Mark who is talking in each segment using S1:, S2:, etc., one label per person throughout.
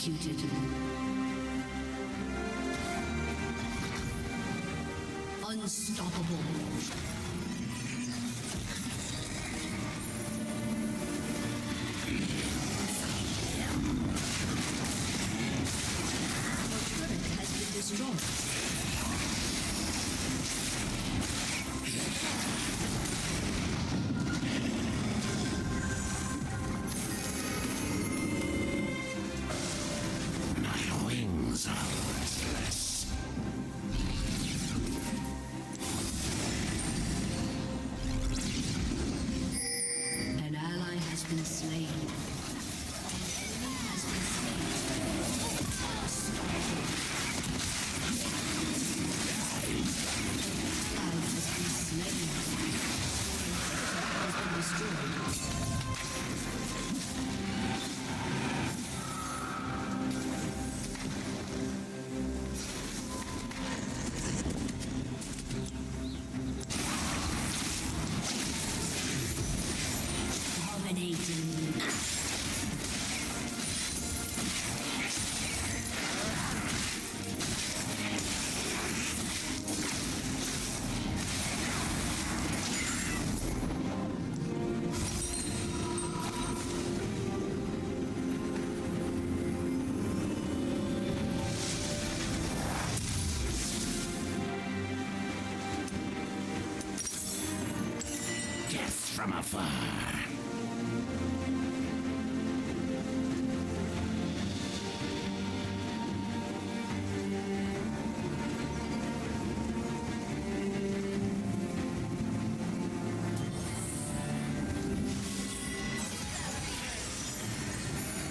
S1: executed. Unstoppable. Destroyed.
S2: My wings are restless.
S1: An ally has been slain. An enemy has been slain. Unstoppable.
S2: From afar.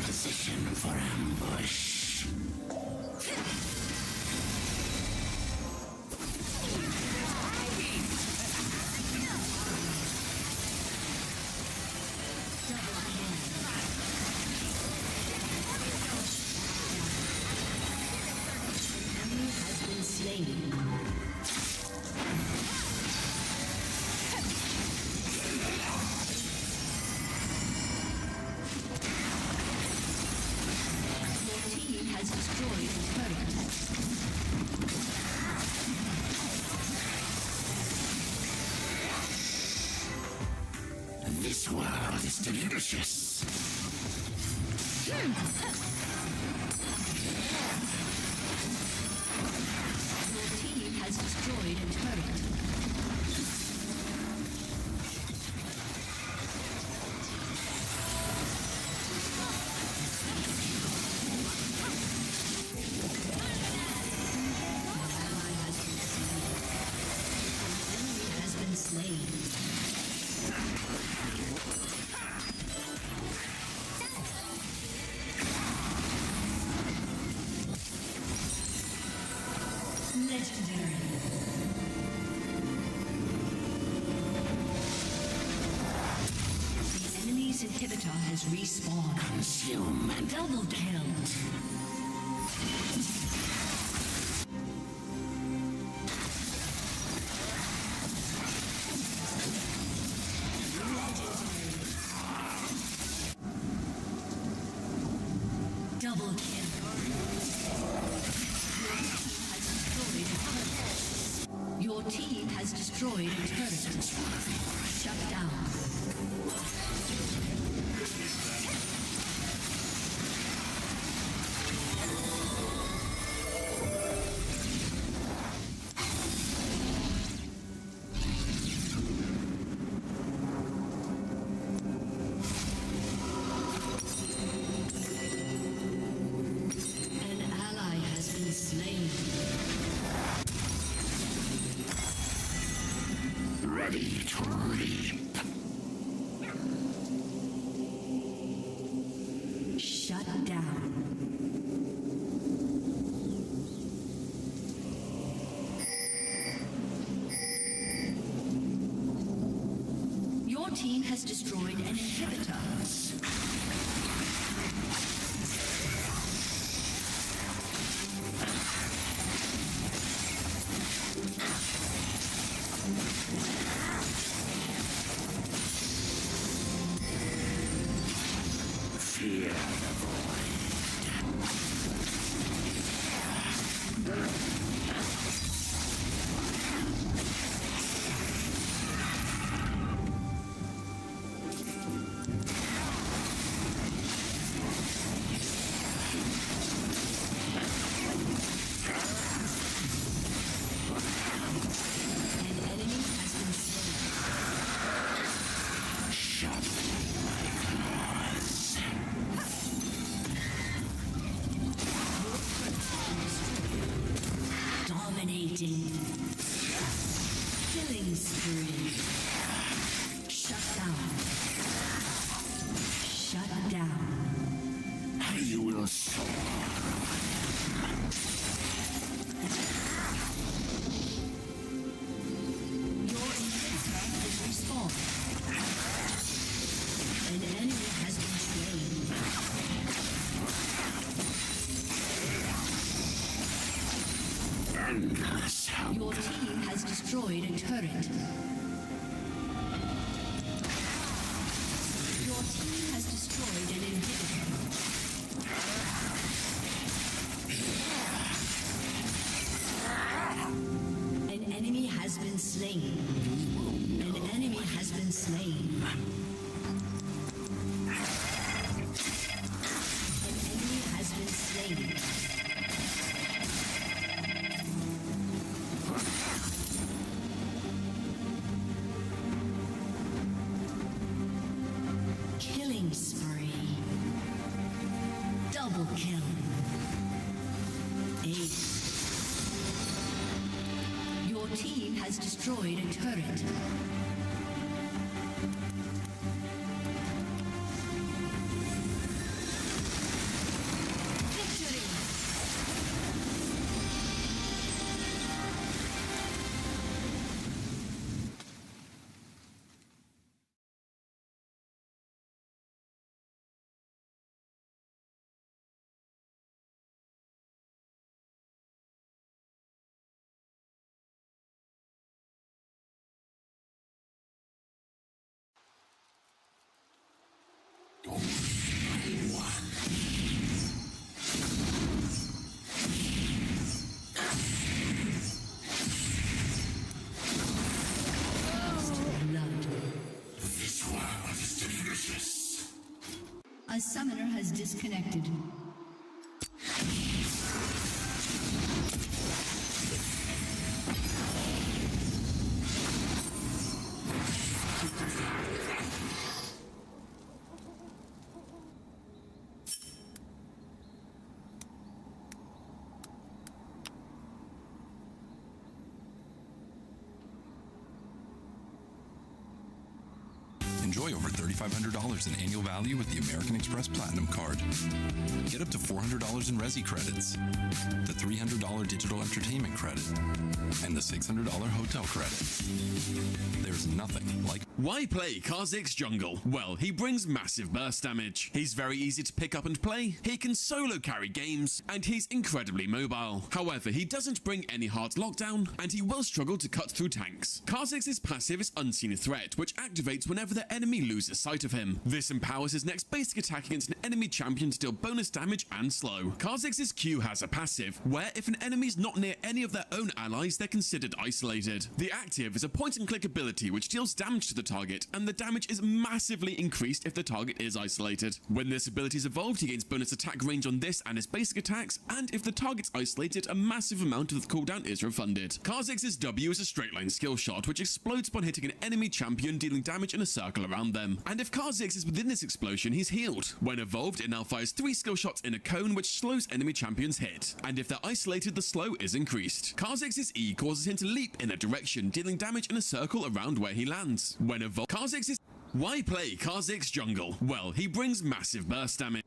S2: Position for ambush. This world is delicious. Your team has destroyed a turret. Legendary. The enemy's inhibitor has respawned. Consume and
S1: Double kill. Double kill. Your team has destroyed a turret. Shut down. An ally has been slain.
S2: Ready to reap.
S1: Shut down. Your team has destroyed an inhibitor.
S2: Fear the void.
S1: Your team has destroyed a turret. Your team has destroyed an inhibitor. An enemy has been slain. An enemy has been slain. An enemy has been slain. Killing spree. Double kill. Ace. Your team has destroyed a turret. Victory! A summoner has disconnected.
S3: Enjoy over $3,500 in annual value with the American Express Platinum Card. Get up to $400 in Resi credits, the $300 digital entertainment credit, and the $600 hotel credit. There's nothing like...
S4: Why play Kha'Zix jungle? Well, he brings massive burst damage. He's very easy to pick up and play, he can solo carry games, and he's incredibly mobile. However, he doesn't bring any hard lockdown, and he will struggle to cut through tanks. Kha'Zix's passive is Unseen Threat, which activates whenever the enemy loses sight of him. This empowers his next basic attack against an enemy champion to deal bonus damage and slow. Kha'Zix's Q has a passive, where if an enemy is not near any of their own allies, they're considered isolated. The active is a point-and-click ability which deals damage to the target, and the damage is massively increased if the target is isolated. When this ability is evolved, he gains bonus attack range on this and his basic attacks, and if the target's isolated, a massive amount of the cooldown is refunded. Kha'Zix's W is a straight line skill shot which explodes upon hitting an enemy champion, dealing damage in a circle around them. And if Kha'Zix is within this explosion, he's healed. When evolved, it now fires 3 skill shots in a cone which slows enemy champions hit, and if they're isolated, the slow is increased. Kha'Zix's E causes him to leap in a direction, dealing damage in a circle around where he lands. When evolved, Kha'Zix's... Why play Kha'Zix jungle? Well, he brings massive burst damage.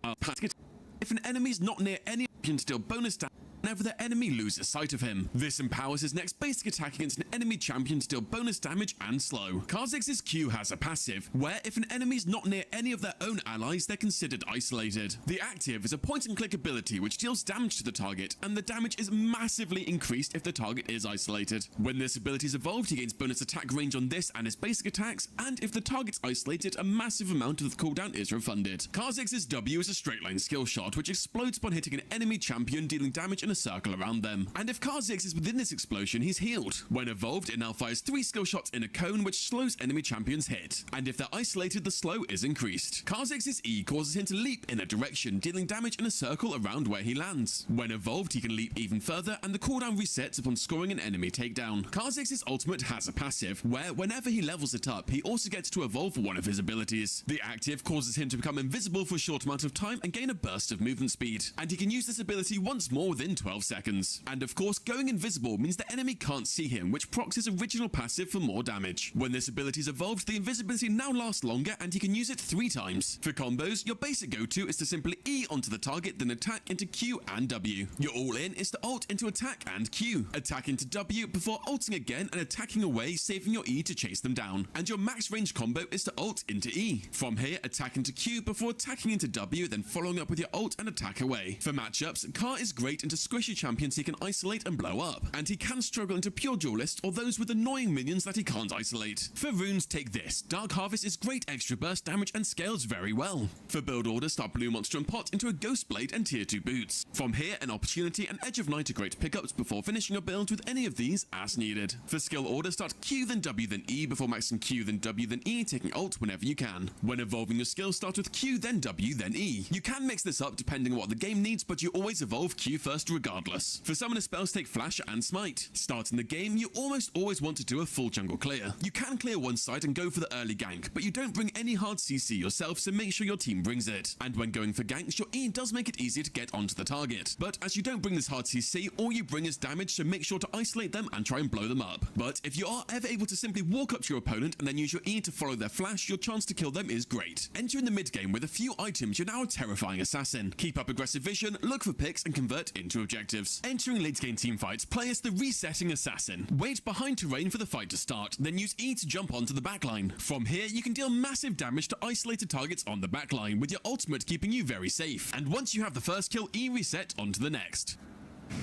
S4: If an enemy's not near any option to deal bonus damage whenever the enemy loses sight of him. This empowers his next basic attack against an enemy champion to deal bonus damage and slow. Kha'Zix's Q has a passive, where if an enemy's not near any of their own allies, they're considered isolated. The active is a point-and-click ability which deals damage to the target, and the damage is massively increased if the target is isolated. When this ability is evolved, he gains bonus attack range on this and his basic attacks, and if the target's isolated, a massive amount of the cooldown is refunded. Kha'Zix's W is a straight line skill shot which explodes upon hitting an enemy champion, dealing damage in a circle around them. And if Kha'Zix is within this explosion, he's healed. When evolved, it now fires 3 skill shots in a cone which slows enemy champions hit, and if they're isolated, the slow is increased. Kha'Zix's E causes him to leap in a direction, dealing damage in a circle around where he lands. When evolved, he can leap even further, and the cooldown resets upon scoring an enemy takedown. Kha'Zix's ultimate has a passive, where whenever he levels it up, he also gets to evolve one of his abilities. The active causes him to become invisible for a short amount of time and gain a burst of movement speed, and he can use this ability once more within 12 seconds. And of course, going invisible means the enemy can't see him, which procs his original passive for more damage. When this ability is evolved, the invisibility now lasts longer and he can use it 3 times. For combos, your basic go-to is to simply E onto the target, then attack into Q and W. Your all-in is to ult into attack and Q, attack into W before ulting again and attacking away, saving your E to chase them down. And your max range combo is to ult into E. From here, attack into Q before attacking into W, then following up with your ult and attack away. For matchups, Ka is great into squishy champions he can isolate and blow up, and he can struggle into pure duelists or those with annoying minions that he can't isolate. For runes, take this. Dark Harvest is great extra burst damage and scales very well. For build order, start Blue Monster and Pot into a Ghost Blade and tier 2 boots. From here, an Opportunity and Edge of Night are great pickups before finishing your build with any of these as needed. For skill order, start Q then W then E before maxing Q then W then E, taking ult whenever you can. When evolving your skill, start with Q then W then E. You can mix this up depending on what the game needs, but you always evolve Q first regardless. For summoner spells, take Flash and Smite. Starting the game, you almost always want to do a full jungle clear. You can clear one side and go for the early gank, but you don't bring any hard CC yourself, so make sure your team brings it. And when going for ganks, your E does make it easier to get onto the target. But as you don't bring this hard CC, all you bring is damage, so make sure to isolate them and try and blow them up. But if you are ever able to simply walk up to your opponent and then use your E to follow their flash, your chance to kill them is great. Entering the mid game with a few items, you're now a terrifying assassin. Keep up aggressive vision, look for picks, and convert into objectives. Entering late game team fights, play as the resetting assassin. Wait behind terrain for the fight to start, then use E to jump onto the backline. From here, you can deal massive damage to isolated targets on the backline, with your ultimate keeping you very safe. And once you have the first kill, E reset onto the next.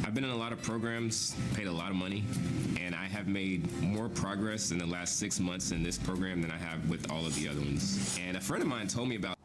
S5: I've been in a lot of programs, paid a lot of money, and I have made more progress in the last 6 months in this program than I have with all of the other ones. And a friend of mine told me about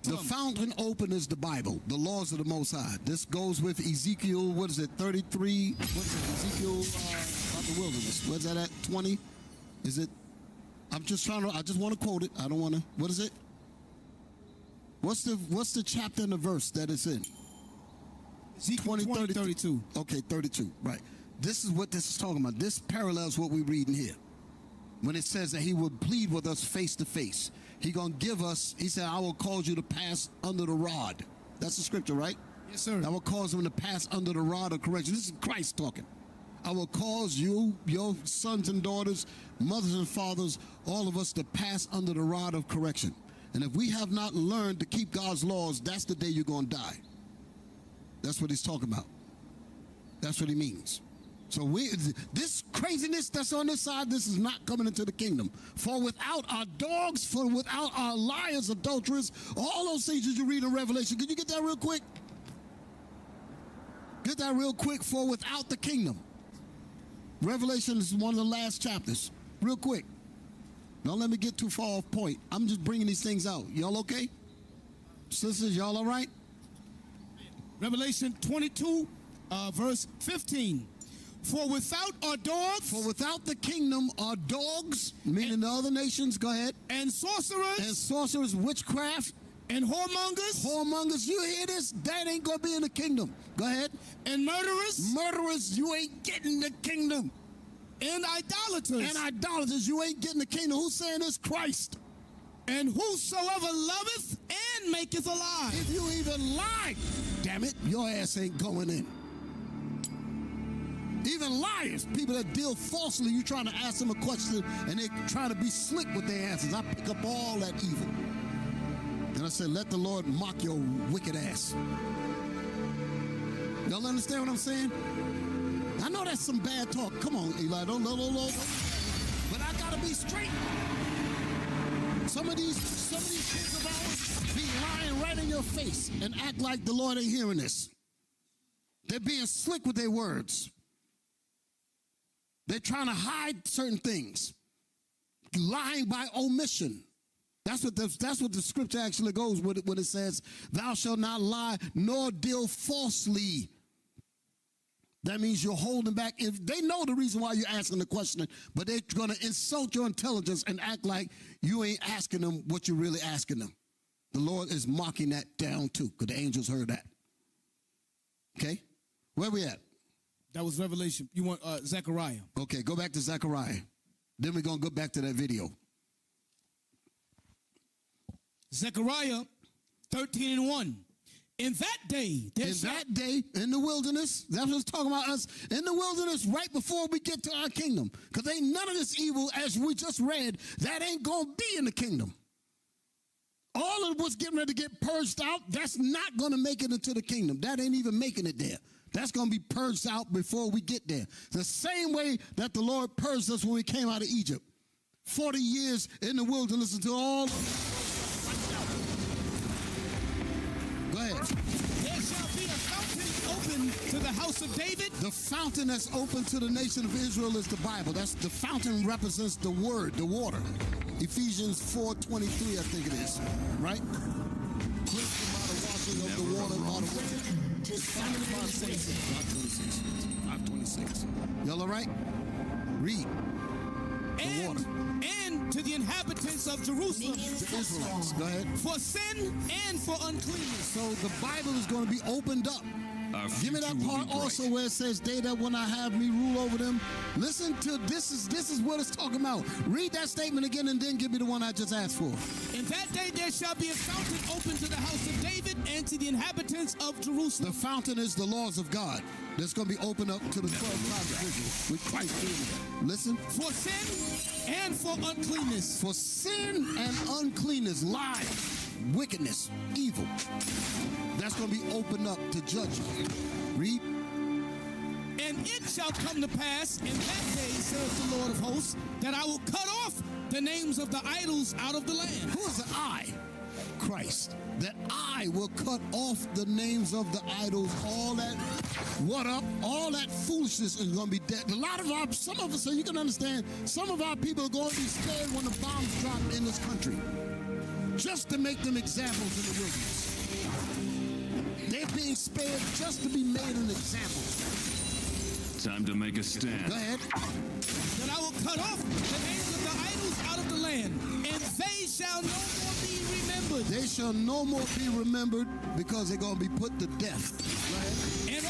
S6: The fountain open is the Bible, the laws of the Most High. This goes with Ezekiel, what is it, 33? What is it, Ezekiel about the wilderness? Where's that at, 20? Is it? I'm just trying to, I just want to quote it. I don't want to, what is it? What's the chapter and the verse that it's in?
S7: Ezekiel 20, 32.
S6: Okay, 32, right. This is what this is talking about. This parallels what we're reading here. When it says that he will plead with us face to face. He gonna give us, he said, I will cause you to pass under the rod. That's the scripture, right?
S7: Yes, sir.
S6: I will cause them to pass under the rod of correction. This is Christ talking. I will cause you, your sons and daughters, mothers and fathers, all of us to pass under the rod of correction. And if we have not learned to keep God's laws, that's the day you're going to die. That's what he's talking about. That's what he means. So this craziness that's on this side, this is not coming into the kingdom. For without our dogs, for without our liars, adulterers, all those things that you read in Revelation. Can you get that real quick? Get that real quick. For without the kingdom. Revelation is one of the last chapters. Real quick. Don't let me get too far off point. I'm just bringing these things out. Y'all okay? Sisters, y'all all right?
S7: Revelation 22, verse 15. For without our dogs,
S6: for without the kingdom are dogs, meaning the other nations, go ahead.
S7: And sorcerers,
S6: witchcraft,
S7: and whoremongers.
S6: You hear this? That ain't gonna be in the kingdom. Go ahead.
S7: And murderers,
S6: you ain't getting the kingdom.
S7: And idolaters,
S6: you ain't getting the kingdom. Who's saying this? Christ.
S7: And whosoever loveth and maketh a lie.
S6: If you even lie, damn it, your ass ain't going in. Even liars, people that deal falsely, you trying to ask them a question and they trying to be slick with their answers. I pick up all that evil. And I said, let the Lord mock your wicked ass. Y'all understand what I'm saying? I know that's some bad talk. Come on, Eli, don't. But I gotta be straight. Some of these kids of ours be lying right in your face and act like the Lord ain't hearing this. They're being slick with their words. They're trying to hide certain things. Lying by omission. That's what the scripture actually goes with when it says, thou shalt not lie nor deal falsely. That means you're holding back. If they know the reason why you're asking the question, but they're going to insult your intelligence and act like you ain't asking them what you're really asking them. The Lord is mocking that down too, because the angels heard that. Okay? Where we at?
S7: That was Revelation. You want Zechariah.
S6: Okay, go back to Zechariah. Then we're going to go back to that video.
S7: Zechariah 13:1. In that day,
S6: in the wilderness, that's what it's talking about us, in the wilderness right before we get to our kingdom. Because ain't none of this evil, as we just read, that ain't going to be in the kingdom. All of what's getting ready to get purged out, that's not going to make it into the kingdom. That ain't even making it there. That's going to be purged out before we get there. The same way that the Lord purged us when we came out of Egypt. 40 years in the wilderness until all... Go ahead.
S7: There shall be a fountain open to the house of David.
S6: The fountain that's open to the nation of Israel is the Bible. That's the fountain represents the word, the water. Ephesians 4:23, I think it is. Right? Cleansed by the washing of the water by the word. 5:26. Y'all all right? Read. The water.
S7: And to the inhabitants of Jerusalem.
S6: The Israelites. Go ahead.
S7: For sin and for uncleanness.
S6: So the Bible is going to be opened up. Give me that part also where it says, they that will not have me rule over them. Listen to this is what it's talking about. Read that statement again and then give me the one I just asked for.
S7: In that day there shall be a fountain open to the house of David and to the inhabitants of Jerusalem.
S6: The fountain is the laws of God. That's going to be opened up to the 12 tribes of Israel with Christ in it. Listen.
S7: For sin and for uncleanness.
S6: For sin and uncleanness, lies, wickedness, evil. That's going to be opened up to judgment. Read.
S7: And it shall come to pass in that day, says the Lord of hosts, that I will cut off the names of the idols out of the land.
S6: Who is the I? Christ. That I will cut off the names of the idols, all that, all that foolishness is going to be dead. Some of us, so you can understand, some of our people are going to be scared when the bombs drop in this country. Just to make them examples in the wilderness. They're being spared just to be made an example.
S8: Time to make a stand.
S6: Go ahead.
S7: That I will cut off the names of the idols out of the land, and they shall no more be remembered.
S6: They shall no more be remembered because they're going to be put to death. Go ahead.
S7: And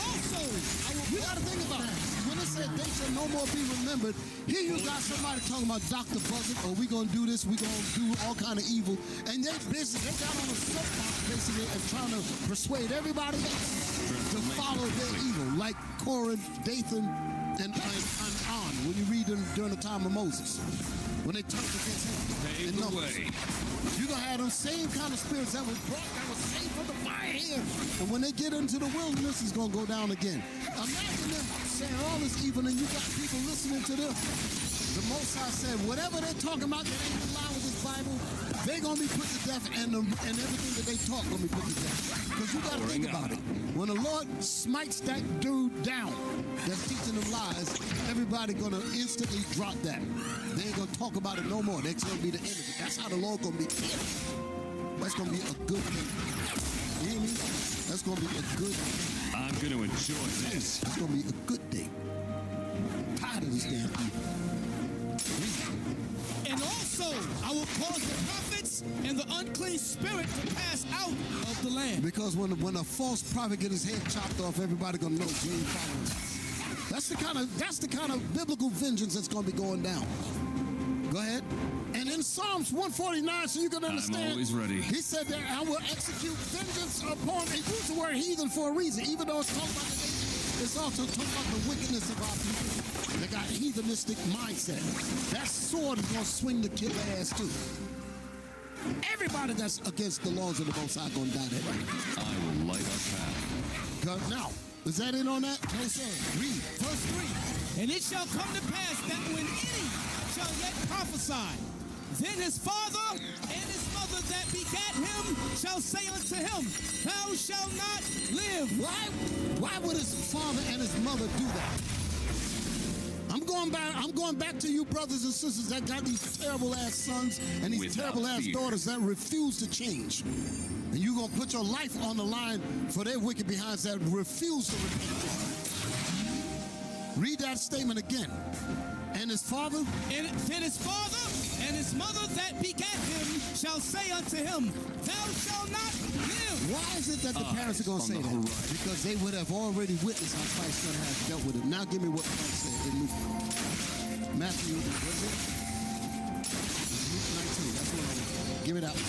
S6: got to think about it. When it said they shall no more be remembered, here you got somebody talking about Dr. Buzzard, or we going to do this, we going to do all kind of evil. And they got on a soapbox basically and trying to persuade everybody else to follow their evil, like Korah, Dathan, and on, when you read them during the time of Moses, when they turned against him.
S8: Pave the way.
S6: You're going to have them same kind of spirits that was saved from the fire here. And when they get into the wilderness, it's going to go down again. Imagine them saying all this evil, and you got people listening to them. The Most High said, whatever they're talking about that ain't in line with this Bible, they're going to be put to death, and everything that they talk going to be put to death. Because you got to think about it. When the Lord smites that dude down that's teaching them lies, everybody going to instantly drop that. They ain't going to talk about it no more. That's going to be the end of it. That's how the Lord going to be. That's going to be a good thing. You hear me? That's going to be a good thing.
S8: I'm going to enjoy this.
S6: It's going to be a good day. I'm tired of this damn people.
S7: And also, I will cause the prophets and the unclean spirit to pass out of the land.
S6: Because when a false prophet get his head chopped off, everybody gonna know he ain't following. That's the kind of biblical vengeance that's gonna be going down. Go ahead. And in Psalms 149, so you can understand.
S8: I'm always ready.
S6: He said that I will execute vengeance upon. He used the word heathen for a reason, even though it's talking about the nation. It's also talking about the wickedness of our people. They got heathenistic mindset. That sword is going to swing to kill their ass too. Everybody that's against the laws of the Most High going to die that way.
S8: I will light our path.
S6: Now, is that it on that?
S7: No, sir.
S6: Read.
S7: Verse 3. And it shall come to pass that when any shall yet prophesy, then his father and his mother that begat him shall say unto him, thou shalt not live.
S6: Why would his father and his mother do that? I'm going back to you brothers and sisters that got these terrible ass sons and these
S8: Without
S6: terrible ass
S8: fear.
S6: daughters that refuse to change. And you're going to put your life on the line for their wicked behinds that refuse to repent. Read that statement again. And his father?
S7: And then his father and his mother that begat him shall say unto him, thou shalt not live.
S6: Why is it that the parents are going to say that? Because they would have already witnessed how Christ's son has dealt with him. Now give me what Christ said in Luke. Matthew, what is it? Luke 19. That's what I want. Give it out.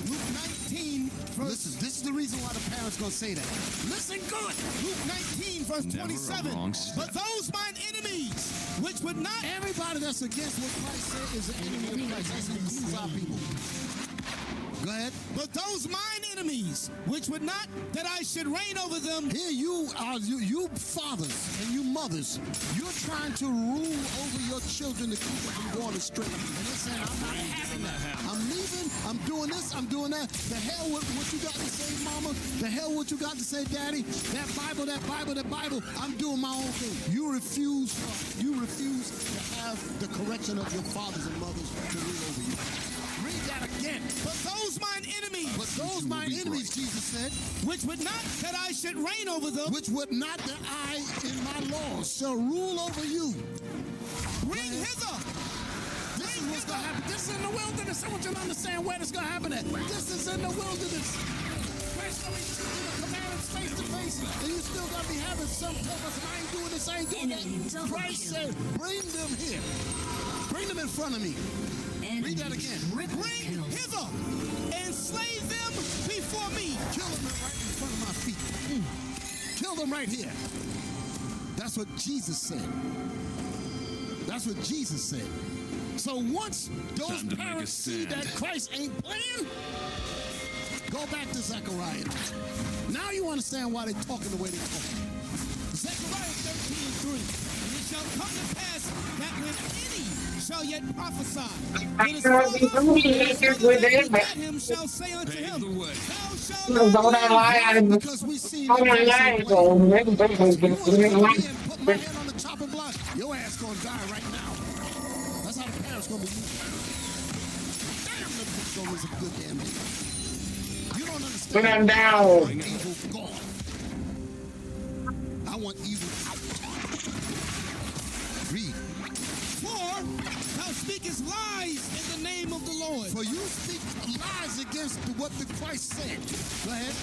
S7: Luke 19, verse...
S6: This is the reason why the parents going to say that. Listen good.
S7: Luke 19, verse
S8: Never a
S7: 27.
S8: wrong step.
S7: But those mine enemies, which would not...
S6: Everybody that's against what Christ said is an enemy of Christ. That's who includes our people. Go ahead.
S7: But those mine enemies, which would not that I should reign over them.
S6: Here you are, you fathers and you mothers, you're trying to rule over your children to keep them from going astray. And they're saying, I'm not having that. I'm leaving, I'm doing this, I'm doing that. The hell with what you got to say, mama. The hell what you got to say, daddy. That Bible, I'm doing my own thing. You refuse to have the correction of your fathers and mothers to rule over you. Read that again.
S7: But those mine enemies,
S6: Jesus said,
S7: which would not that I should reign over them,
S6: which would not that I in my laws shall rule over you.
S7: bring hither.
S6: This is what's going to happen. This is in the wilderness. I want you to understand where this is going to happen at. This is in the wilderness. Christ going to teach you the commandments face to face, and you still going to be having some purpose. I ain't doing this, I ain't doing that. Christ said, bring them here. Bring them in front of me. Read that again.
S7: Bring hither and slay them before me.
S6: Kill them right in front of my feet. Kill them right here. That's what Jesus said. That's what Jesus said. So once those parents see that Christ ain't playing, go back to Zechariah. Now you understand why they're talking the way they're talking.
S7: Zechariah 13:3. And it shall come to pass that when any shall yet prophesy, then his father that him shall say unto him, thou shalt not live.
S6: Because we see put my hand on the chopping block, your ass gonna die right now. That's how the parents gonna be moving. Damn, the bitch gonna lose a good damn day. You don't understand.
S9: Put him down.
S6: Evil gone. I want evil out. Read.
S7: For thou speakest lies in the name of the Lord.
S6: For you speak lies against what the Christ said. Go ahead.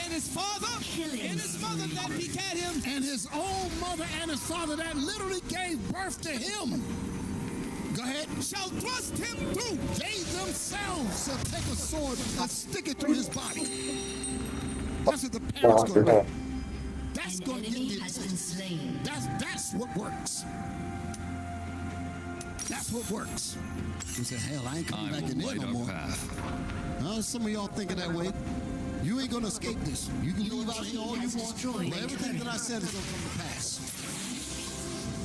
S7: And his father and his mother that begat him.
S6: And his own mother and his father that literally gave birth to him. Go ahead.
S7: Shall thrust him through.
S6: They themselves shall take a sword and stick it through his body. That's what the parents going to do. That's
S1: An
S6: going to
S1: enemy
S6: get
S1: has been slain.
S6: That's what works. That's what works. You say, hell, I ain't coming back in there no more. Some of y'all thinking that way. You ain't gonna escape this. You can leave out here all you want. But everything that I said is gonna come to pass.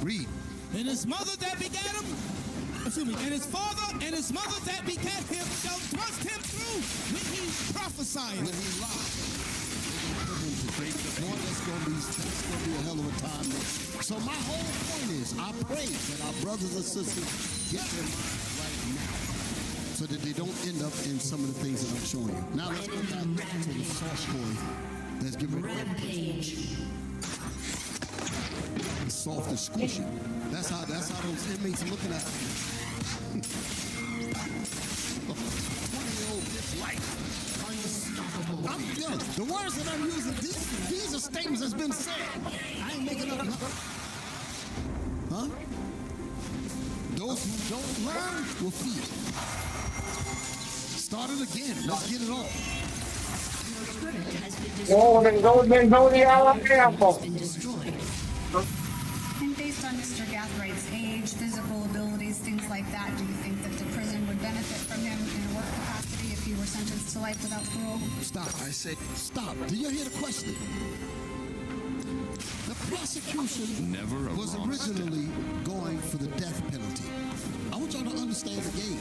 S6: Read.
S7: And his mother that begat him, excuse me, and his father and his mother that begat him shall thrust him through when he prophesied.
S6: When he lied. Boy, that's gonna be a hell of a time. So my whole point is, I pray that our brothers and sisters get their minds right now, so that they don't end up in some of the things that I'm showing you. Now let's go back to the soft boy. Let's give it
S1: Rampage.
S6: the soft and squishy. That's how those inmates are looking at me. 20-year-old bitch life. The words that I'm using, these are statements that's been said. I ain't making up nothing. Huh? Those who don't learn will fear. Start it again. Let's get it on.
S9: And based on Mr. Gathwright's age, physical abilities, things like that, do you think that the prison would benefit from him in a work capacity if he were sentenced to life without parole?
S6: Stop. I said stop. Do you hear the question? The prosecution was originally going for the death penalty. I want y'all to understand the game.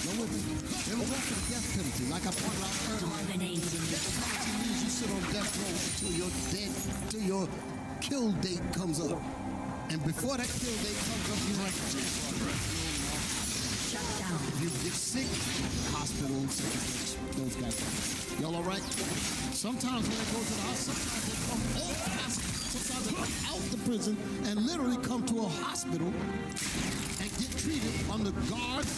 S6: They were going for the death penalty. Like I pointed out earlier, death penalty means you sit on death row until you're dead, until your kill date comes up. And before that kill date comes up, you're like,
S1: Shut down.
S6: if you get sick, hospital, those guys. Y'all all right? Sometimes when they go to the hospital, sometimes they come off the hospital. Sometimes they come out the prison and literally come to a hospital and get treated under guards,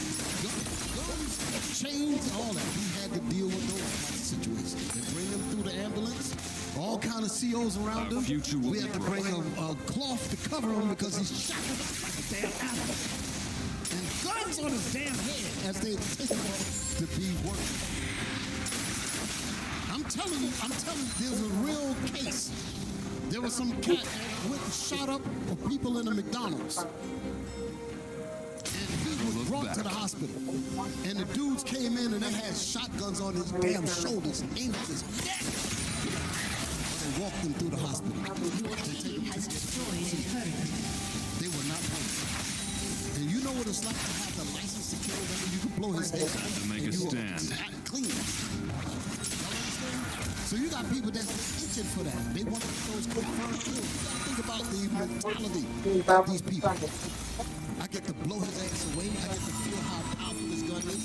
S6: guns, chains, all that. We had to deal with those kind of situations. They bring them through the ambulance, all kind of COs around them. We had to bring a cloth to cover him because he's shackled up like a damn animal. And guns on his damn head as they take him off to be worked. I'm telling you, there's a real case. There was some cat that went and shot up people in the McDonald's. And he was brought to the hospital. And the dudes came in and they had shotguns on his damn shoulders, aimed at his neck. They walked him through the hospital.
S1: Your team has destroyed a turret.
S6: They were not hurt. And you know what it's like to have the license to kill them? You can blow his head out.
S8: To make a stand.
S6: Clean. So you got people that's itching for that. They want those confirmed kills. You gotta think about the mentality of these people. I get to blow his ass away. I get to feel how powerful this gun is.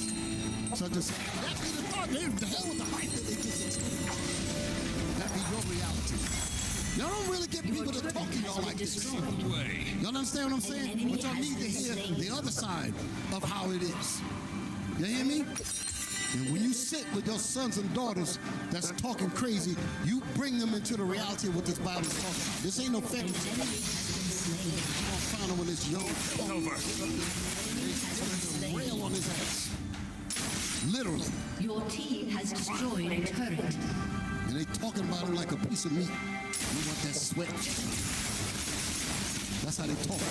S6: So I just, that be the thought. The hell with the life that they just experienced. That be your reality. Y'all don't really get people to talk to y'all like this. Y'all understand what I'm saying? But y'all need to hear the other side of how it is. You hear me? And when you sit with your sons and daughters that's talking crazy, you bring them into the reality of what this Bible is talking about. This ain't no fairy tale. You're gonna find him when it's young. Over. Rail on his ass. Literally.
S1: Your team has destroyed a turret.
S6: And they talking about him like a piece of meat. We want that sweat. That's how they talk.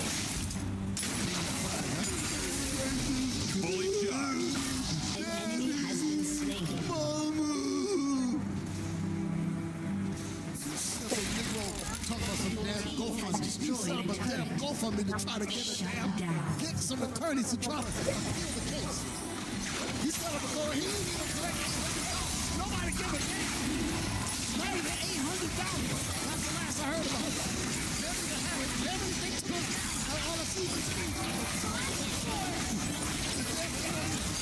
S8: Fully charged.
S1: An enemy has been slain.
S6: Talk about some damn GoFundMe. You set up a damn GoFundMe to try to get some attorneys to try to appeal the case. He set up a GoFundMe. He didn't even collect $100. Nobody give a damn. Not even $800. That's the last I heard about it. Everything took all the secret schemes.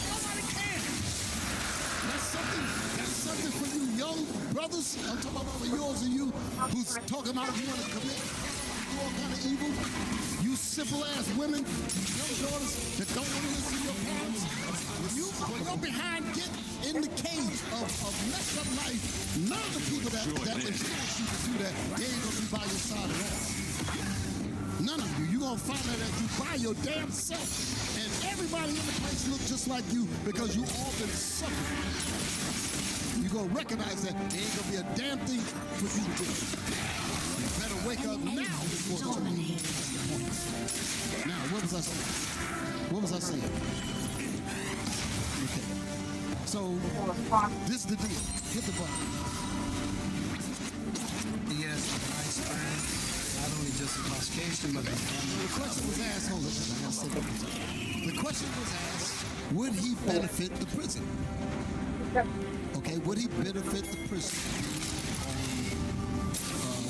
S6: Nobody cares. That's something for you young brothers. I'm talking about for yours and you who's talking about you want to commit all kind of evil. You simple ass women, young daughters that don't want to listen to your parents. When you're behind, get in the cage of messed up life. None of the people that influence you to do that, they ain't gonna be by your side at all. None of you. You're gonna find out that you by your damn self. And everybody in the place look just like you because you all been suffering. You're gonna recognize that there ain't gonna be a damn thing for you to do. You better wake up now before it's too late. Now, what was I saying? What was I saying? Okay. So, this is the deal. Hit the button.
S10: Yes, my experience, not only just intoxication, but
S6: the question was asked, hold on, I gotta say that. The question was asked, would he benefit the prison? Okay, would he benefit the prison?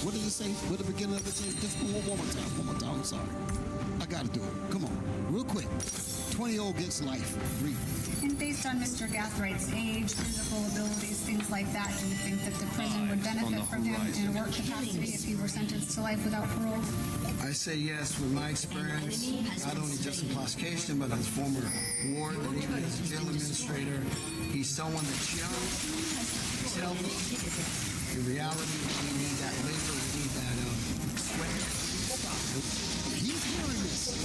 S6: What did it say? What did the beginning of it say? Just one more time, I'm sorry. I gotta do it. Come on, real quick. 20-year-old gets life. Read.
S9: And based on Mr. Gathwright's age, physical abilities, things like that, do you think that the prison would benefit from him in a work capacity if he were sentenced to life without parole?
S10: I say yes with my experience, not only just intoxication, but as former ward and even as a jail administrator. He's someone that's young, he's healthy. In reality, we need that labor, we need that sweat.
S6: He's hearing this.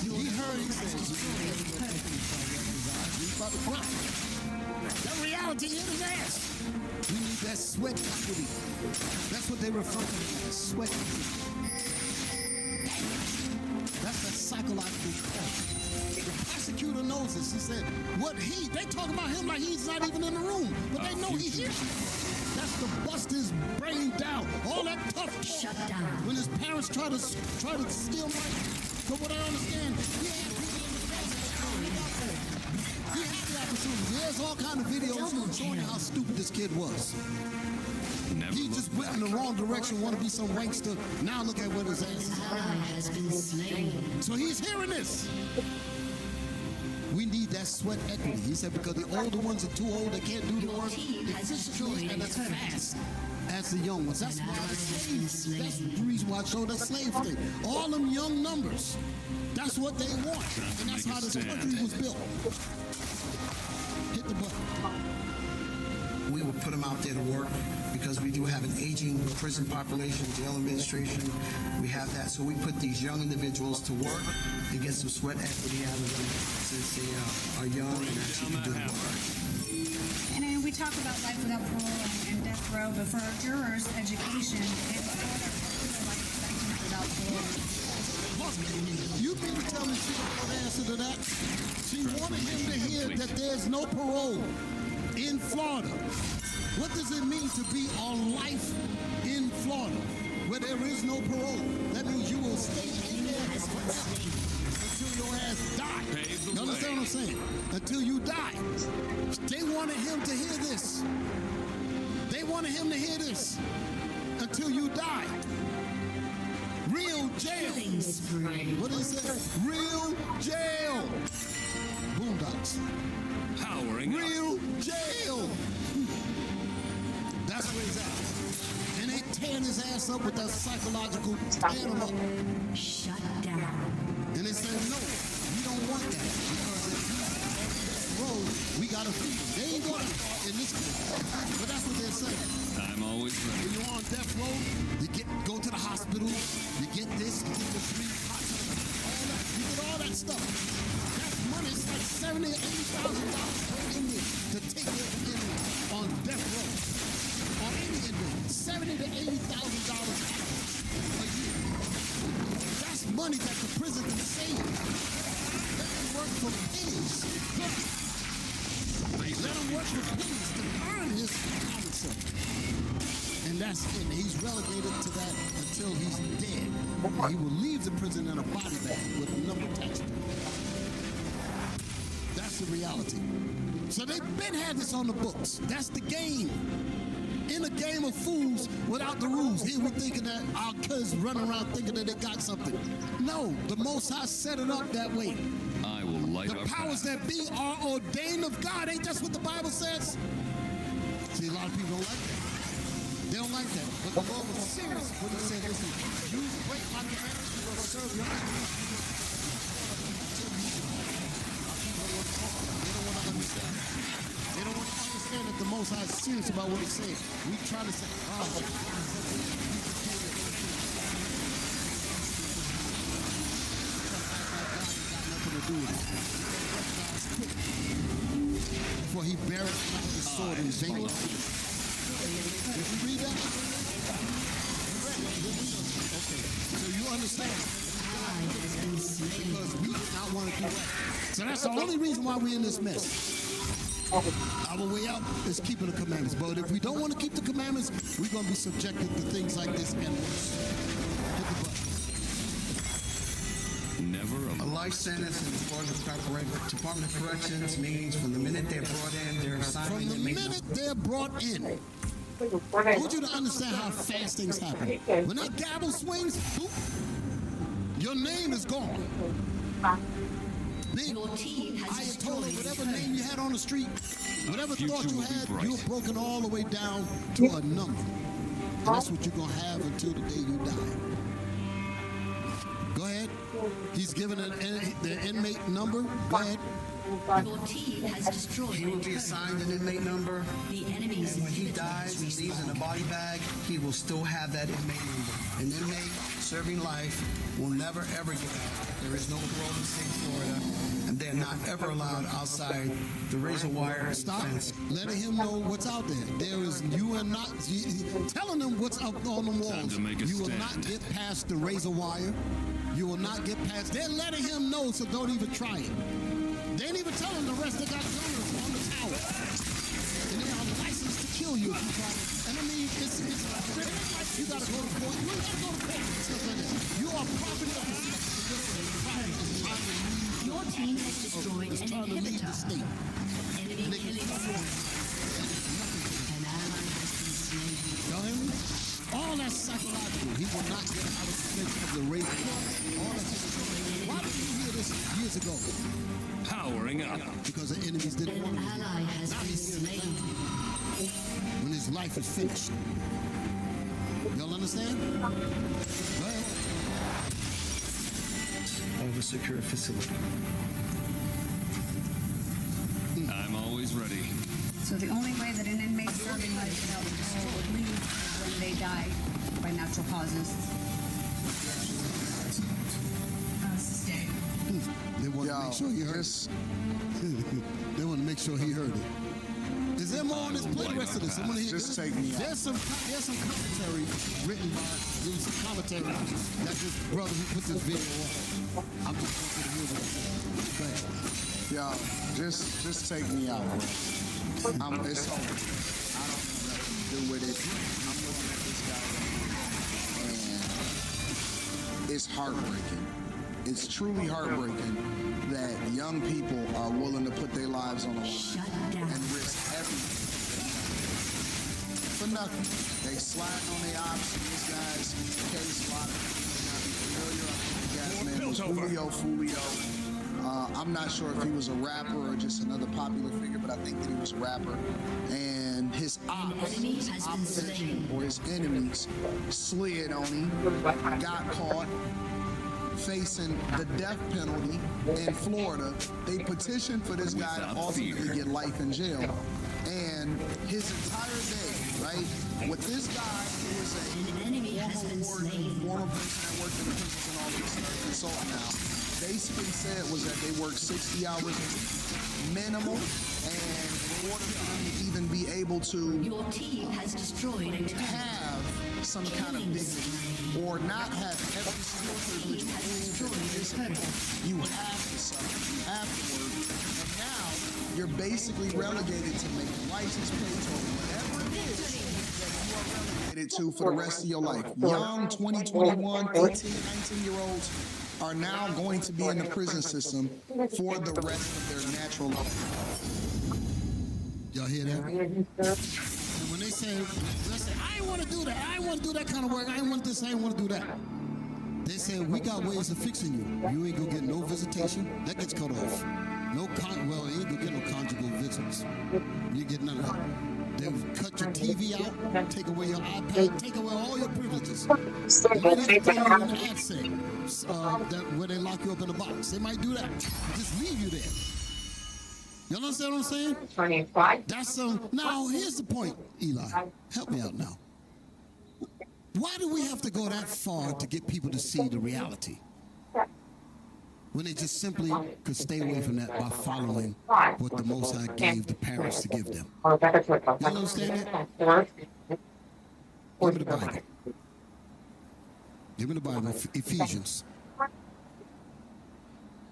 S6: He heard he said, he's about to cry. That reality hit his ass. We need that sweat equity. That's what they refer to as sweat equity. That's a psychological threat. The prosecutor knows this. He said, they talk about him like he's not even in the room, but they know he hears it. That's to bust his brain down. All that tough talk.
S1: Shut down.
S6: When his parents try to steal money. But what I understand, he had the opportunity. There's all kind of videos showing how stupid this kid was. He just went in the wrong direction, want to be some wankster. Now look at what his ass is.
S1: Has been slain.
S6: So he's hearing this. We need that sweat equity. He said because the older ones are too old, they can't do the work efficiently and as fast as the young ones. That's why that's the reason why I showed that slave thing. All them young numbers. That's what they want. And that's how this country was built. Hit the button.
S10: We will put them out there to work because we do have an aging prison population, jail administration. We have that. So we put these young individuals to work and get some sweat equity out of them since they are young and actually can do the work.
S9: And we talk about life without parole and death row, but for our jurors' education, it's life sentence without parole.
S6: You mean to tell me she didn't know the answer to that? She wanted him to hear that there's no parole in Florida. What does it mean to be on life in Florida where there is no parole? That means you will stay in there until your ass dies. You understand what I'm saying? Until you die. They wanted him to hear this. They wanted him to hear this until you die. Real jail. What did it say? Real jail. Boondocks.
S8: Powering
S6: real jail. That's where he's at. And they tearing his ass up with that psychological tear him up.
S1: Shut down.
S6: And they said, no, we don't want that. Because if he's on this road, we got to feed him. They ain't going to in this case. But that's what they're saying.
S8: I'm always ready.
S6: When you're on death row, you go to the hospital, you get this, you get the free hospital, all that. You get all that stuff. That's money. It's like $70,000 or $80,000 per inmate to take care of an inmate on death row. On any inmate, $70,000 to $80,000 a year. That's money that the prison can save. Let them work for pennies. Let him work for pennies to earn his commissary. And that's it. He's relegated to that until he's dead. And he will leave the prison in a body bag with a number attached to it. That's the reality. So they've been had this on the books. That's the game. In a game of fools without the rules. Here we thinking that our kids running around thinking that they got something. No, the Most High set it up that way.
S8: I will light
S6: The
S8: up.
S6: powers that be are ordained of God. Ain't that what the Bible says? See, a lot of people don't like that. They don't like that. But the Lord was serious when he said, listen, you break They don't want to understand that the Most High is serious about what he's saying. We try to say, for he beareth not his sword in vain. Did you read that? Okay, so you understand. Because we did not want to do that. So that's the only reason why we're in this mess. Our way out is keeping the commandments. But if we don't want to keep the commandments, we're going to be subjected to things like this and worse. Hit the button.
S8: Never
S10: A life sentence in the Florida Department of Corrections means from the minute they're brought in, they're assigned.
S6: From the minute they're brought in, I want you to understand how fast things happen. When that gavel swings, boop, your name is gone. Big, Ayatollah, whatever name you had on the street, whatever thought you had, you're broken all the way down to a number. And that's what you're going to have until the day you die. Go ahead. He's given the inmate number. Go ahead.
S1: Your team has destroyed.
S10: He will be assigned an inmate number.
S1: The enemy's
S10: And when he dies and leaves in a body bag, he will still have that inmate number. An inmate serving life will never ever get out. There is no parole in the state of Florida, and they're not ever allowed outside the razor wire fence.
S6: Letting him know what's out there. There is, you are not, telling them what's up on the walls. You will not get past the razor wire. You will not get past, they're letting him know, so don't even try it. They ain't even telling the rest they got gunners on the tower. And they are licensed to kill you if you try it. And I mean, it's you gotta go to court. You ain't gotta go to court. Stuff like that. You are property of the state.
S1: Your team has destroyed an inhibitor. Enemy killing spree. An ally has been slain.
S6: Y'all hear me? All that's psychological. He will not get out of the state of the rape. All that's psychological. Why did you hear this years ago?
S8: powering up.
S6: Because the enemies didn't want him.
S1: An ally has been slain.
S6: When his life is finished. Y'all understand? Go ahead.
S10: Of a secure facility.
S8: I'm always ready.
S9: So the only way that an inmate serving life without parole would leave is when they die by natural causes. Stay.
S6: They want to make sure he heard it. They want to make sure he heard it. Is there more on this? Play the rest of this. I'm gonna hear.
S11: Just take me out.
S6: There's some commentary written by. There's some commentary that this brother who put this video on. I'm just going to hear what he said.
S11: Yo, just take me out, bro. It's over. I don't know nothing to do with it. I'm looking at this guy, and it's heartbreaking. It's truly heartbreaking that young people are willing to put their lives on the line and risk everything for nothing. They slide on their ops. This guy's case, a lot of people may not be familiar. I think the guy's name was Julio. I'm not sure if he was a rapper or just another popular figure, but I think that he was a rapper. And his ops, his opposition, or his enemies slid on him, got caught, facing the death penalty in Florida. They petitioned for this guy to ultimately get life in jail. And his entire day, right, with this guy who is a former person that worked in the prisons and all this consultant now, basically said was that they worked 60 hours minimum, and in order for them to even be able to
S1: Your team has destroyed a turret.
S11: have some kind of dignity or not have every single privilege you have to suffer, you have to work, and now you're basically relegated to make license plates or whatever it is that you are relegated to for the rest of your life. Young 20, 21, 18, 19-year-olds are now going to be in the prison system for the rest of their natural life.
S6: Y'all hear that? And when they say, I ain't want to do that. I ain't want to do that kind of work. I ain't want this. I ain't want to do that. They say, we got ways of fixing you. You ain't going to get no visitation. That gets cut off. You ain't going to get no conjugal visits. You get none of that. They've cut your TV out, take away your iPad, take away all your privileges. They might even throw you in an ad set where they lock you up in a box. They might do that. Just leave you there. You understand what I'm saying?
S12: 25.
S6: That's now here's the point, Eli. Help me out now. Why do we have to go that far to get people to see the reality? When they just simply could stay away from that by following what the Most High gave the parents to give them. You understand that? Give me the Bible. Give me the Bible. Ephesians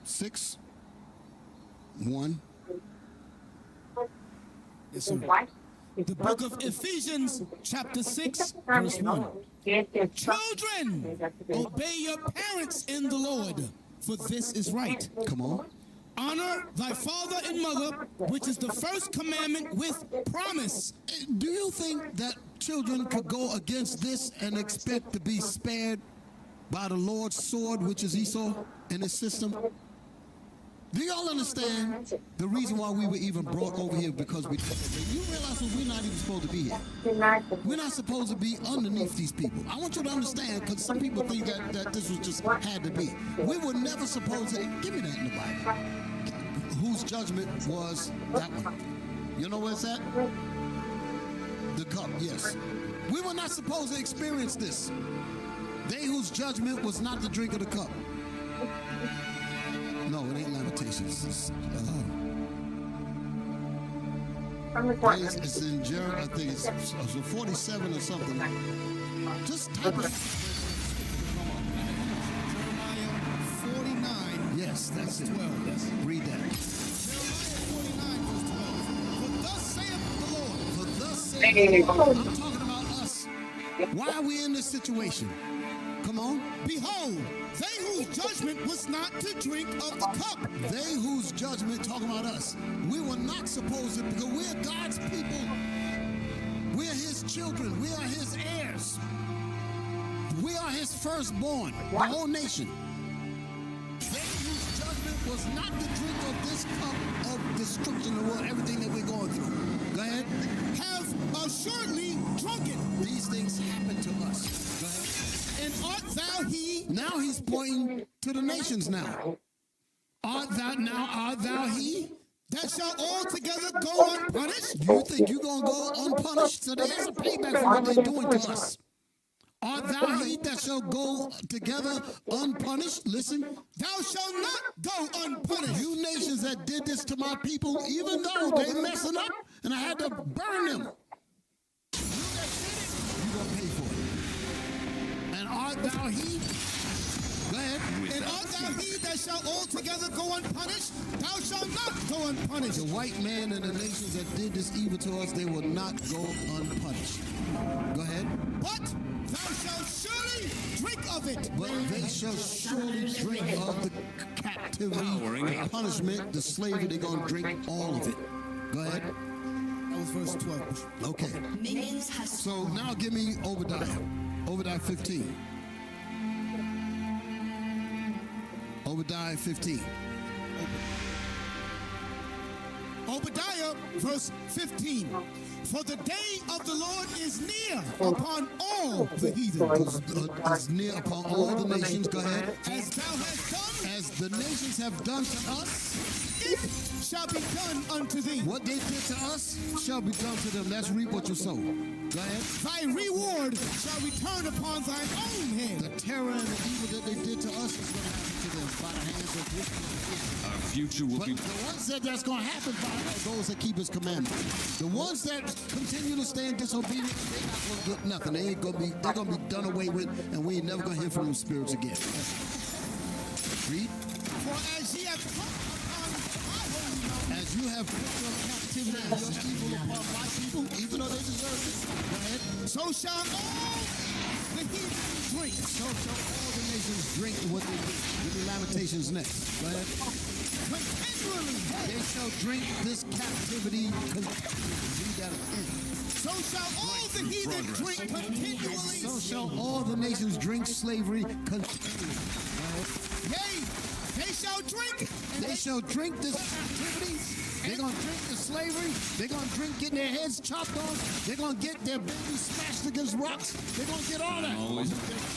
S6: 6:1.
S7: Yes, sir. The book of Ephesians, chapter 6, verse 1. Children, obey your parents in the Lord, for this is right.
S6: Come on.
S7: Honor thy father and mother, which is the first commandment with promise.
S6: Do you think that children could go against this and expect to be spared by the Lord's sword, which is Esau and his system? Do y'all understand the reason why we were even brought over here? Because you realize that we're not even supposed to be here. We're not supposed to be underneath these people. I want you to understand, because some people think that this was just had to be. We were never supposed to. Give me that in the Bible. Whose judgment was that one? You know where it's at? The cup, yes. We were not supposed to experience this. They whose judgment was not to drink of the cup. No, it ain't Lamentations. It's in Jeremiah, I think it's 47 or something. Just type it.
S7: Jeremiah 49.
S6: Yes, that's it.
S7: 12.
S6: Yes. Read that.
S7: Jeremiah 49, verse 12. For thus saith the Lord.
S6: For thus saith the Lord. I'm talking about us. Why are we in this situation? Come on.
S7: Behold, they whose judgment was not to drink of the cup.
S6: They whose judgment, talking about us. We were not supposed to, because we're God's people. We're his children. We are his heirs. We are his firstborn, the whole nation. They whose judgment was not to drink of this cup of destruction of everything that we're going through. Go ahead.
S7: Have assuredly drunken.
S6: These things happen to us. Go ahead.
S7: And art thou he?
S6: Now he's pointing to the nations now. Art thou he?
S7: That shall altogether go unpunished?
S6: You think you're going to go unpunished? So there's a payback for what they're doing to us. Art thou he that shall go together unpunished? Listen.
S7: Thou shalt not go unpunished.
S6: You nations that did this to my people, even though they messing up, and I had to burn them. You're going to pay for it. And art thou he? Go ahead.
S7: And art thou he that shall altogether go unpunished? Thou shalt not go unpunished.
S6: The white man and the nations that did this evil to us, they will not go unpunished. Go ahead.
S7: But thou shalt surely drink of it.
S6: But they shall surely drink of the captivity, the punishment, the slavery. They're going to drink all of it. Go ahead.
S7: That was verse 12.
S6: Okay. So now give me Obadiah. Obadiah 15. Obadiah 15.
S7: Obadiah, verse 15. For the day of the Lord is near upon all the heathen.
S6: Is near upon all the nations. Go ahead.
S7: As thou hast done,
S6: as the nations have done to us,
S7: it shall be done unto thee.
S6: What they did to us shall be done to them. Let's reap what you sow. Go ahead.
S7: Thy reward shall return upon thine own head.
S6: The terror and the evil that they did to us is going to happen to them by the hands of this.
S8: Our future will be.
S6: The ones that's going to happen by those that keep his commandments. The ones that continue to stay in disobedience, they're not going to get nothing. They're going to be done away with, and we ain't never going to hear from them spirits again. Read.
S7: For as ye have put upon my holy mountain,
S6: as you have put your captivity and your evil upon my people, even though they deserve it. Go ahead.
S7: So shall all the heathen drink.
S6: So shall all the nations drink what they do. Give me Lamentations next. Go ahead.
S7: Continually.
S6: They shall drink this captivity. Read that again.
S7: So shall all the heathen drink continually.
S6: So shall all the nations drink slavery continually.
S7: Yea, they shall drink. And
S6: They shall drink this captivity. They're going to drink the slavery. They're going to drink getting their heads chopped off. They're going to get their babies smashed against rocks. They're going to get all that. Their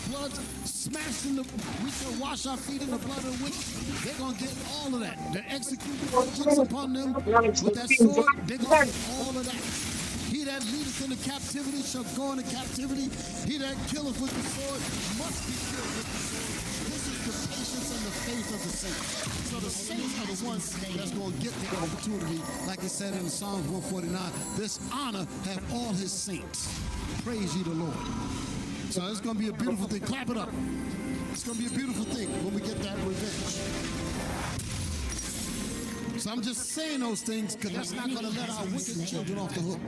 S6: blood smashed in the... We shall wash our feet in the blood of the wicked. They're going to get all of that. The executed vengeance upon them with that sword. They're going to get all of that. He that leadeth into captivity shall go into captivity. He that killeth with the sword must be killed with the sword. This is the patience and the faith of the saints. So the saints are the ones that's going to get the opportunity. Like it said in Psalms 149, this honor have all his saints. Praise ye the Lord. So it's going to be a beautiful thing. Clap it up. It's going to be a beautiful thing when we get that revenge. So I'm just saying those things because that's not going to let our wicked children off the hook.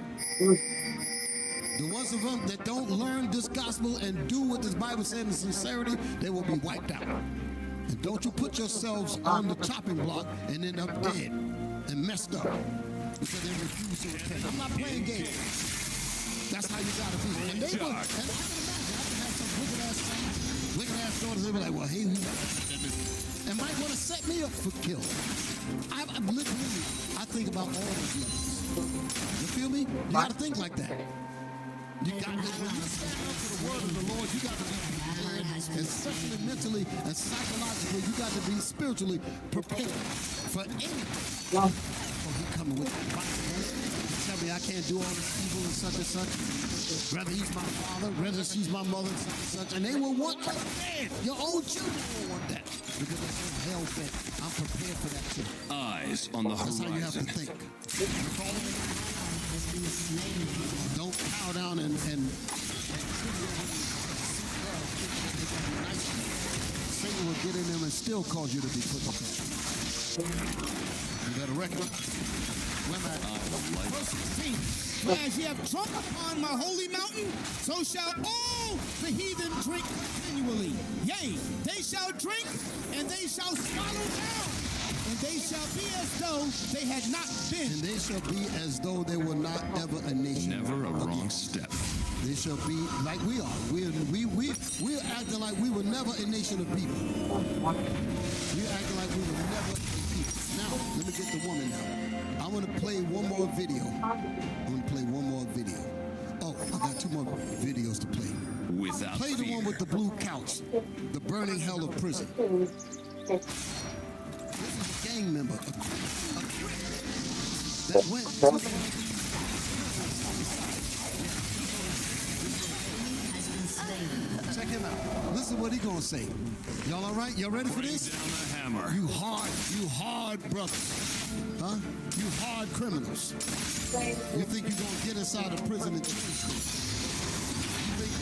S6: The ones of them that don't learn this gospel and do what this Bible said in sincerity, they will be wiped out. And don't you put yourselves on the chopping block and end up dead and messed up because they refuse to repent. I'm not playing games. That's how you got to be. And they will, and I can imagine, I can have some wicked-ass sons, wicked-ass daughters, they'll be like, well, hey, and might want to set me up for kill. I'm literally, I think about all these levels. You feel me? You got to think like that. You got to, when you stand up to the word of the Lord, you got to be prepared, especially mentally and psychologically. You got to be spiritually prepared for anything. So he coming with the Bible. Tell me I can't do all this evil and such and such. Whether he's my father, whether she's my mother, and such and such. And they will want us dead. Your own children will want that. Because they're so hell-bent. I'm prepared for that too.
S8: Eyes on the
S6: That's
S8: horizon.
S6: how you have to think. Don't cow down and Satan will get in them and still cause you to be put to death. You got a record? Where am I?
S7: Verse 16. For as ye have drunk upon my holy mountain, so shall all the heathen drink continually. Yea, they shall drink, and they shall swallow down, and they shall be as though they had not been.
S6: And they shall be as though they were not ever a nation.
S8: Never a wrong step.
S6: They shall be like we are. We're acting like we were never a nation of people. We're acting like we were never a people. Now, let me get the woman now. I want to play one more video. Oh, I got two more videos to play.
S8: Without
S6: Play the
S8: fear.
S6: one with the blue couch. The burning hell of prison. This is a gang member. That went to Check him out. Listen what he gonna say. Y'all all right? Y'all ready for this?
S8: Down the hammer.
S6: You hard brothers. Huh? You hard criminals. You think you're gonna get inside of prison and change things?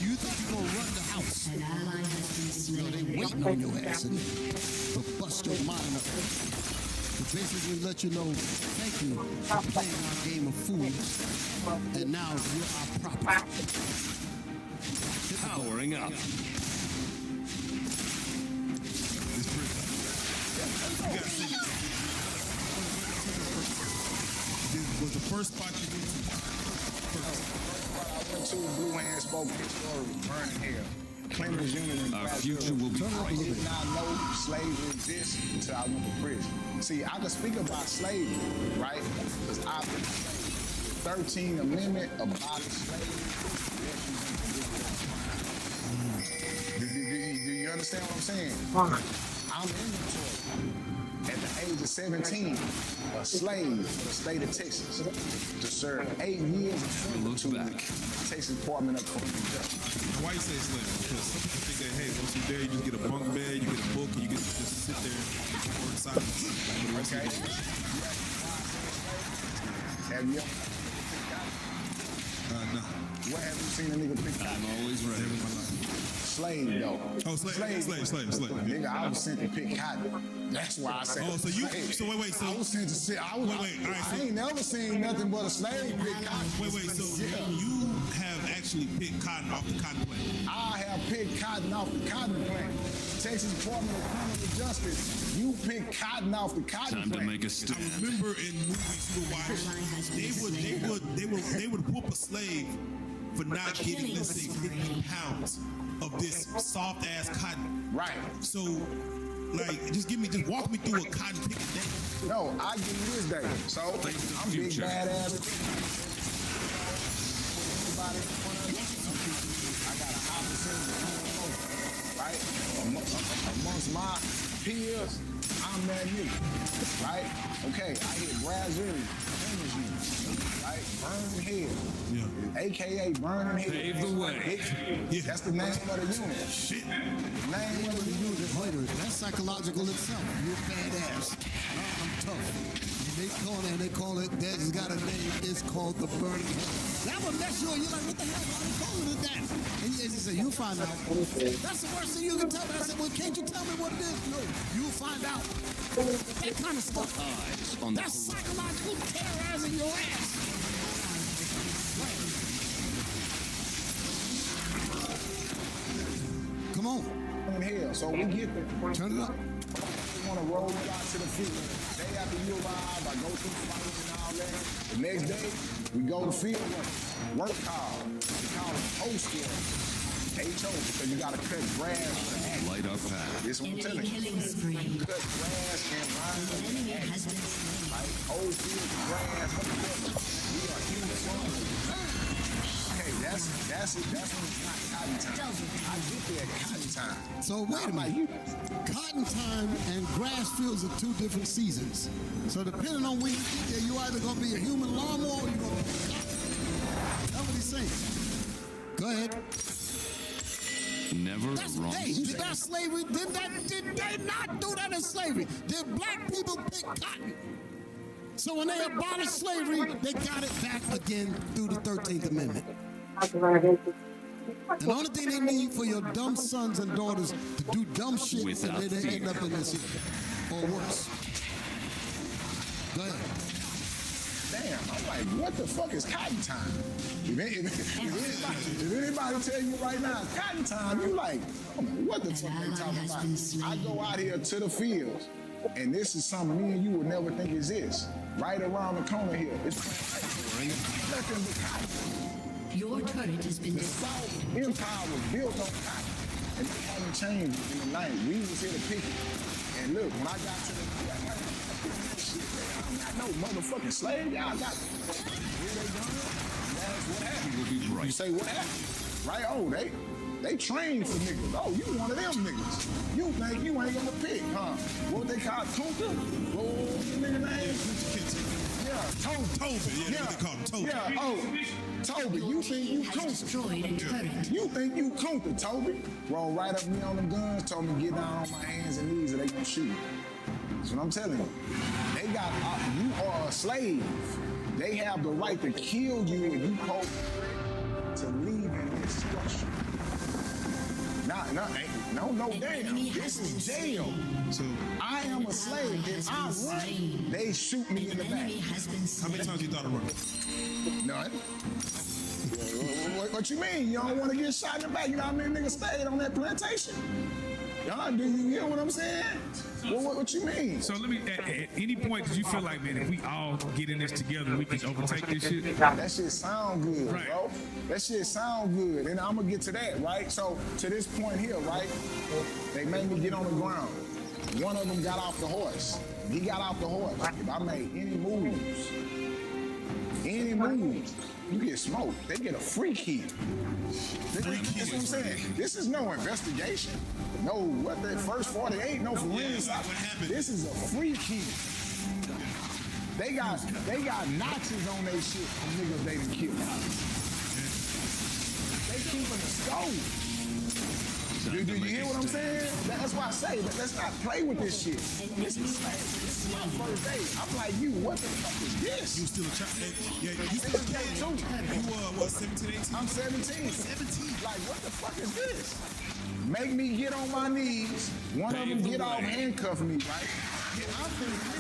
S6: You think you're gonna run the house?
S2: An ally has been slain.
S6: No, they waiting on your ass to bust your mind up. To basically let you know, thank you for playing our game of fools. And now you're our property.
S8: Powering up.
S12: Was the first spot you went to?
S11: I went to Blue Hand spoke his story, burning hell. Cleaners Unit in
S8: Our future will be
S11: I
S8: bright.
S11: did not know slavery exists until I went to prison. See, I can speak about slavery, right? Because I've been enslaved. 13th Amendment abolished slavery. Do you understand what I'm saying? I'm inventory. At the age of 17, a slave in the state of Texas to serve 8 years to Texas Department of Criminal Justice.
S12: Why you say slave? Because some people think that, hey, once you're there, you just get a bunk bed, you get a book, and you get to just sit there and work silence for the rest of the day.
S11: Have you ever
S12: No.
S11: What have you seen a nigga pick
S8: I'm always ready.
S11: Shit, slave though.
S12: Oh, slave.
S11: Nigga, I was sent to pick cotton. That's why I said.
S12: Oh, so you?
S11: slave.
S12: So wait. So
S11: I was sent to sit. I ain't never seen nothing but a slave pick cotton.
S12: Wait. So you have actually picked cotton off the cotton plant?
S11: I have picked cotton off the cotton plant. Texas Department of Criminal Justice, you pick cotton off the cotton
S8: Time to
S11: plant.
S8: make a stand.
S12: I remember in movies you were watching, they would whoop a slave for not getting, let's say, 50 pounds of this soft ass cotton.
S11: Right.
S12: So, like, just walk me through a cotton picking day.
S11: No, I give you this day. So I'm big badass. Anybody in front of me, I got a high percentage, right? Amongst my peers, I'm that nigga, right? Okay, I hit Brazil, right? Burning Head, AKA Burning Head.
S8: Pave the way.
S11: That's the name of the unit. Shit. Name of the unit.
S6: Later, that's psychological itself. You're badass. I'm tough. And they call it, that's got a name, it's called the Burning Head. That would mess you up. You're like, what the hell? Why are they calling it that? And you say, you'll find out. That's the worst thing you can tell me. I said, well, can't you tell me what it is? No, you'll find out. That kind of stuff. That's psychological terrorizing your ass. Come on.
S11: In hell, so we get there.
S6: Turn it up.
S11: We want to roll it out to the field. Day after you arrive, I go through fighting and all that. The next day, we go to field work. Work call. We call it post work. HO, because you got to cut grass.
S8: Light up path.
S11: This is what I'm telling you. Cut grass and line up. Like whole field grass. We are human farmers. Okay, that's when it's not cotton time. I get there at cotton time.
S6: So wait a minute. Cotton time and grass fields are two different seasons. So depending on when you get there, you either gonna be a human lawnmower or you're gonna be that's what he's saying. Go ahead.
S8: Never
S6: That's
S8: wrong.
S6: Did that slavery? Did they not do that in slavery? Did black people pick cotton? So when they abolished slavery, they got it back again through the 13th Amendment. And the only thing they need for your dumb sons and daughters to do dumb shit
S8: Without
S6: and they end
S8: fear.
S6: up in this or worse. Go ahead.
S11: Damn, I'm like, what the fuck is cotton time? If anybody tell you right now it's cotton time, you like, oh, what the fuck they talking about? I go out here to the fields, and this is something me and you would never think exists. Right around the corner here, it's nothing but cotton.
S2: Your turret has been
S11: The South Empire was built on cotton, and it hasn't changed in the 90s. We was here to pick it. And look, when I got to the I'm not no motherfucking slave. Y'all got here they done. That's what happened. You say what happened? Right? Oh, they trained for niggas. Oh, you one of them niggas. You think you ain't gonna pick, huh? What they call Tunka? Oh, the nigga name? Yeah,
S12: Toby. Yeah, they call him Toby.
S11: Yeah, oh, Toby, you think you Kunta? You think you Kunta, Toby? Roll right up me on them guns, told me get down on my hands and knees or they gonna shoot. That's what I'm telling you. They got, you are a slave. They have the right to kill you if you call to leave in this structure. No, damn. This is jail. So I am a slave. If I run, they shoot me in the back.
S12: How many times you thought of running?
S11: None. What you mean? You don't want to get shot in the back? You know how many niggas stayed on that plantation? Y'all, do you hear what I'm saying? What you mean?
S13: So let me, at any point, did you feel like, man, if we all get in this together, we can overtake this shit?
S11: That shit sound good, bro. That shit sound good. And I'm going to get to that, right? So to this point here, right, they made me get on the ground. One of them got off the horse. He got off the horse. If I made any moves, you get smoked. They get a free key. That's what I'm saying. This is no investigation. No, what the first 48, no forensics. This is a free key. They got notches on their shit from niggas they done killed. They keeping the scope. Do you hear what I'm saying? That's why I say that let's not play with this shit. This is my first day. I'm like, you, what the fuck is this?
S12: You still a child? Yeah, you still a kid too. You what, 17, 18?
S11: I'm 17. 17. Like, what the fuck is this?
S14: make me get on my knees. One of them get off, handcuff me, right? I'm finna do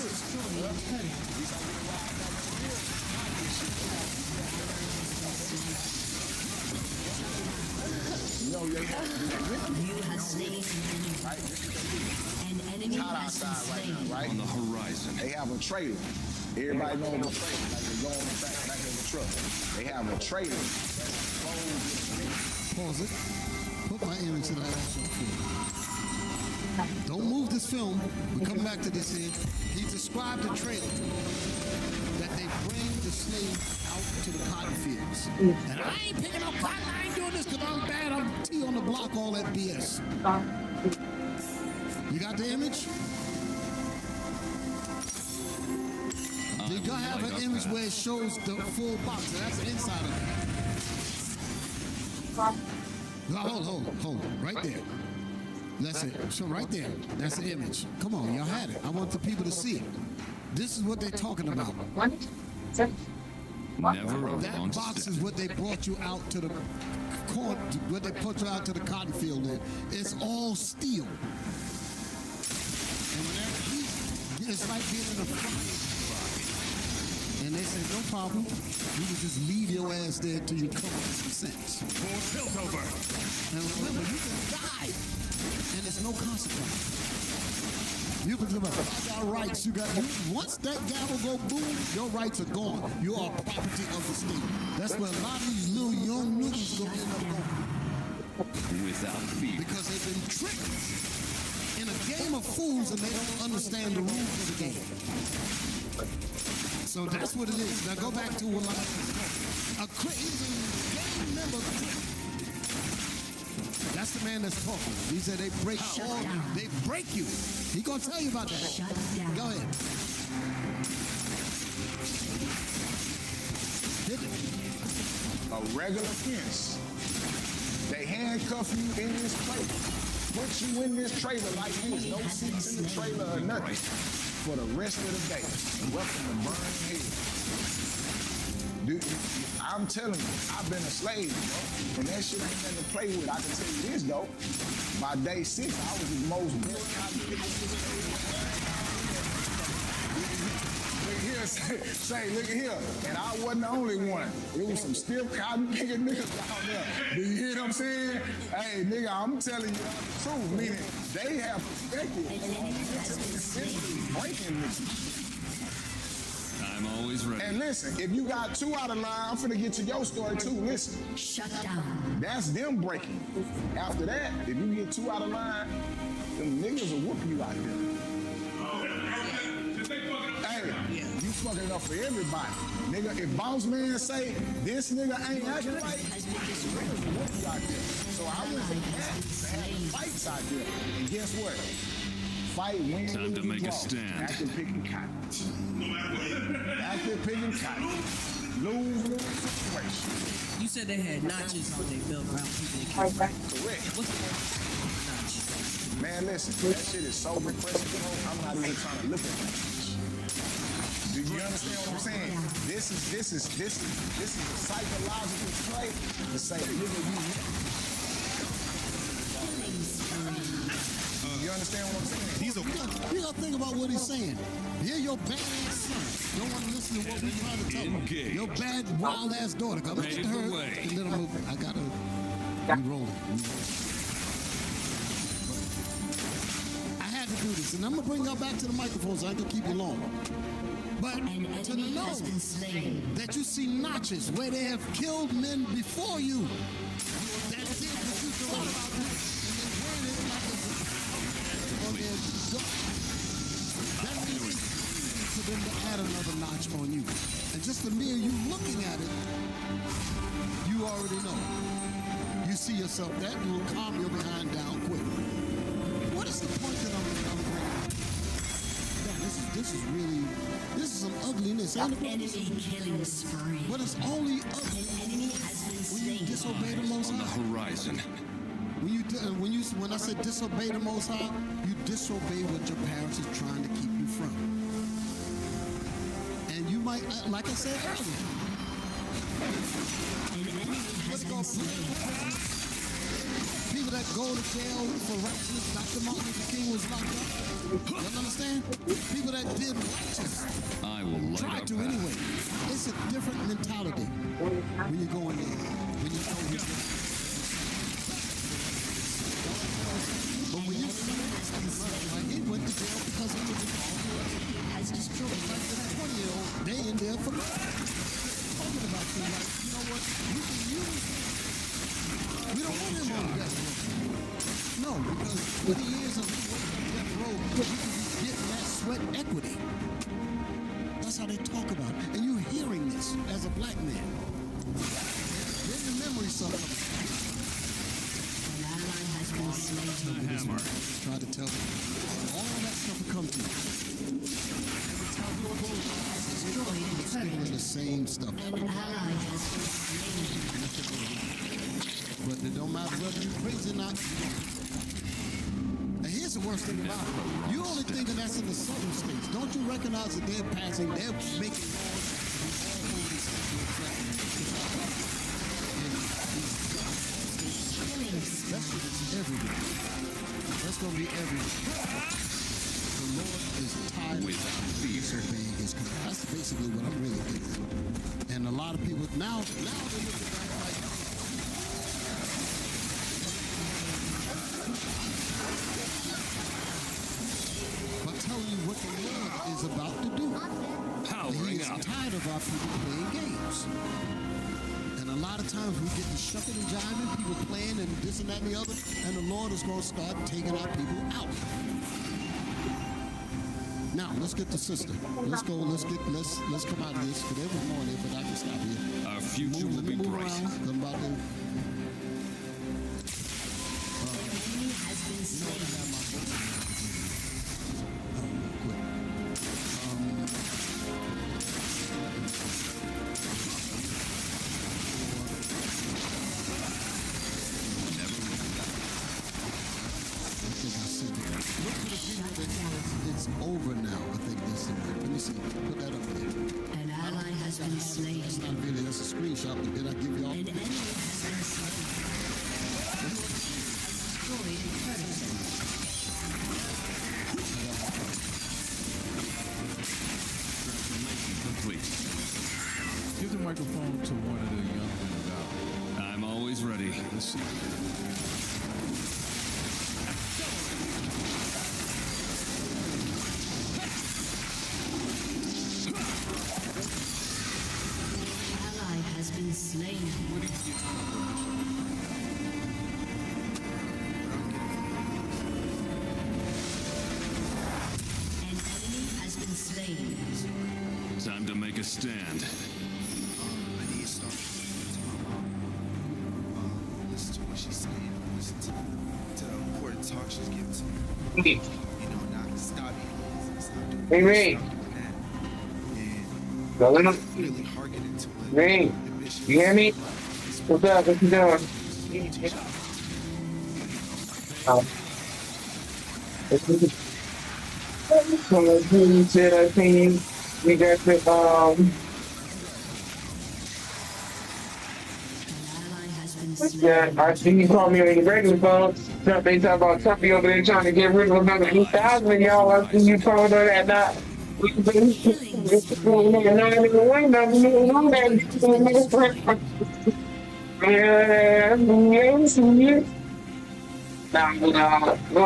S2: You have slain an enemy has been slain.
S14: right?
S8: On the horizon.
S14: They have a trailer. Everybody knows the trailer. Like they go on the back of the truck. They have a trailer.
S6: Pause it. Put my image in that action for. Don't move this film. We come back to this here. He described the trailer that they bring the slave out to the cotton fields. And I ain't picking up cotton. I ain't doing this because I'm bad. I'm T on the block, all that BS. You got the image? You gotta have an image where it shows the full box. And that's the inside of it. No, hold. Right there. That's it. So right there. That's the image. Come on, y'all had it. I want the people to see it. This is what they're talking about.
S8: Never a
S6: That
S8: long
S6: box
S8: step.
S6: is what they brought you out to the corn, what they put you out to the cotton field in. It's all steel. And whenever it's like being in a fire. And they say, no problem. We will just leave your ass there till you come up with some sense.
S13: Tilt over.
S6: And remember, you can die. And there's no consequence. You can I got rights. You got once that gavel go boom, your rights are gone. You are property of the state. That's where a lot of these little young niggas gonna end up going.
S8: Without fear.
S6: Because they've been tricked in a game of fools and they don't understand the rules of the game. So that's what it is. Now go back to what a game member. That's the man that's talking. He said they break all. They break you. He gonna tell you about that. Go ahead. Hit it.
S14: A regular offense. They handcuff you in this trailer. Put you in this trailer like this. No seats in the trailer or nothing. For the rest of the day. Welcome to Burning Hill. Dude, I'm telling you, I've been a slave, bro. And that shit ain't nothing to play with. I can tell you this, though. By day 6, I was the most best cotton picker. Look here, say, look at here. And I wasn't the only one. It was some stiff cotton picking niggas down there. Do you hear what I'm saying? Hey, nigga, I'm telling you the truth. Meaning, they have perspective. Breaking niggas.
S8: I'm always ready.
S14: And listen, if you got 2 out of line, I'm finna get to your story too. Listen.
S2: Shut down.
S14: That's them breaking. After that, if you get 2 out of line, them niggas will whoop you out here. Hey, you fucking it up for everybody. Nigga, if boss man say this nigga ain't acting right, niggas will whoop you out there. So I went from that to having fights out there. And guess what? Fight, win,
S8: Time to make a stand.
S14: Active picking cotton. Active picking cotton. Lose situation.
S15: You said they had notches on their belt around people they killed, right?
S14: Correct.
S15: What's the notch?
S14: Man, listen, that shit is so repressive, bro. I'm not even trying to look at that. Do you understand what I'm saying? This is a psychological play to say, nigga, you understand what I'm saying?
S6: You gotta think about what he's saying. Hear your badass son. Don't want to listen to what we're trying to tell him. Your bad, wild ass daughter. Come look at her. And let him move. I gotta be rolling. I had to do this, and I'm gonna bring y'all back to the microphone so I can keep you long. But to know that you see notches where they have killed men before you, that did what you thought about them, and they worded it like on their gut. That means it's easy for them to add another notch on you. And just the mere you looking at it, you already know. You see yourself that, you will calm your behind down quick. What is the point that I'm bringing? This is really, this is some ugliness.
S2: Enemy killing spree.
S6: But it's only ugly when you disobey the Most High.
S8: On the horizon.
S6: When I said disobey the Most High, you disobey what your parents are trying to keep you from. And you might, like I said earlier, People that go to jail for righteousness, Dr. Martin Luther King was locked up. You understand? People that did righteous.
S8: I will light
S6: Try
S8: our
S6: to
S8: path.
S6: anyway. It's a different mentality when you go in there. When you know you're but when you see like he went to jail because he was has destroyed like the 20-year-old, they in there for talking about you like, you know what, we can use we don't want him on death row. No, because 20 years of working on death row, you can be getting that sweat equity. That's how they talk about it. And you're hearing this as a black man. Get the memory some of it.
S8: Hammer.
S6: Try to tell them. All that stuff will come to you. It's still the same stuff. But it don't matter whether you're crazy or not. And here's the worst thing about it. You're only thinking that's in the southern states. Don't you recognize that they're passing, they're making laws that's everywhere. That's going to be everywhere. The Lord is tired of disobeying his command. That's basically what I'm really thinking. And a lot of people, now they're looking at it like, but telling you what the Lord is about to do.
S8: Powering
S6: He's
S8: up.
S6: tired of our people playing games. And a lot of times we get to shucking and jiving, people playing and this and that and the other, and the Lord is going to start taking our people out. Now, let's get the sister. Let's go, let's come out of this, because there was more there, but I can stop here.
S8: Our future will be bright.
S6: Come about there. It's over now, I think that's the word. Let me see. Put that up there.
S2: An ally has been slain.
S6: That's not really, that's a screenshot, but did I give y'all?
S2: An enemy has been slain. Destroyed a predator.
S8: Complete.
S13: Give the microphone to one of the young men about.
S8: I'm always ready.
S13: Let's see.
S2: Ally has been slain. An enemy has been slain.
S8: Time to make a stand.
S16: I need to start listen to what she's saying. Listen to the important talk she's giving to me. You know, not stop it.
S17: Hey, Ray. Going up.
S16: Really hearkening to it.
S17: Ray, you hear me? What's up? What you doing? I think we got the yeah, I see you call me on your regular phone. They talk about Tuffy over there trying to get rid of another 8,000 y'all. I see you phone on that not. Going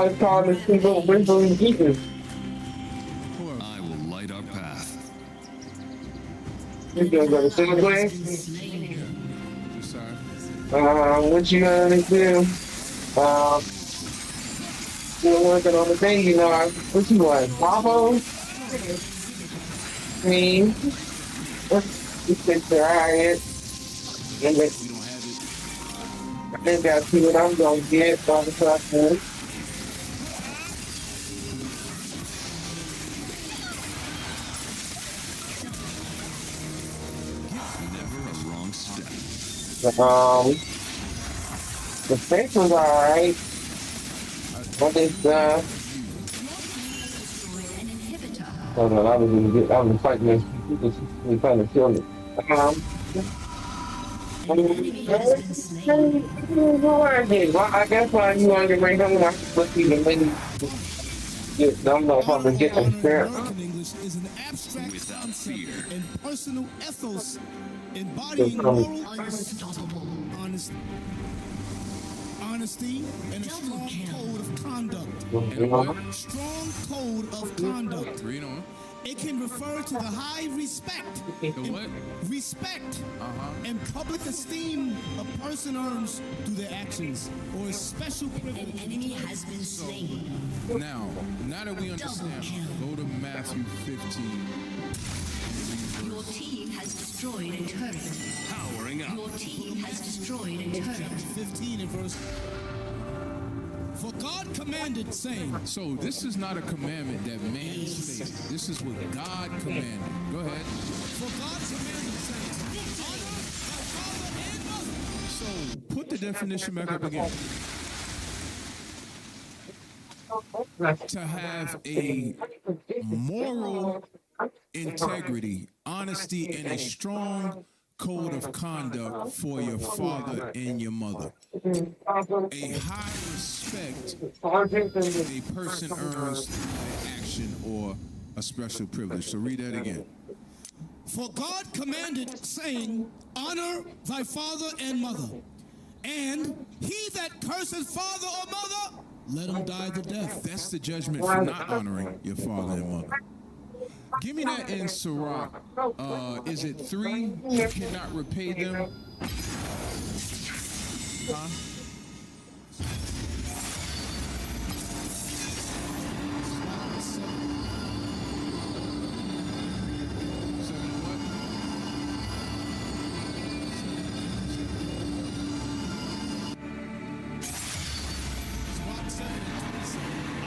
S17: to call this people whistling Jesus.
S8: I will light our path.
S17: You gonna go to single play? What you gonna do? You're working on the thing, you know. What you want? Pablo? Me? You sit there, alright. I think I see what I'm gonna get by the process.
S8: Never a wrong step.
S17: The face was alright. But it's, hold on, I was fighting this. He was trying to kill me. I guess why you want to bring them like let's see the many. Don't know if I'm gonna get them fair.
S7: American English is an abstract concept and personal ethos embodying moral honesty and a strong code of conduct. Strong code of conduct.
S13: Read on.
S7: It can refer to the high respect, respect, and public esteem a person earns through their actions, or a special privilege.
S2: An enemy has been slain.
S13: Now that we understand, go to Matthew 15.
S2: Your team has destroyed a turret.
S8: Powering up.
S2: Your team has destroyed a turret.
S7: 15 and verse. For God commanded, saying.
S13: So this is not a commandment that man stated. This is what God commanded. Go ahead.
S7: For God commanded, saying, honor thy father and mother.
S13: So put the definition back up again. To have a moral integrity, honesty, and a strong code of conduct for your father and your mother. A high respect a person earns through their action or a special privilege. So read that again.
S7: For God commanded, saying, honor thy father and mother. And he that curses father or mother, let him die the death.
S13: That's the judgment for not honoring your father and mother. Give me that in Sirach. Is it 3? You cannot repay them.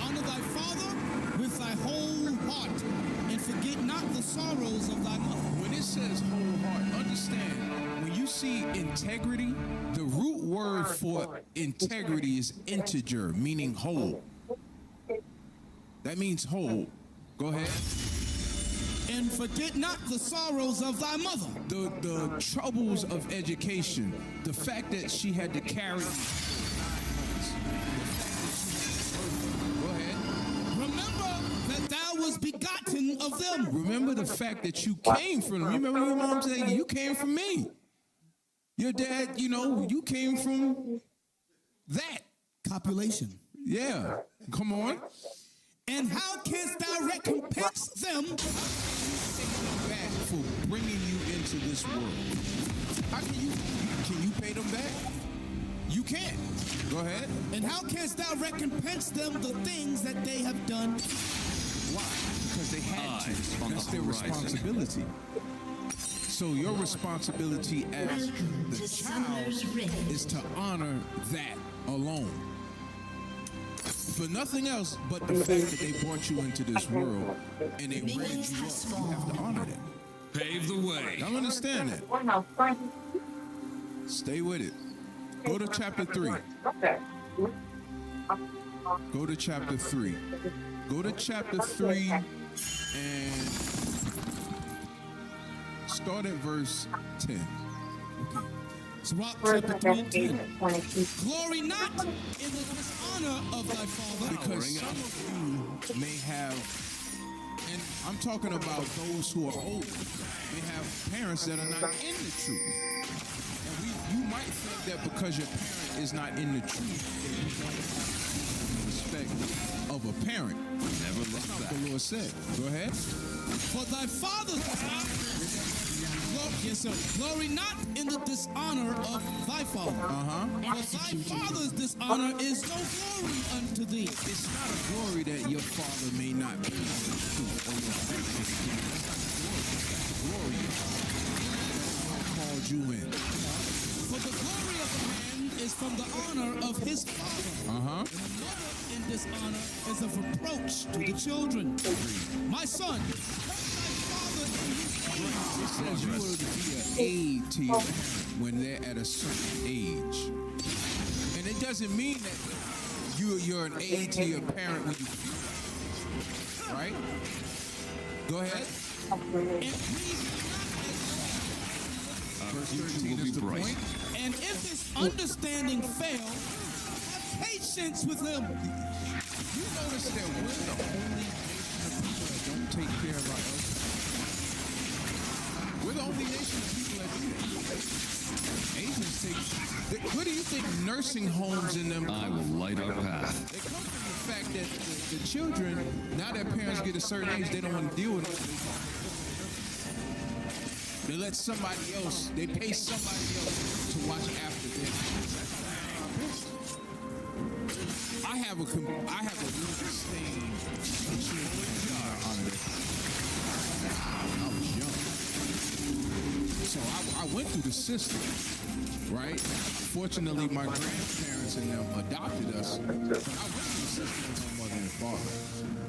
S7: Honor thy father with thy whole heart, and forget not the sorrows of thy mother.
S13: When it says whole heart, understand, when you see integrity, the root word for integrity is integer, meaning whole. That means whole. Go ahead.
S7: And forget not the sorrows of thy mother.
S13: The troubles of education, the fact that she had to carry.
S7: That thou was begotten of them.
S13: Remember the fact that you came from them. Remember your mom saying, you came from me. Your dad, you came from that.
S7: Copulation.
S13: Yeah. Come on.
S7: And how canst thou recompense them
S13: back for bringing you into this world? How can you pay them back? You can't. Go ahead.
S7: And how canst thou recompense them the things that they have done?
S13: Why? Because they had to. That's their responsibility. So your responsibility as the child is to honor that alone. For nothing else but the fact that they brought you into this world and they raised you up, you have to honor that.
S8: Pave the way.
S13: I understand that. Stay with it. Go to chapter 3. Go to chapter 3. Go to chapter 3 and start at verse 10.
S7: Okay. Sirach chapter 3 and 10. Glory not in the dishonor of thy father.
S13: Because some of you may have, and I'm talking about those who are old, may have parents that are not in the truth. You might think that because your parent is not in the truth, you don't have the respect of a parent.
S8: Never look
S13: That's
S8: back.
S13: what the Lord said. Go ahead.
S7: For thy father's glory not in the dishonor of thy father. For thy father's dishonor is no glory unto thee.
S13: It's not a glory that your father may not be in the truth or your parent is in the truth. Glory that called you in.
S7: For the glory of a man is from the honor of his father. And a mother in dishonor is a reproach to the children. My son, hold thy father in his
S13: It says you are to be an aid to your parent when they're at a certain age. And it doesn't mean that you're an aid to your parent when you right? Go ahead. Verse
S8: future
S13: 13
S8: will
S13: is
S8: be
S13: the
S8: bright.
S13: point.
S7: And if his understanding fail, have patience with him.
S13: You notice that we're the only nation of people that don't take care of our elders. We're the only nation of people that do that. Asians take. What do you think nursing homes in them?
S8: I will light our path.
S13: They come from the fact that the children, now that parents get a certain age, they don't want to deal with it. They let somebody else, they pay somebody else to watch after them. I have a real disdain for children on this. I was young. So I went through the system, right? Fortunately, my grandparents and them adopted us. But I went through the system with my mother and father.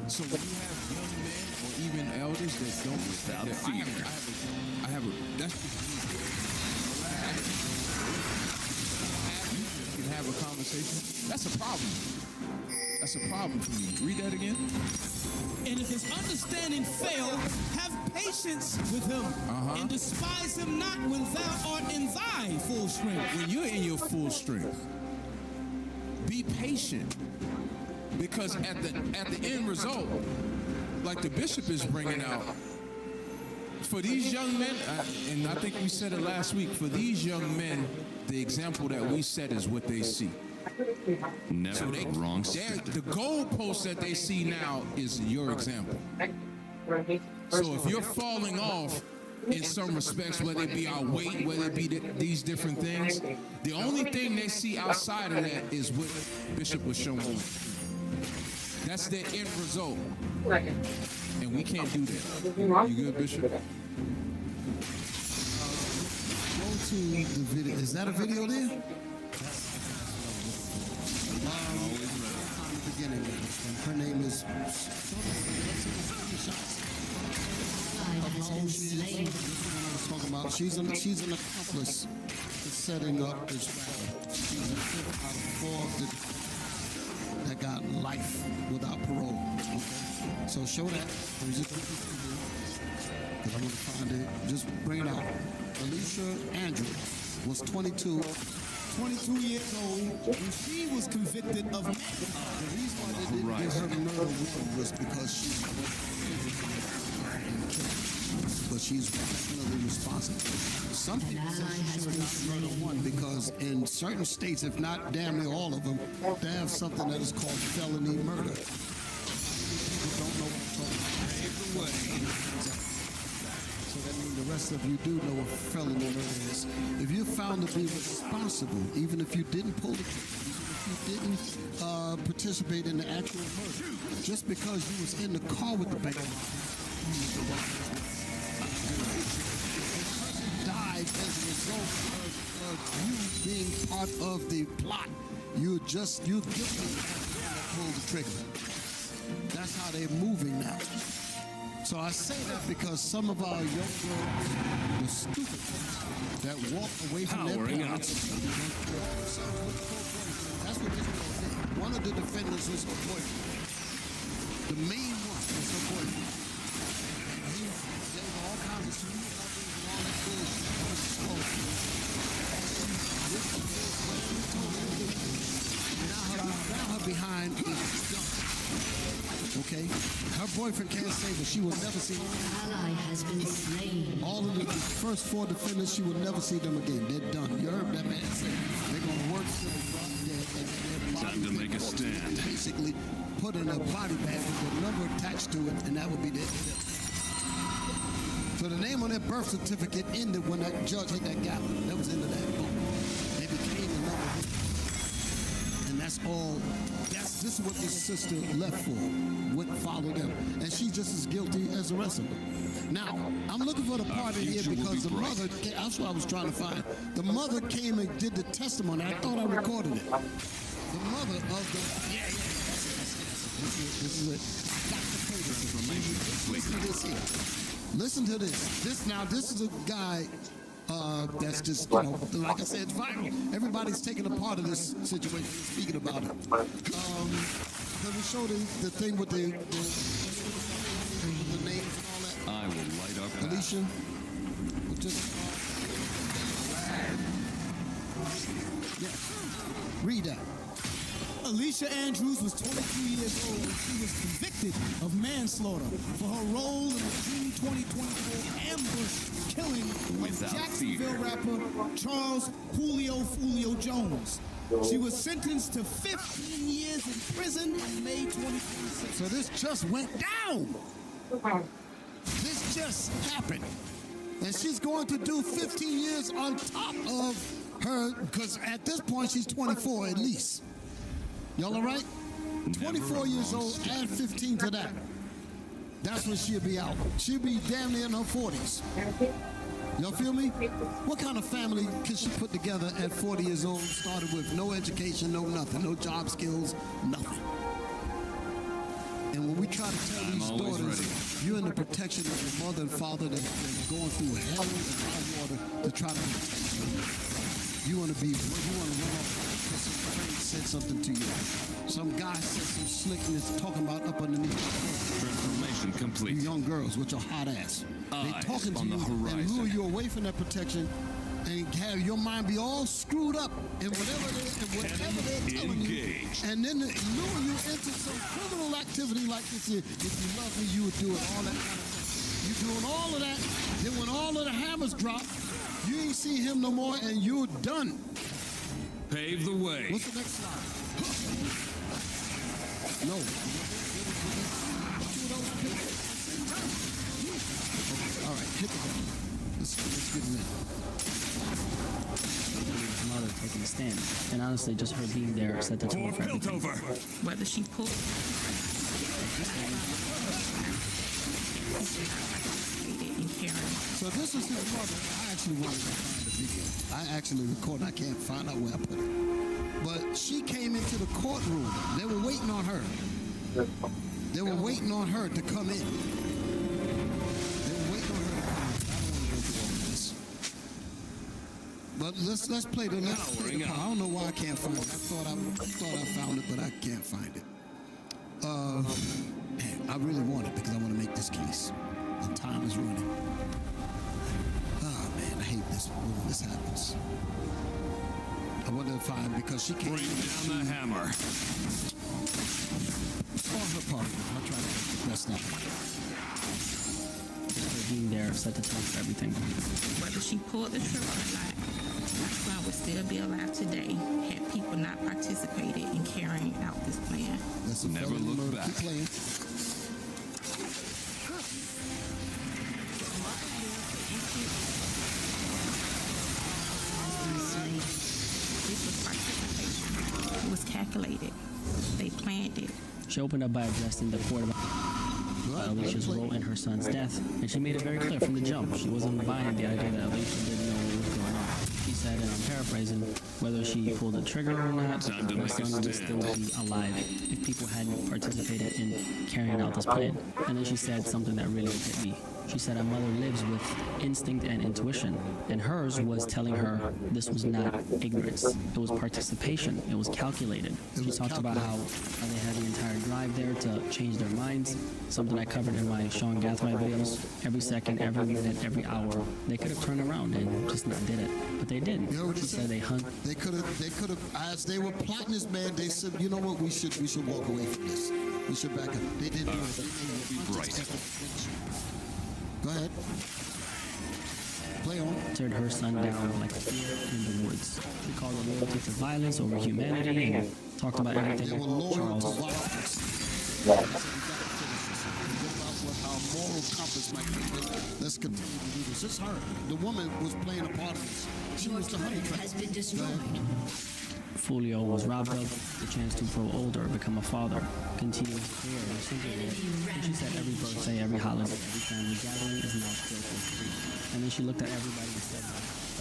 S13: So when you have young men or even elders that don't respect that, I have a, that's just me. You can have a conversation. That's a problem. That's a problem for me. Read that again.
S7: And if his understanding fail, have patience with him, and despise him not when thou art in thy full strength.
S13: When you're in your full strength, be patient, because at the end result, like the bishop is bringing out, for these young men, and I think we said it last week, for these young men, the example that we set is what they see.
S8: Never a wrong step.
S13: The goalpost that they see now is your example. So if you're falling off in some respects, whether it be our weight, whether it be these different things, the only thing they see outside of that is what Bishop was showing. That's their end result. And we can't do that. You good, Bishop?
S6: Go to the video. Is that a video there? Beginning, and her name is. Talking about she's an accomplice to setting up this battle. She's a fifth out of 4 that got life without parole. Okay, so show that. Because I'm gonna find it. Just bring it out. Alicia Andrew was 22
S7: years old when she was convicted of murder.
S6: The reason why they didn't give her murder warrant was because she but she's definitely responsible. Some people say she was murder one because in certain states, if not damn near all of them, they have something that is called felony murder. People don't know what I'm talking about. So that means the rest of you do know what felony murder is. If you're found to be responsible, even if you didn't pull the trigger, even if you didn't participate in the actual murder, just because you was in the car with the bank died as a result of you being part of the plot. You're guilty of pulled the trigger. That's how they're moving now. So I say that because some of our young girls, the stupid ones, that walk away from their parents. That's what this girl did. One of the defendants was her boyfriend. The main one was her boyfriend. There were all kinds of sweet lovers and all that bullshit. Now her behind is done. Okay? Her boyfriend can't save her. She will never see her.
S2: Ally has been slain.
S6: All of the first 4 defendants, she will never see them again. They're done. You heard that man say. They're going to work till they drop dead. And
S8: Time to make a stand.
S6: Basically, put in a body bag with a number attached to it, and that would be their death. So the name on their birth certificate ended when that judge hit that gavel. That was into that book. They became a number. And that's all. This is what this sister left for. What followed them. And she's just as guilty as the rest of them. Now, I'm looking for the part in here because the mother, that's what I was trying to find. The mother came and did the testimony. I thought I recorded it. The mother of the, this is it. Listen to this here. Listen to this. This is a guy that's just, like I said, it's viral. Everybody's taking a part of this situation, speaking about it. Can we show the thing with the names and all that?
S8: I will light up.
S6: Alicia, Yes. Read that.
S7: Alicia Andrews was 22 years old when she was convicted of manslaughter for her role in the June 2024 ambush killing of Jacksonville rapper Charles Julio Jones. She was sentenced to 15 years in prison in May 2026.
S6: So this just went down. This just happened. And she's going to do 15 years on top of her, because at this point she's 24 at least. Y'all all right? 24 years old, add 15 to that. That's when she'll be out. She'll be damn near in her 40s. Y'all feel me? What kind of family can she put together at 40 years old, started with no education, no nothing, no job skills, nothing? And when we try to tell these daughters, you're in the protection of your mother and father that's going through hell and high water to try to protect you. You want to run off because some friend said something to you. Some guy said some slickness talking about up underneath.
S8: Transformation complete.
S6: You young girls with your hot ass. They talking to you and lure you away from that protection and have your mind be all screwed up in whatever they're telling you. And then lure you into some criminal activity like this. If you love me, you would do it, all that kind of stuff. You doing all of that. Then when all of the hammers drop, you ain't see him no more and you're done.
S8: Pave the way.
S6: What's the next slide? No. Okay, all right, hit the button. Let's get it in.
S18: His mother taking a stand. And honestly, just her being there set the tone for everything.
S19: Whether she pulled
S6: So this is his mother. I actually wanted to find the video. I actually recorded. I can't find out where I put it. But she came into the courtroom. They were waiting on her. They were waiting on her to come in. They were waiting on her to come in. I don't want to go through all of this. But let's play the part. I don't know why I can't find it. I thought I found it, but I can't find it. Man, I really want it because I want to make this case. The time is running. Oh man, I hate this when this happens. I wonder if because she came.
S8: Bring down the hammer.
S6: On her part, I'll try to make the best of it.
S18: Her being there set the tone for everything.
S19: whether she pulled the trigger or not, my son would still be alive today had people not participated in carrying out this plan.
S6: That's a never look back.
S19: This was participation. It was calculated. They planned it.
S18: She opened up by addressing the court about Alicia's role in her son's death, and she made it very clear from the jump she wasn't buying the idea that Alicia didn't know what was going on. She said, and I'm paraphrasing, whether she pulled the trigger or not, her son would still be alive if people hadn't participated in carrying out this plan. And then she said something that really hit me. She said a mother lives with instinct and intuition, and hers was telling her this was not ignorance. It was participation. It was calculated. She talked about how they had the entire drive there to change their minds, something I covered in my Sean Gathright videos. Every second, every minute, every hour, they could have turned around and just not did it, but they didn't.
S6: You know what
S18: she said they hunt.
S6: They could have, as they were plotting this, man, they said, you know what, we should walk away from this. We should back up. They didn't do it.
S8: Right.
S6: Go ahead. Play on.
S18: Turned her son down like a deer in the woods. She called it loyalty to violence over humanity and talked about everything.
S6: They were loyal to violence. How moral compass might be. Let's continue to do this. It's her. The woman was playing a part of this. She was the honey trap.
S2: Has been destroyed.
S18: Julio was robbed of the chance to grow older, become a father, continue his career in singlehood. And she said every birthday, every holiday, every family gathering is now filled with grief. And then she looked at everybody and said,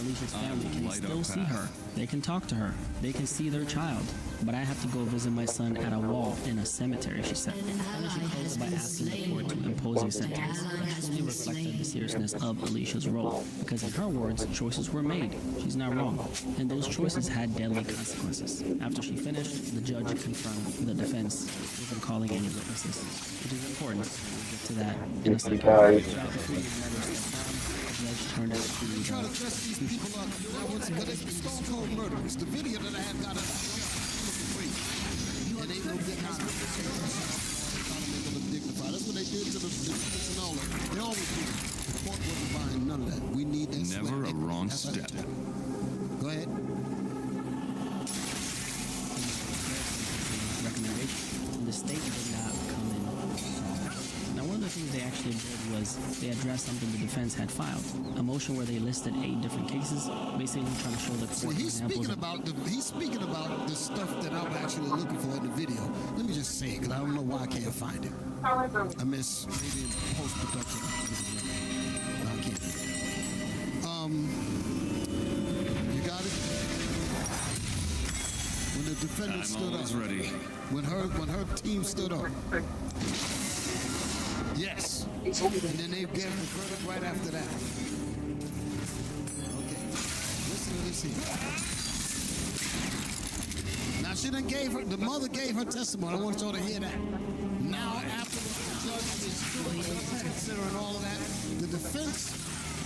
S18: Alicia's family can still see her. They can talk to her. They can see their child. But I have to go visit my son at a wall in a cemetery, she said. And then she closed by asking the court to impose a sentence. That only reflected the seriousness of Alicia's role. Because in her words, choices were made. She's not wrong. And those choices had deadly consequences. After she finished, the judge confirmed the defense with calling any witnesses, which is important. We'll get to that in a second. judge turned out to be
S6: try to dress these people up. But it's stone cold murderers. The video that I have got it. And ain't no getting out of it. Trying to make them look dignified. That's what they did to the defendants and all that. They always do. The court wasn't buying none of that. We need that.
S8: Never a wrong step.
S6: Go ahead.
S18: Recommendation. The state did not come in. Now, one of the things they actually did was they addressed something the defense had filed, a motion where they listed 8 different cases, basically trying to show the court
S6: he's
S18: examples
S6: speaking about the stuff that I'm actually looking for in the video. Let me just say it, because I don't know why I can't find it. I miss maybe in post-production. No, I can't. You got it? When the defendant stood up.
S8: Ready.
S6: When her team stood up. Yes. And then they gave the verdict right after that. Okay. Listen to this here. Now she done gave her, the mother gave her testimony. I want y'all to hear that. Now after the judge is considering all of that, the defense,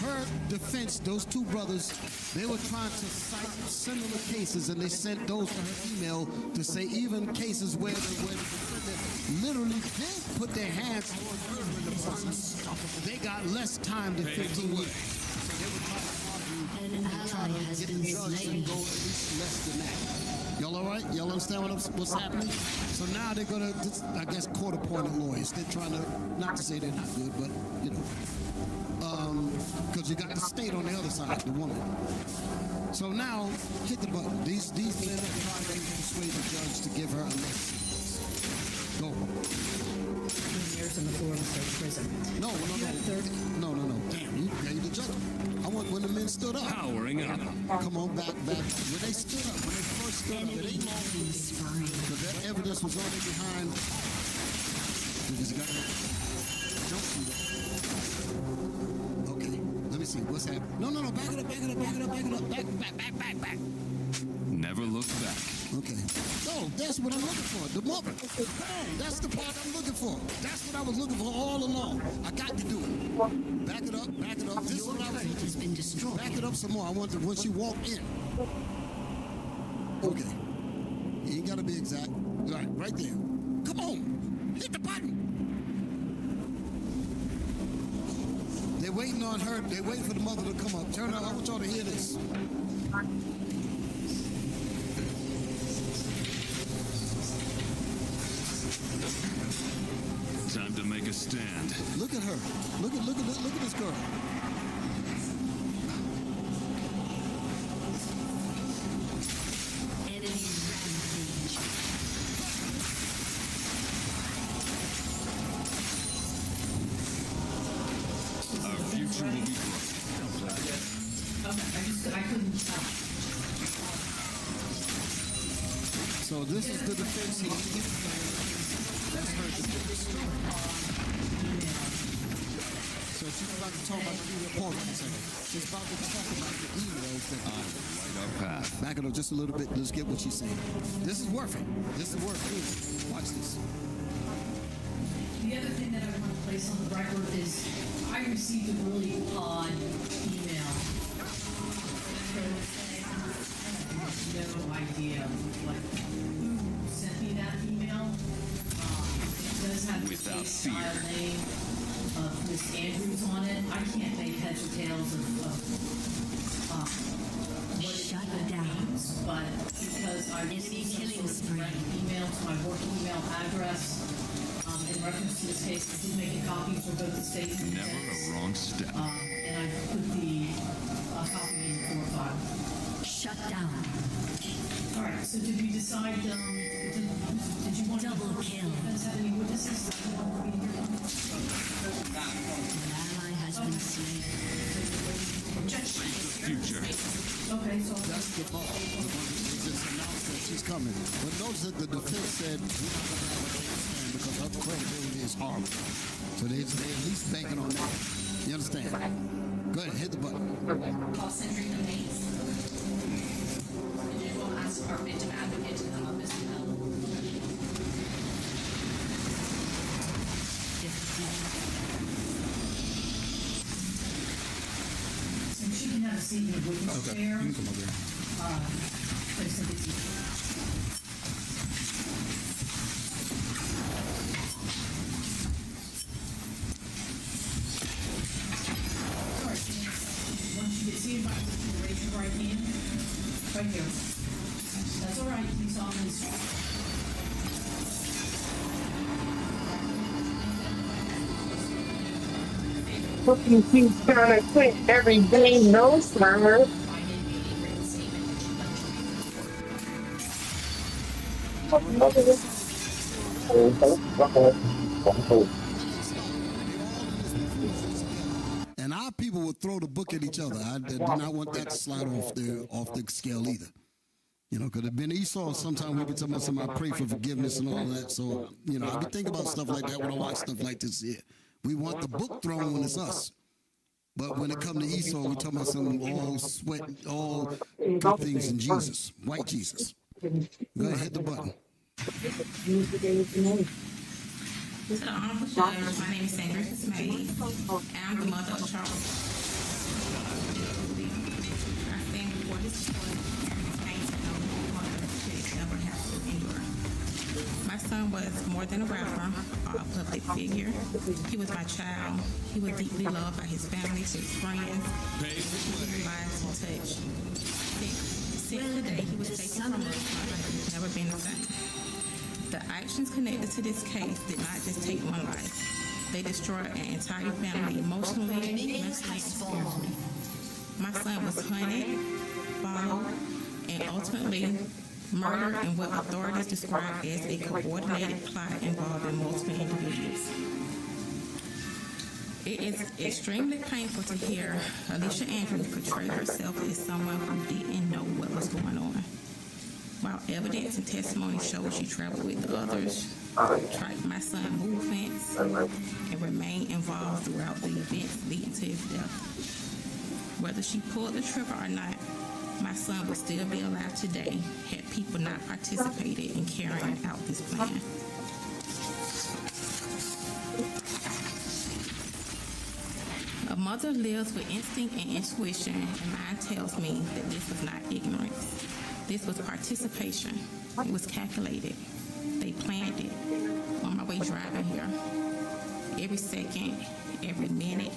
S6: her defense, those 2 brothers, they were trying to cite similar cases, and they sent those to her email to say even cases where the defendant literally did put their hands on murdering the person, they got less time than 15 years. So they were trying to argue and try to get the judge to go at least less than that. Y'all all right? Y'all understand what's happening? So now they're gonna, I guess, court-appointed lawyers. They're trying to, not to say they're not good, but you know. Because you got the state on the other side, the woman. So now, hit the button. These men are trying to persuade the judge to give her a list. Go.
S15: 15 years on the floor of the prison.
S6: No. Damn, you gave the judge. I want when the men stood up.
S8: Powering up.
S6: Come on, back. When they stood up, when they first stood up, it ain't long. But that evidence was already behind. Because you got to jump through that. Let me see, what's happening? No, back it up. Back.
S8: Never look back.
S6: Okay. No, that's what I'm looking for. The mother. Come on, that's the part I'm looking for. That's what I was looking for all along. I got to do it. Back it up. This is what I was looking for.
S15: Has been destroyed.
S6: Back it up some more. I want to, once you walk in. Okay. You ain't got to be exact. All right there. Come on. Hit the button. They're waiting on her. They're waiting for the mother to come up. Turn up. I want y'all to hear this.
S8: Time to make a stand.
S6: Look at her. Look at this girl.
S15: Enemy rampage.
S8: Our future will be bright.
S15: I couldn't tell.
S6: So this is the defense here. That's her defense. So she's about to talk about the report in a second. She's about to talk about the emails that
S8: light our path.
S6: Back it up just a little bit. Let's get what she's saying. This is worth it. This is worth it. Watch this.
S2: The other thing that I want to place on the record is I received a really odd email. I have no idea who sent me that email. It does have the case file name of Miss Andrews on it. I can't make heads or tails of what it means, but because I received some sort of email to my work email address, in reference to this case, I did make a copy for both the state and
S8: Never a wrong step.
S2: and I put the copy in the court file.
S15: Shut down.
S2: All right. So did we decide? Did you want to
S15: double kill?
S2: Defense have any witnesses?
S15: An ally has been slain.
S8: Future.
S2: Okay. So
S6: that's the ball. The one that just announced that she's coming. But notice that the defense said we're not going to have a case stand because her credibility is horrible. So they at least banking on that. You understand? Go ahead, hit the button.
S20: Cross-century domains. Individual asks our victim advocate to come up as well.
S2: a seat in the witness
S13: Okay,
S2: chair.
S13: you can come over here.
S2: Place it with you. Once you get seated, raise your right hand. Right here. That's all right. You solemnly swear.
S17: You keep trying to quit every day, no, sir.
S6: And our people would throw the book at each other. I do not want that to slide off the scale either. You know, because it been Esau. Sometimes we be talking about somebody pray for forgiveness and all that. So, you know, I be thinking about stuff like that when I watch stuff like this here. We want the book thrown when it's us. But when it comes to Esau, we're talking about some all sweat, all good things in Jesus, white Jesus. Go ahead, hit the button.
S19: To the Honorable Judge, my name is Sandra May, and I'm the mother of Charles. I stand before this court and claim to know what could ever have to endure. My son was more than a rapper or a public figure. He was my child. He was deeply loved by his family, his friends, his lives to touch. Since the day he was taken from us, my life has never been the same. The actions connected to this case did not just take one life. They destroyed an entire family emotionally, mentally, and spiritually. My son was hunted, followed, and ultimately murdered in what authorities describe as a coordinated plot involving multiple individuals. It is extremely painful to hear Alicia Andrews portray herself as someone who didn't know what was going on. While evidence and testimony shows she traveled with others, tracked my son's movements, and remained involved throughout the events leading to his death. Whether she pulled the trigger or not, my son would still be alive today had people not participated in carrying out this plan. A mother lives with instinct and intuition, and mine tells me that this was not ignorance. This was participation. It was calculated. They planned it. On my way driving here, every second, every minute,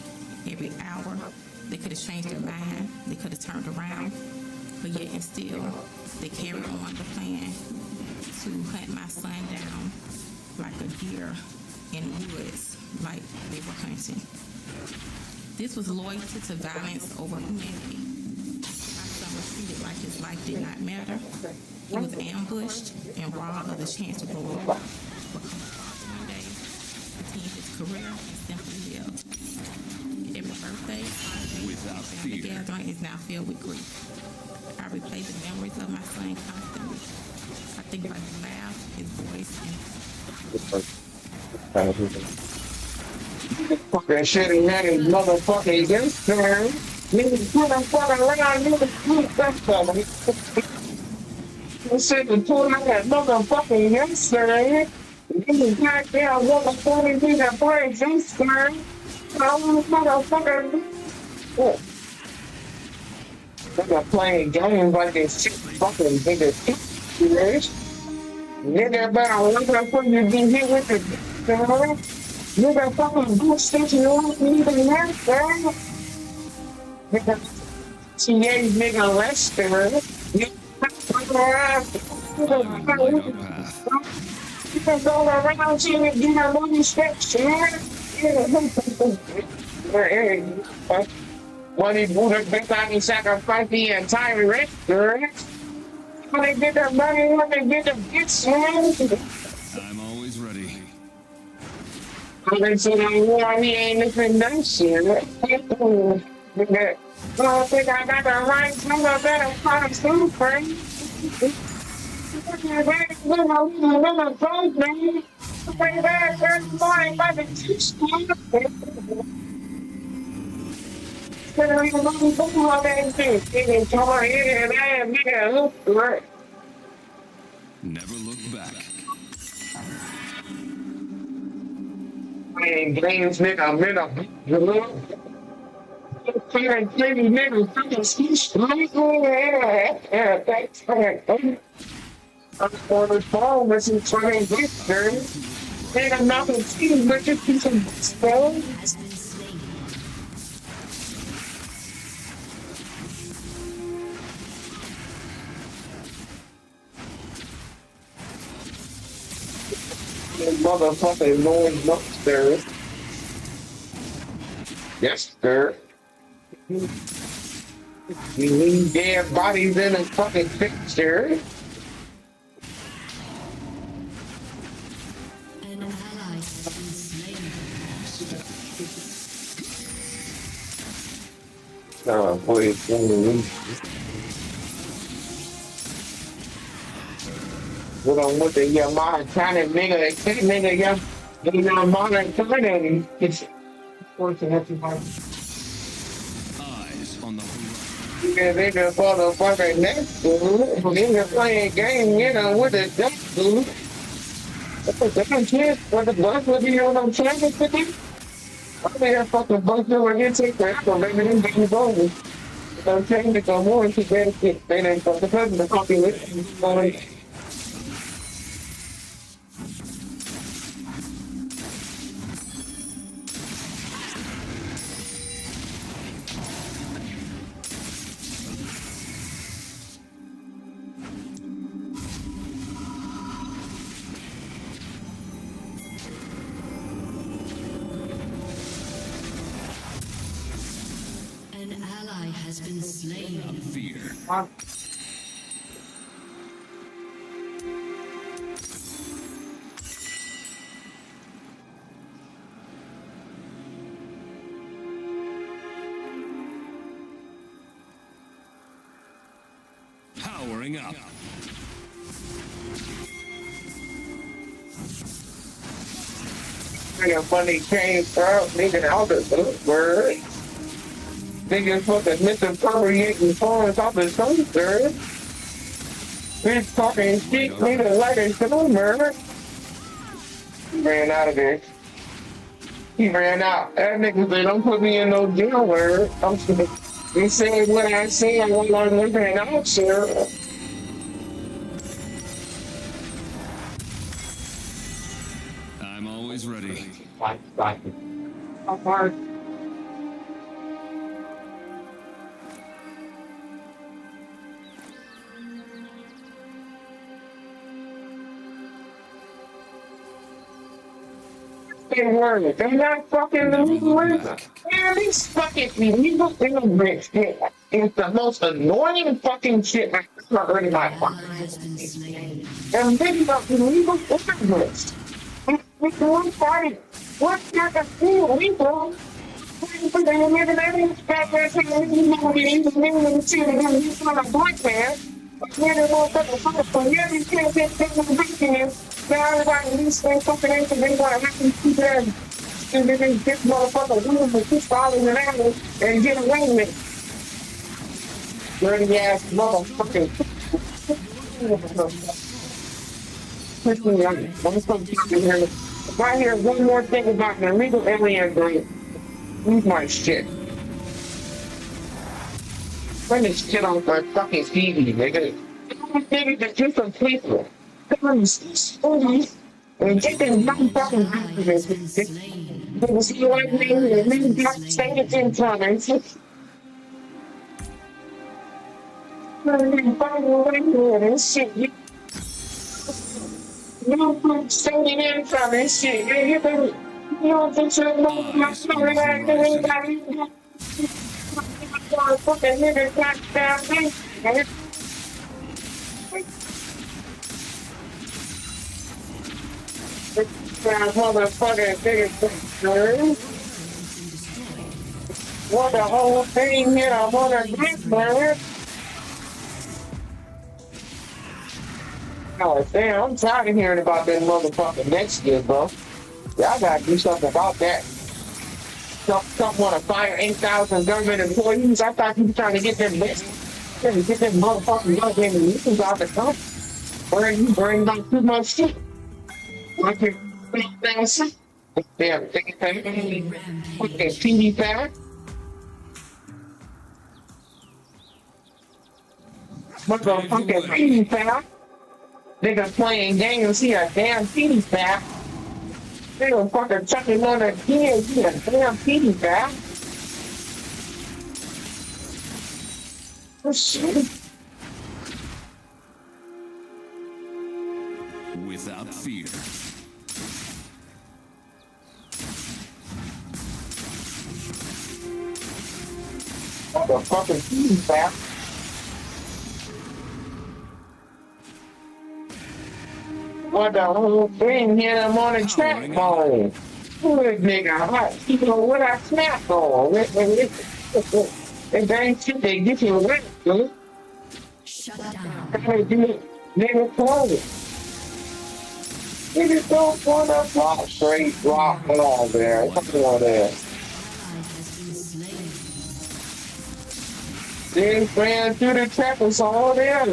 S19: every hour, they could have changed their mind. They could have turned around. But yet and still, they carried on the plan to hunt my son down like a deer in the woods, like they were hunting. This was loyalty to violence over humanity. Was treated like his life did not matter. He was ambushed and robbed of the chance to grow up, become one day, continue his career, and simply live. Every birthday,
S8: Without
S19: family
S8: fear.
S19: gathering is now filled with grief. I replay the memories of my son constantly. I think about his laugh, his voice, and
S17: Fucking shit he had his motherfucking gangster. Niggas put him fucking around, niggas keep that stuff. He said to pull out that motherfucking gangster. Niggas goddamn motherfucking nigga play gangster. I want to motherfucker. Nigga playing games like this shit fucking nigga. Nigga better look up when you get hit with the nigga fucking good shit you don't even have, bro. Nigga, TA nigga Lester. You can go around here and get a money stretch, man. Money Buddha big on me sacrifice the entire restaurant. When they get their money, when they get the bitch, man.
S8: I'm always ready.
S17: They said he ain't listening to that shit. Nigga, I don't think I got the right number better find some friend.
S8: Never look back.
S17: Games, nigga, Fucking pretty nigga, fucking speech. Thanks for that. I'm on the phone with some fucking bitch, nigga, nothing cheating, but just piece of phone. Motherfucking noise upstairs. Yes, sir. We need dead bodies in a fucking picture.
S1: An ally has been slain.
S17: Oh, boy, what on with the Yamaha China nigga, that nigga, Yamaha China, it's fortunate.
S8: Eyes on the horizon.
S17: Yeah, nigga, motherfucker, next dude, nigga playing game, with the next dude. What the damn kid, what the bus would be on them chances with him? I'm here fucking bus over here, take forever, maybe them games over. I'm trying to go more into better shit, they didn't fuck the president, the population,
S1: An ally has been slain.
S8: Fear. Powering up.
S17: Nigga funny came from nigga out the word. Nigga fucking misappropriating phones off the shoulder. Bitch talking shit, nigga like a tumor. He ran out of there. He ran out. That nigga said, don't put me in no jail word. I'm saying, he said what I said while I'm living out, sir.
S8: I'm always ready.
S17: Apart. Word. They're not fucking illegal. Man, these fucking illegal immigrants is the most annoying fucking shit I've ever heard in my life. And they got illegal immigrants. It's one party. What's not the feel illegal? But they never let me back there saying, you know, we ain't even in the city, he's not a black man. But when they want to fucking for every chance they take in the weekend, now everybody at least they fucking ain't they want to have to keep their and then they get motherfucker women for $6 an hour and get away with it. Dirty ass motherfucking. If I hear one more thing about an illegal alien group, lose my shit. Turn this shit on for fucking TV, nigga. Nigga, the different people. Come schools and get them fucking activists. They see like me and me got stated in comments. I'm fucking away with this shit. You don't stated in comments shit. You don't think so? My story like anybody. Fucking nigga got down me. Motherfucking nigga, what the whole thing here, I'm on a grip, man. Oh, damn, I'm tired of hearing about that motherfucking next year, bro. Y'all gotta do something about that. Some want to fire 8,000 government employees. I thought you were trying to get them best. Get them motherfucking goddamn emissions out the country. You bring back too much shit. Like your damn thing, fucking TV fat. Motherfucking pedophile. Nigga playing games, he a damn pedophile. Nigga fucking chucking on a kid, he a damn pedophile. Oh shit.
S8: Without fear.
S17: Motherfucking pedophile. What the whole thing hit him on the track phone. Good nigga hot. You know what I snap on? If they ain't shit, they get you wet, dude.
S1: Shut down.
S17: Gotta do it. Nigga close. Nigga don't want to block straight block all there. Come on there. Then ran through the trap, it's all there.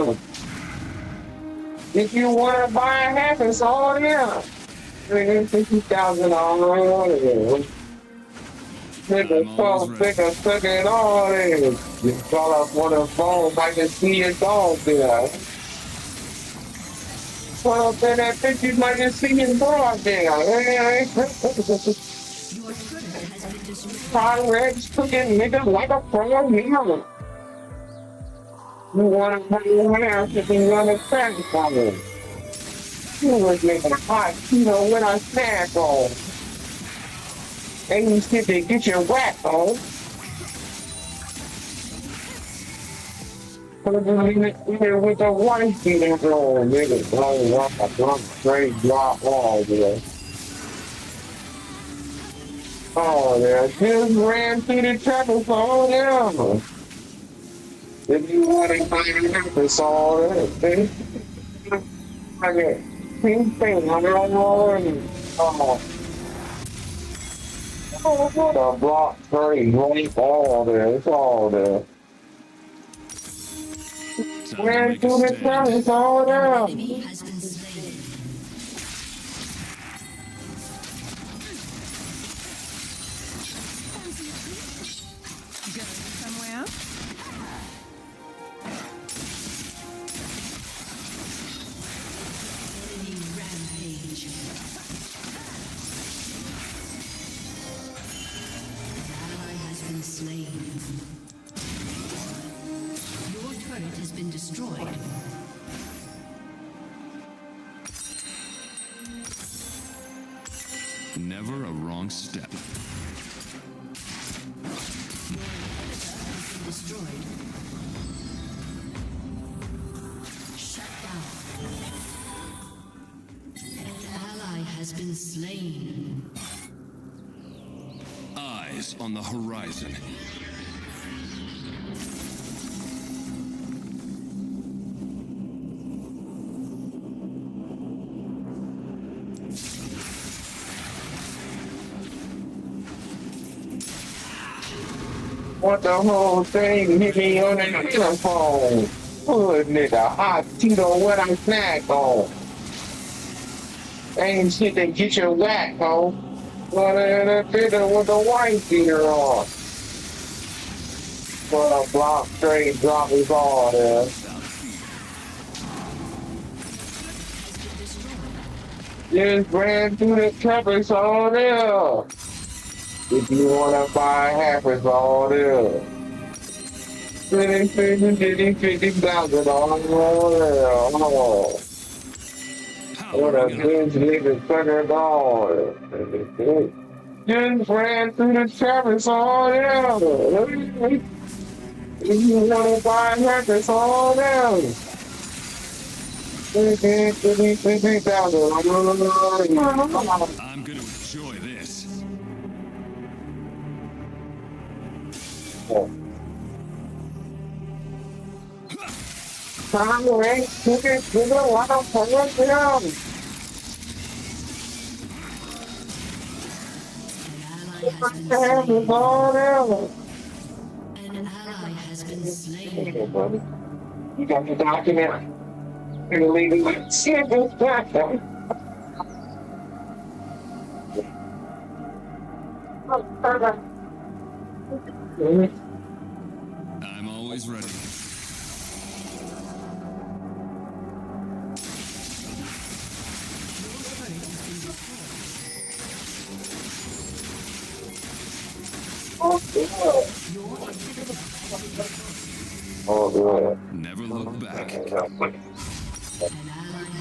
S17: If you want to buy a half, it's all there. Nigga, $50,000. Nigga, suck it all there. You call up on the phone, I can see your dog there. Call up in that picture, I can see your dog there. Pirates cooking nigga like a pro mirror. You want to pay your house if you want to crack from it. You was making hot keto when I snack on. And you sit there get your whack on. Even with the wife beating on, nigga, blow up a drunk straight drop all there. Oh, yeah, just ran through the traffic all there. If you want to buy it, it's all there. I get same thing, I'm all oh, what a block straight, right all there, it's all there. Ran through the traffic, it's all there.
S21: Somewhere?
S1: Slain. Your turret has been destroyed.
S8: Never a wrong step.
S1: Destroyed. Shut down. An ally has been slain.
S8: Eyes on the horizon.
S17: What the whole thing hit me on the telephone. Good nigga, hot Tito, what I snack on. Ain't shit to get your whack on. What a fiddle with the white beater on. What a block straight drop is all there. Just ran through the traffic all there. If you wanna buy half, it's all there. 50,000 all there. Oh. What a good nigga sucker on. Just ran through the traffic all there. If you wanna buy half, it's all there. 50,000.
S8: I'm gonna enjoy this.
S17: Come away, took it to the water for the ground.
S1: An ally has been slain.
S17: You got the document. You're gonna leave it like shit.
S8: I'm always ready. Never look back.
S1: An ally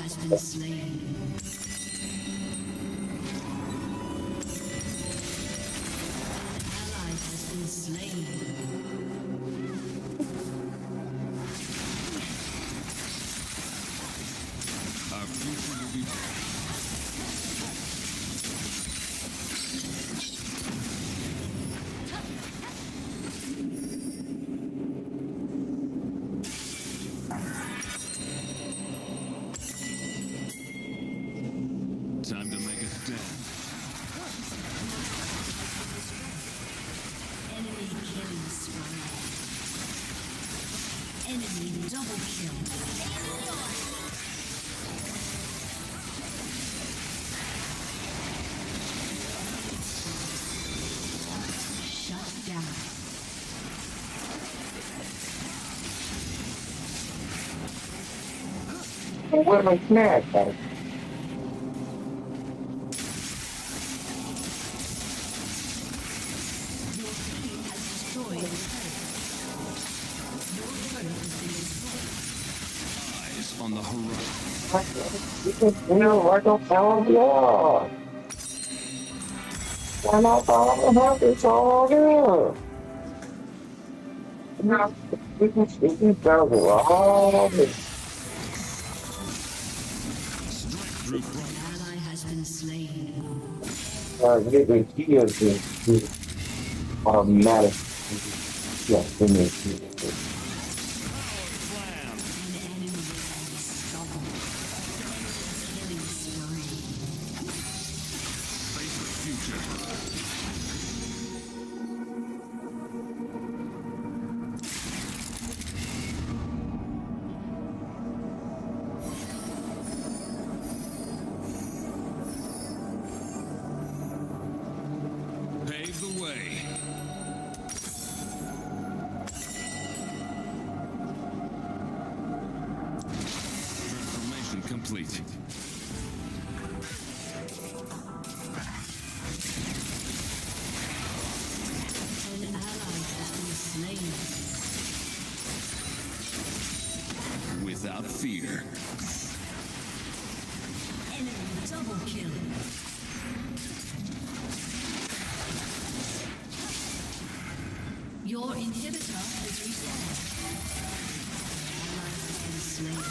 S1: has been slain. An ally has been slain.
S8: Our future will be. Time to make a stand.
S1: Enemy killing spree. Enemy double kill. Shut down.
S17: What am I mad at?
S8: Eyes on the horizon.
S17: You know, I don't sound good. Why not all happy all good? Now, we can speak each other all this.
S1: An ally has been slain.
S17: Getting tears is automatic. Yes, it makes me.
S8: Face the future. Pave the way. Transformation complete.
S1: An ally has been slain.
S8: Without fear.
S1: Enemy double kill. Your inhibitor has reset. An ally has been slain.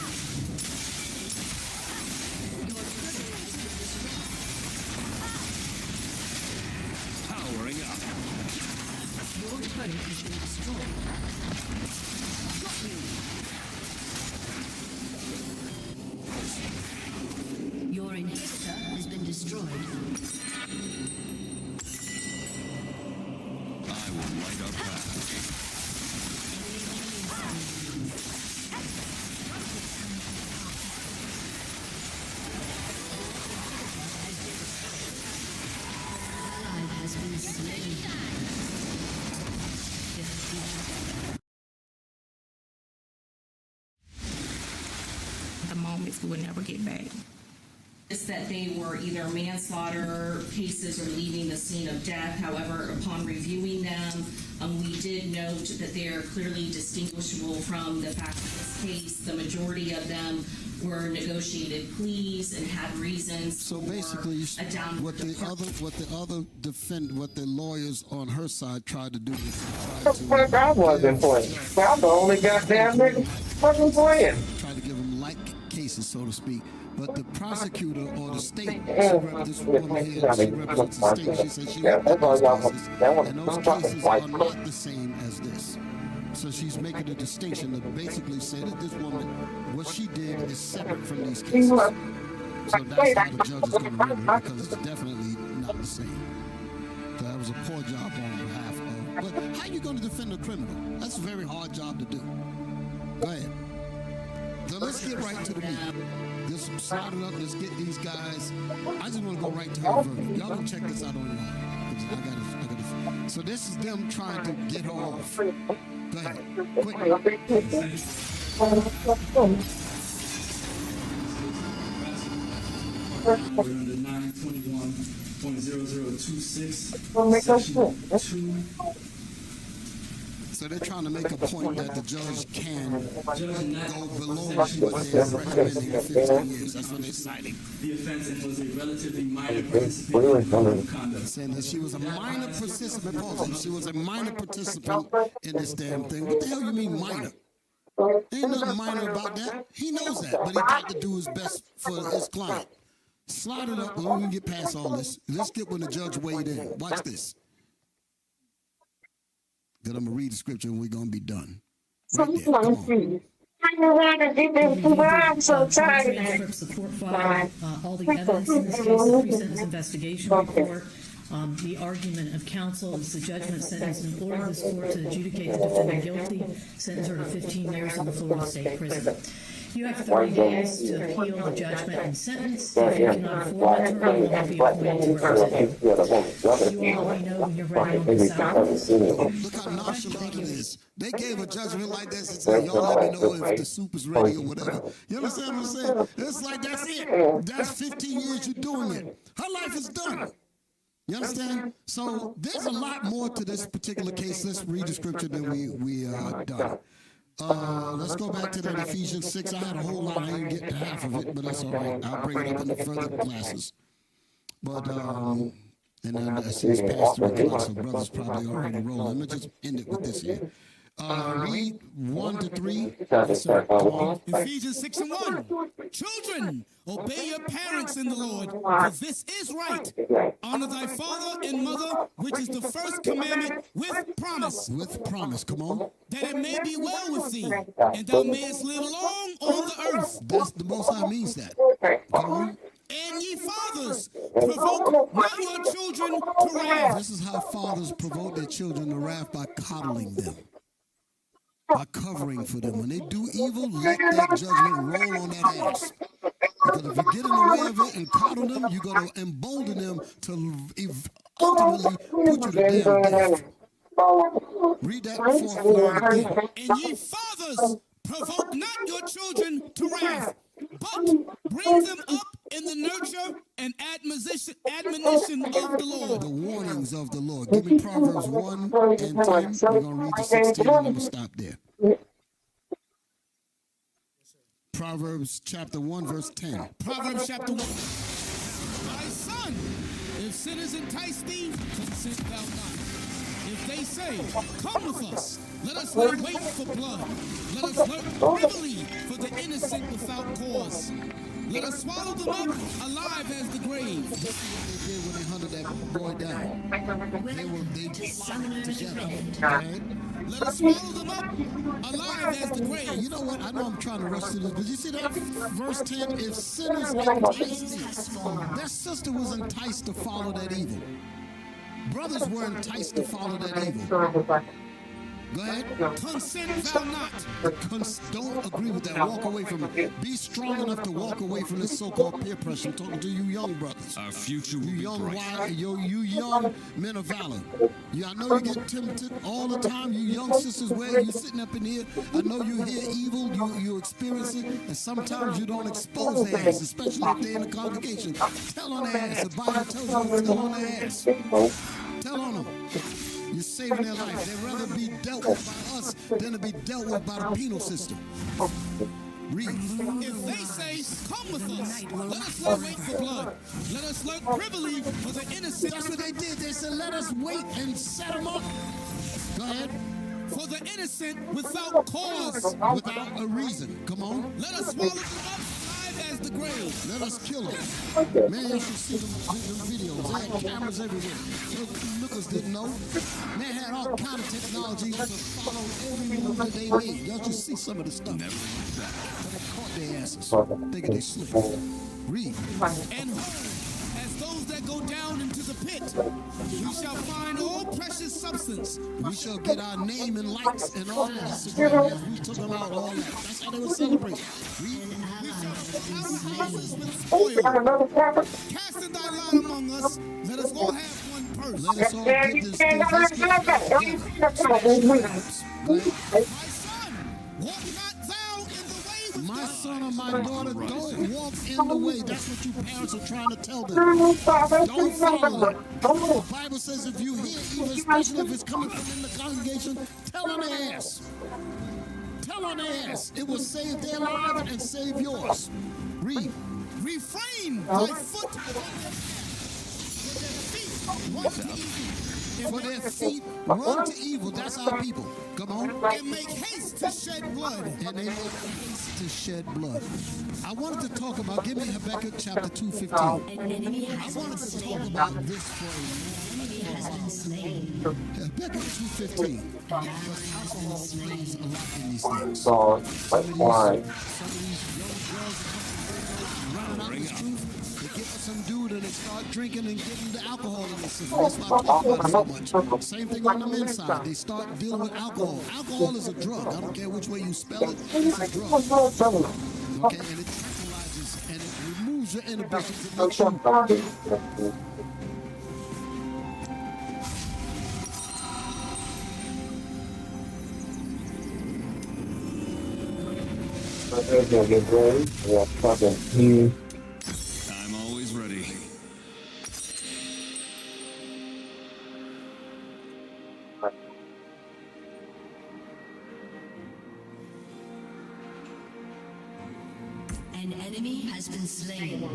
S1: Your turret has been destroyed.
S8: Powering up.
S1: Your turret has been destroyed. Got you. Your inhibitor has been destroyed.
S8: I will light our path.
S1: Ally has been slain.
S19: The moments we will never get back.
S2: Is that they were either manslaughter cases or leaving the scene of death. However, upon reviewing them, we did note that they are clearly distinguishable from the fact of this case. The majority of them were negotiated pleas and had reasons.
S6: So basically, what the lawyers on her side tried to do was try to.
S17: I wasn't playing. I'm the only goddamn nigga fucking playing.
S6: Try to give them like cases, so to speak. But the prosecutor or the state, this woman here, she represents the state. She said she looked at those cases, and those cases are not the same as this. So she's making a distinction to basically say that this woman, what she did is separate from these cases. So that's how the judge is going to rule it, because it's definitely not the same. So that was a poor job on behalf of. But how are you going to defend a criminal? That's a very hard job to do. Go ahead. So let's get right to the meat. Just slide it up. Let's get these guys. I just want to go right to her verdict. Y'all can check this out on your own. I got it. So this is them trying to get her off. Go ahead. Quickly.
S3: We're under 921
S6: 6.0026, section 2. So they're trying to make a point that the judge can go below what they're recommending for 15 years. That's what they're citing.
S3: The offense and was a relatively minor participant in conduct.
S6: Saying that she was a minor participant. Pause. She was a minor participant in this damn thing. What the hell you mean minor? Ain't nothing minor about that. He knows that, but he got to do his best for his client. Slide it up, we can get past all this. Let's get when the judge weighed in. Watch this. Then I'm going to read the scripture and we're going to be done. Right there. Come on.
S2: I'm so tired. Support file, all the evidence in this case, the pre-sentence investigation report, the argument of counsel, is the judgment sentence in order this court to adjudicate the defendant guilty, sentence her to 15 years in the Florida State Prison. You have 30 days to appeal the judgment and sentence. If you cannot afford that term, you will be appointed to represent you. You all let me know when you're ready on this out.
S6: Look how nonchalant it is. They gave a judgment like this and said, y'all let me know if the soup is ready or whatever. You understand what I'm saying? It's like, that's it. That's 15 years you're doing it. Her life is done. You understand? So there's a lot more to this particular case. Let's read the scripture, then we are done. Let's go back to that Ephesians 6. I had a whole lot. I didn't get to half of it, but that's all right. I'll bring it up in the further classes. But, and then I see it's past 3 o'clock, so brothers probably already rolling. Let me just end it with this here. Read 1 to 3. Sir, come on.
S7: Ephesians 6 and 1. Children, obey your parents in the Lord, for this is right. Honor thy father and mother, which is the first commandment with promise.
S6: With promise, come on.
S7: That it may be well with thee, and thou mayest live long on the earth.
S6: That's the Most High means that. Come on.
S7: And ye fathers, provoke not your children to wrath.
S6: This is how fathers provoke their children to wrath, by coddling them. By covering for them. When they do evil, let that judgment roll on that ass. Because if you get in the way of it and coddle them, you're going to embolden them to ultimately put you to damn death. Read that 4th line again.
S7: And ye fathers, provoke not your children to wrath, but bring them up in the nurture and admonition of the Lord.
S6: The warnings of the Lord. Give me Proverbs 1 and 10. We're going to read the 16 and I'm going to stop there. Proverbs chapter 1, verse 10.
S7: Proverbs chapter 1. My son, if sinners entice thee, consent thou not. If they say, come with us, let us not wait for blood. Let us lurk privily for the innocent without cause. Let us swallow them up alive as the grave.
S6: This is what they did when they hunted that boy down. They just together. Okay?
S7: Let us swallow them up alive as the grave.
S6: You know what? I know I'm trying to rush through this, but you see that verse 10? If sinners entice thee, that sister was enticed to follow that evil. Brothers were enticed to follow that evil. Go ahead.
S7: Consent thou not.
S6: Don't agree with that. Walk away from it. Be strong enough to walk away from this so-called peer pressure. I'm talking to you young brothers.
S8: Our future will
S6: you
S8: be
S6: young,
S8: bright.
S6: you young men of valor. I know you get tempted all the time. You young sisters, where you sitting up in here, I know you hear evil, you experience it, and sometimes you don't expose their ass, especially if they're in the congregation. Tell on their ass. The Bible tells you to tell on their ass. Tell on them. You're saving their life. They'd rather be dealt with by us than to be dealt with by the penal system. Read.
S7: If they say, come with us, let us not wait for blood. Let us lurk privily for the innocent.
S6: That's what they did. They said, let us wait and set them up. Go ahead.
S7: For the innocent without cause.
S6: Without a reason. Come on.
S7: Let us swallow them up alive as the grave.
S6: Let us kill them. Man, you should see them videos. They had cameras everywhere. Lookers didn't know. Man had all kind of technology to follow every move that they made. Y'all just see some of the stuff.
S8: Never look back.
S6: They caught their asses. Thinking they slipped. Read.
S7: And as those that go down into the pit, we shall find all precious substance.
S6: We shall get our name and likes and all that. We took them out all that. That's how they were celebrating.
S7: Casting thy lot among us, let us all have one purse.
S6: Let us all get this thing. Let's get it.
S7: My son, walk not thou in the way with
S6: my son, son or my daughter, don't walk in the way. That's what you parents are trying to tell them. Don't follow it. The Bible says if you hear evil, especially if it's coming from in the congregation, tell on their ass. Tell on their ass. It will save their lives and save yours. Read.
S7: Refrain thy foot
S6: for their feet run to evil. That's our people. Come on.
S7: And make haste to shed blood.
S6: And they make haste to shed blood. I wanted to talk about, give me Habakkuk chapter 2:15. I wanted to talk about this for Habakkuk 2:15. Because alcohol plays a lot in these things. Some of these young girls running out the truth. They get with some dude and they start drinking and getting the alcohol in their system. That's why people drink so much. Same thing on the men's side. They start dealing with alcohol. Alcohol is a drug. I don't care which way you spell it. It's a drug. Okay, and it tranquilizes and it removes your inhibitions. It makes you
S8: I'm always ready.
S1: An enemy has been slain.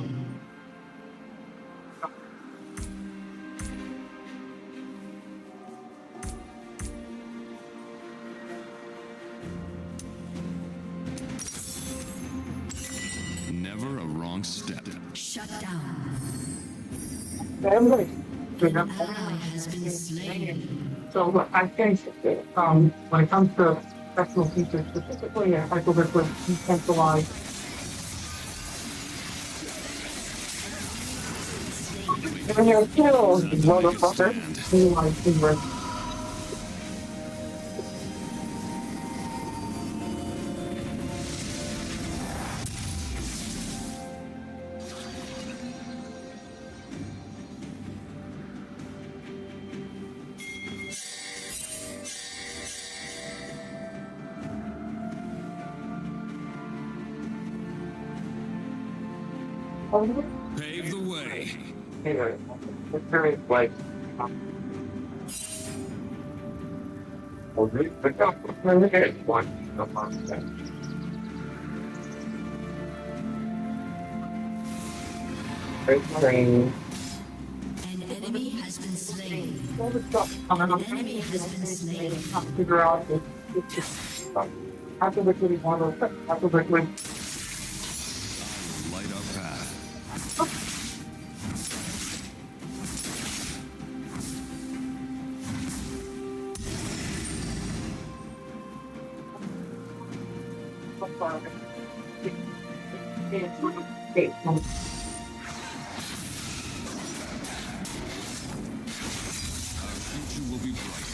S8: Never a wrong step.
S1: Shut down.
S17: An
S1: ally has been slain.
S17: So I think when it comes to sexual features, specifically hyperliquid decentralized, and you're killed, motherfucker.
S8: Pave the way.
S17: Anyway, it's very like.
S1: An enemy has been slain. An enemy has been slain.
S17: Figure out after the city model, after the
S8: Light our path. Our future will be bright.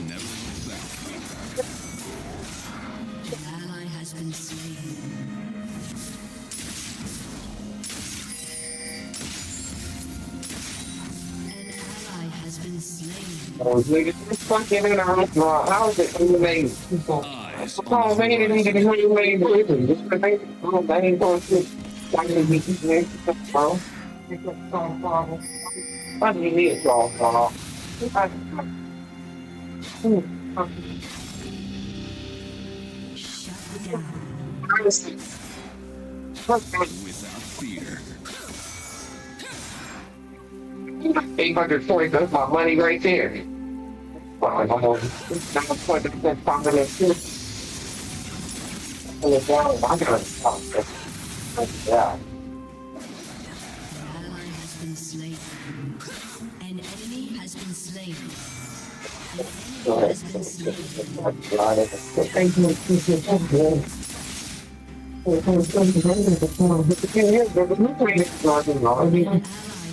S8: Never look back.
S1: An ally has been slain. An ally has been slain.
S17: Oh, nigga, this fucking in our restaurant. How is it made people? Oh, man, it ain't gonna hear you made people. Just because they ain't going to like to be eating bro. It's a strong problem. Why do you need a strong problem?
S1: Shut down.
S8: Without fear.
S17: 840, that's my money right there. I'm almost 20% confident. I'm gonna stop this. Yeah.
S1: An ally has been slain. An enemy has been slain. An enemy has been slain. An ally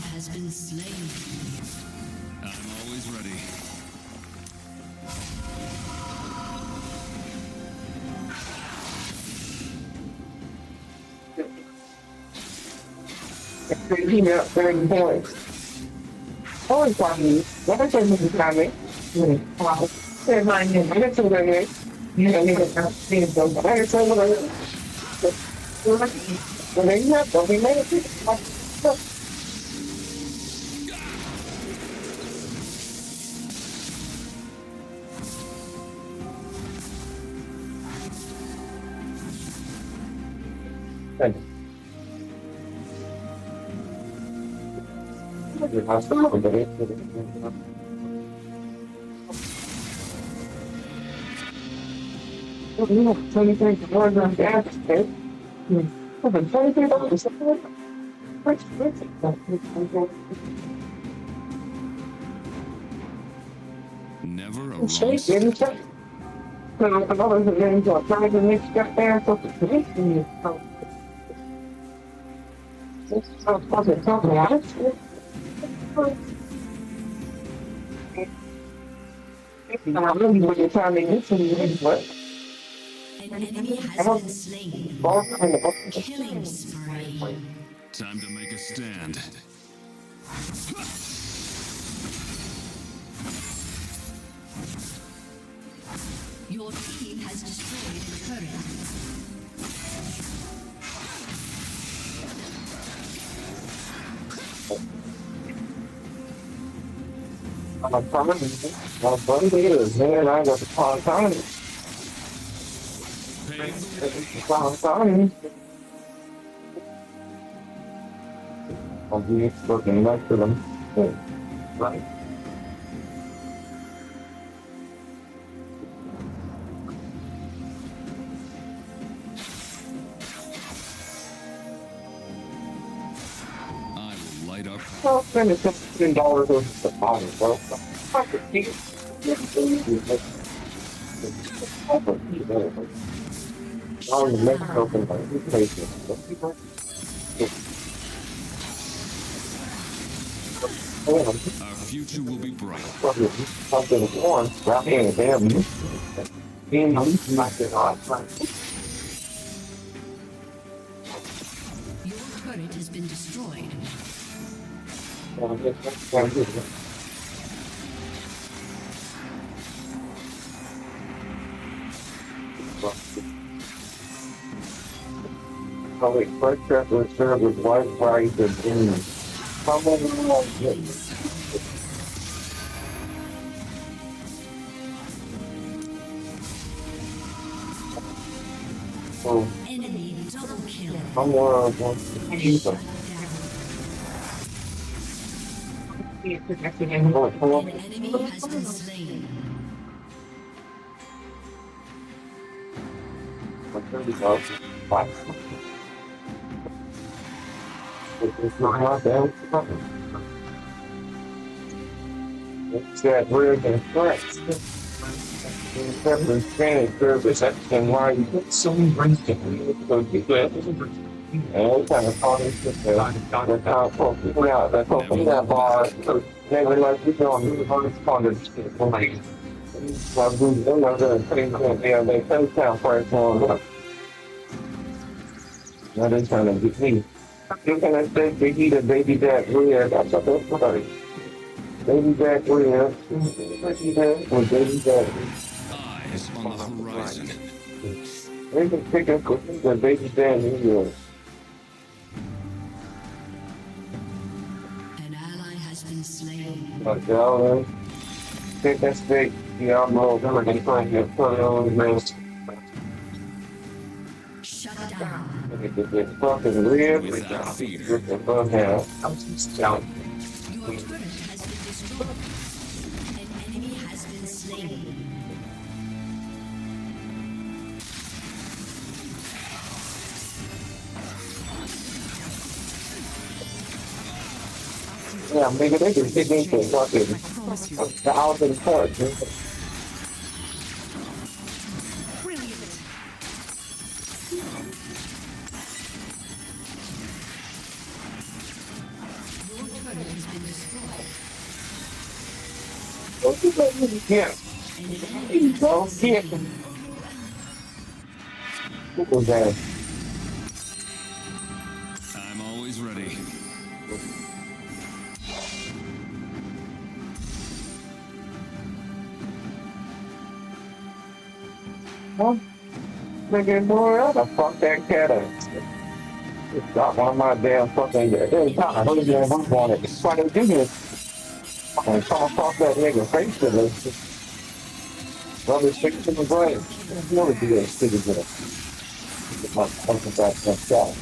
S1: has been slain.
S17: email 30 points. Always talking. What I said was coming. Said my name. I got to go there. You know, nigga, I'm seeing them. But I got to go there. Well, they have to be made it. Thank you.
S8: Never a wrong
S1: An enemy has been slain. Killing spree.
S8: Time to make a stand.
S1: Your team has destroyed a turret.
S17: I'm telling you, my buddy is, man, I got the call time. I'll be looking back to them. Right.
S8: I will light up.
S17: I'll spend $15 on the bottom, bro. I could see it. On the next open by two places.
S8: Our future will be bright.
S17: Something warm, wrap in, damn you. Being like it on.
S1: Your turret has been destroyed.
S17: Public first trip was served with white rice and beans.
S1: Enemy double kill.
S17: Someone wants to keep them.
S1: An enemy has been slain.
S17: It's not out there. It's that weird and threats. Separate Spanish service and why you put so many rings to it. So you get and kind of call this the top folk people out that folk in that bar. So they were like, you know, I'm going to call this like, well, they're not going to pay them there. They pay town first one. Now they're trying to get me. You're going to say they eat a baby back rear. That's what they're sorry. Baby back rear. Baby back or baby back.
S8: Eyes on the horizon.
S17: They can pick up the baby back rear.
S1: An ally has been slain.
S17: But y'all, take that steak, Diablo, I'm going to find you, put it on the mask.
S1: Shut down.
S17: It's fucking rib, with the bug out. I'm just telling you.
S1: Your turret has been destroyed. An enemy has been slain.
S17: Yeah, nigga, they can take me to fucking 1,000 parts. Yeah. Don't get them. What was that?
S8: I'm always ready.
S17: Huh? Nigga, boy, how the fuck that cat up? It's got one of my damn fucking every time I heard that I'm on it. It's trying to do this. I'm trying to talk that nigga face to this. Rubber stick to the brain. You never do that stick to the my fucking back shot.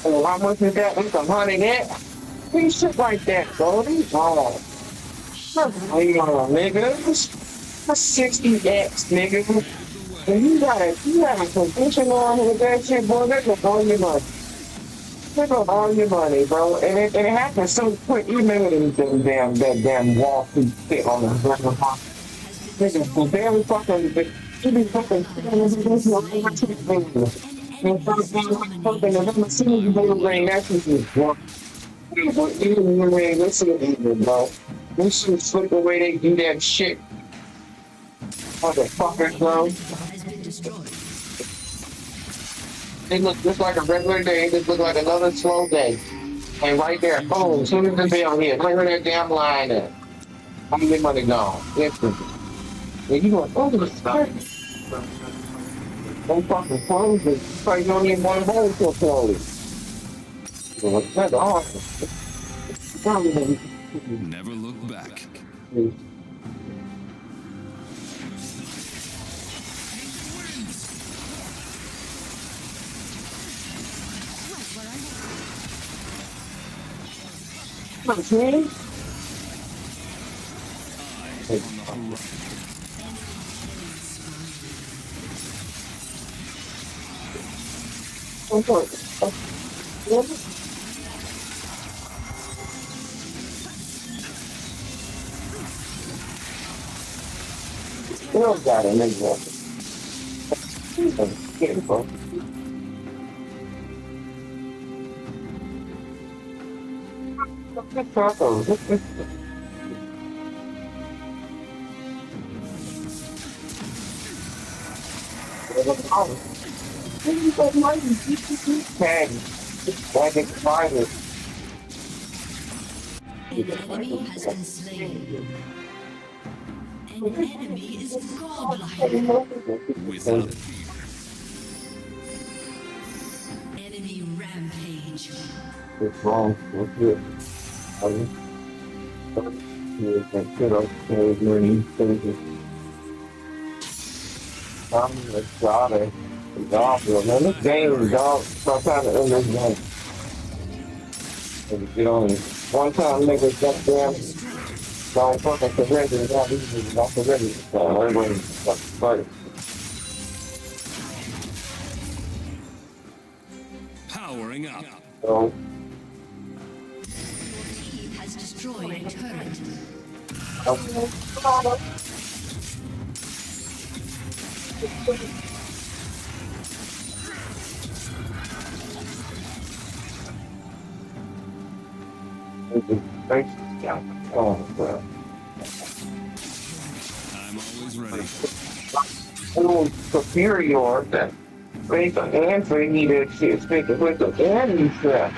S17: So how much is that? It's 100 that? These shit like that, bro. These all. Nigga. That's 60x, nigga. And you got a position on with that shit, boy. They're gonna all your money. They're gonna all your money, bro. And it happens so quick. You remember that damn Wall Street shit on the ground. Nigga, barely fucking, you be fucking, and fucking, as soon as you go to rain, that's just drunk. But even in the rain, listen to people, bro. We should flip the way they do that shit. Motherfuckers, bro. They look just like a regular day, they look like another slow day. And right there, boom, as soon as the bell hit, clear that damn line up. How many money gone? Instantly. And you going, oh, this is don't fucking close it. Probably don't even want to hold till close. That's awesome.
S8: Never look back.
S17: Okay. Still got it, nigga. Beautiful.
S1: An enemy has been slain. An enemy is godlike.
S8: Without
S1: Enemy rampage.
S17: What's wrong? What's it? Man, this game, dog, stop trying to end this game. And get on it. One time, niggas got damn, don't fucking surrender, and now these niggas don't surrender. So everybody got started.
S8: powering up.
S17: So,
S1: Team has destroyed a turret.
S8: I'm always ready.
S17: Superior that make an answer he that shit speak with the enemy set.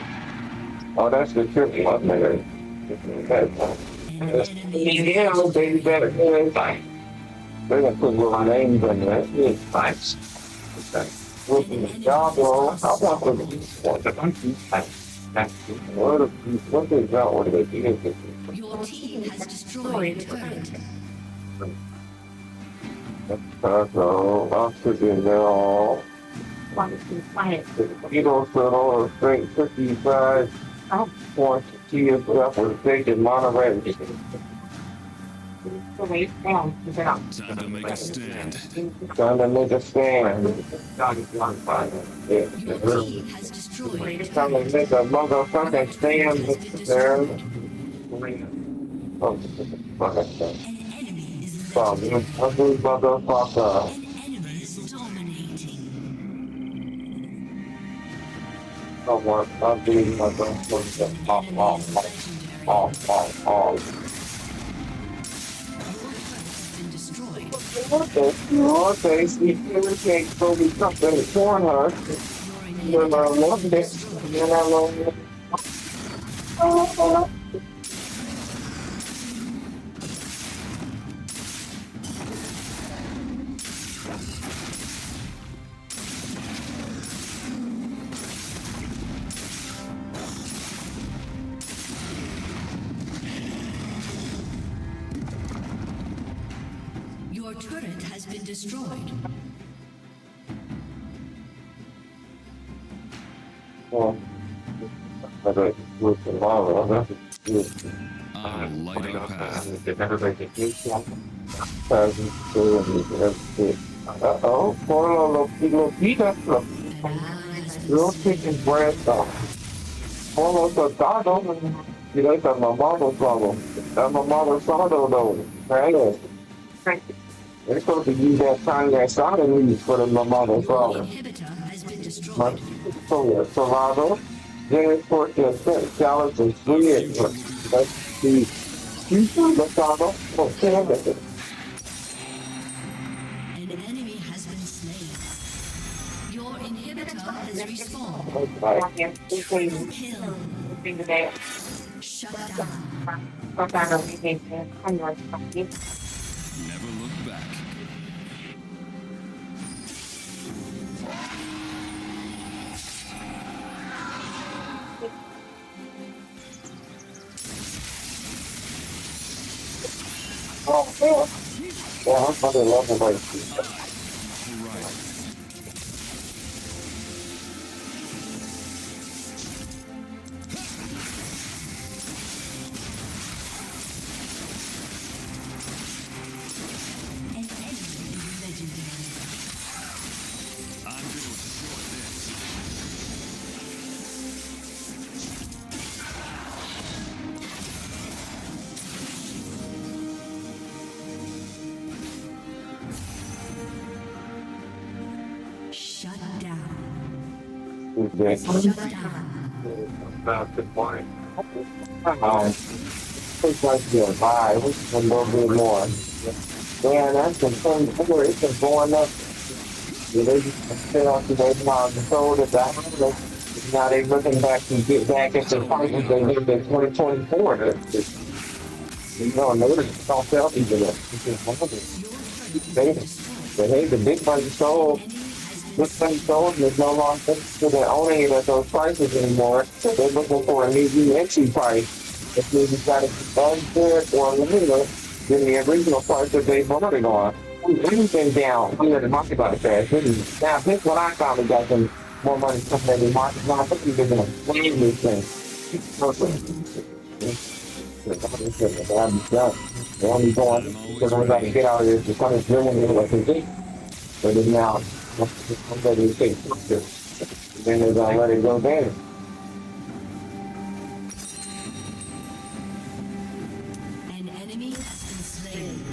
S17: Oh, that's the tricky one, nigga. Yeah, baby, better fight. They're gonna put little names on there. That's it. Fights. Okay. Looking at the job role, I want to be what the what they got, what they do.
S1: Your team has destroyed a turret.
S17: So, I'm sitting there all. You don't sell all the straight 55 points to see if that was taking Monterey.
S8: Time to make a stand.
S17: Time to make a stand.
S1: Your team has destroyed a
S17: Time to make a motherfucking stand there. Oh, motherfucker. Ugly motherfucker. Someone ugly motherfucker. Oh. Okay, see, can't go be something to corn her. You're love it. You're not alone.
S1: Your turret has been destroyed.
S17: Well, I don't look tomorrow.
S8: I will light our path.
S17: Uh-oh, poor little Peter. Little chicken breast off. Almost a dog. You know, that's my mama's problem. That's my mama's sourdough though. Right? They're supposed to use that tiny that soda leaves for the my mama's problem. My salado, then pork and salads and sweet. That's the salado. Oh, damn it.
S1: An enemy has been slain. Your inhibitor has respawned. Triple kill. Shut down.
S8: Never look back.
S17: Oh, yeah. Yeah, I'm fucking loving my
S1: Shut down.
S17: About the point. It's like your vibe, a little bit more. Man, that's the thing, it's been going up. They just sit on today, mom, and told us that. Now they're looking back to get back into prices they did in 2024. You know, notice don't sell people that. Hey, the big money sold. This thing sold and is no longer to the owning it at those prices anymore. They're looking for a new entry price. If you got to be good or lower than the original price that they bought it on. Everything down here in the market like that. Now, this one I finally got some more money coming in the market. Now, I think you're going to win this thing. They're only going because I'm about to get out of this. The sun is drilling me like a dick. But it's now, I'm ready to take this. Then they're going to let it go down.
S1: An enemy has been slain.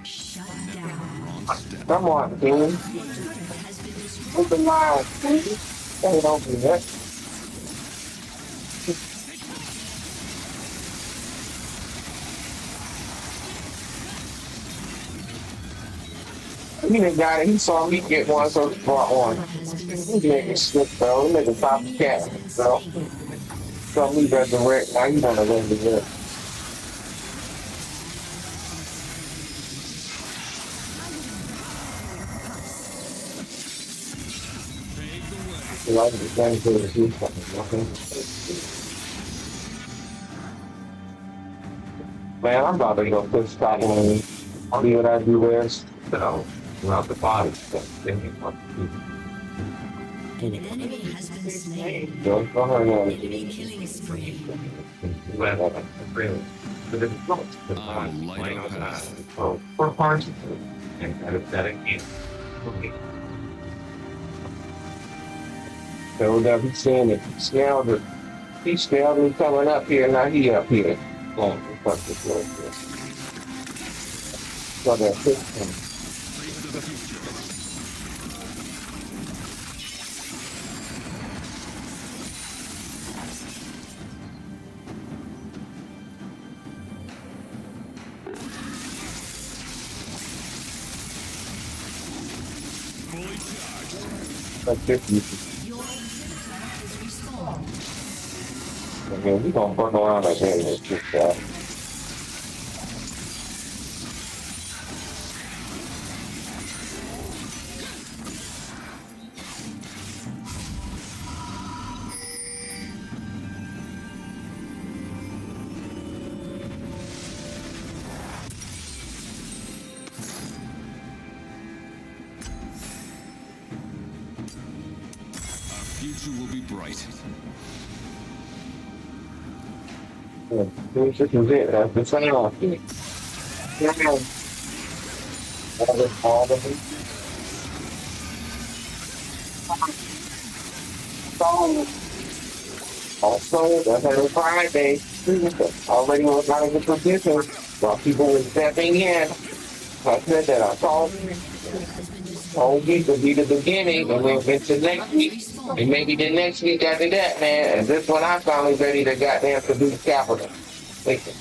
S1: Shut down.
S17: Come on, team. Open loud, please. Don't open it. He done got it. He saw me get one, so he brought one. He making shit, bro. He making top cat, bro. So me resurrect. Now you want to resurrect. You like the same thing as you fucking. Man, I'm about to go put stop on. See what I do there. So, throughout the body.
S1: An enemy has been slain.
S17: Go ahead,
S1: Enemy killing spree.
S8: I will light our path.
S17: For parts and that again. So that he's saying that he's scouted coming up here, now he up here. Oh, fuck this one. So that system. mean, we gonna fuck around like that in this shit, guy.
S8: Future will be bright.
S17: Yeah, this is it. That's the same off. Yeah. All the also, that's every Friday. Already was not in the position while people were stepping in. I said that I saw whole week will be the beginning, and we'll get to next week, and maybe the next week after that, man. And this one I finally ready to goddamn produce capital. Listen,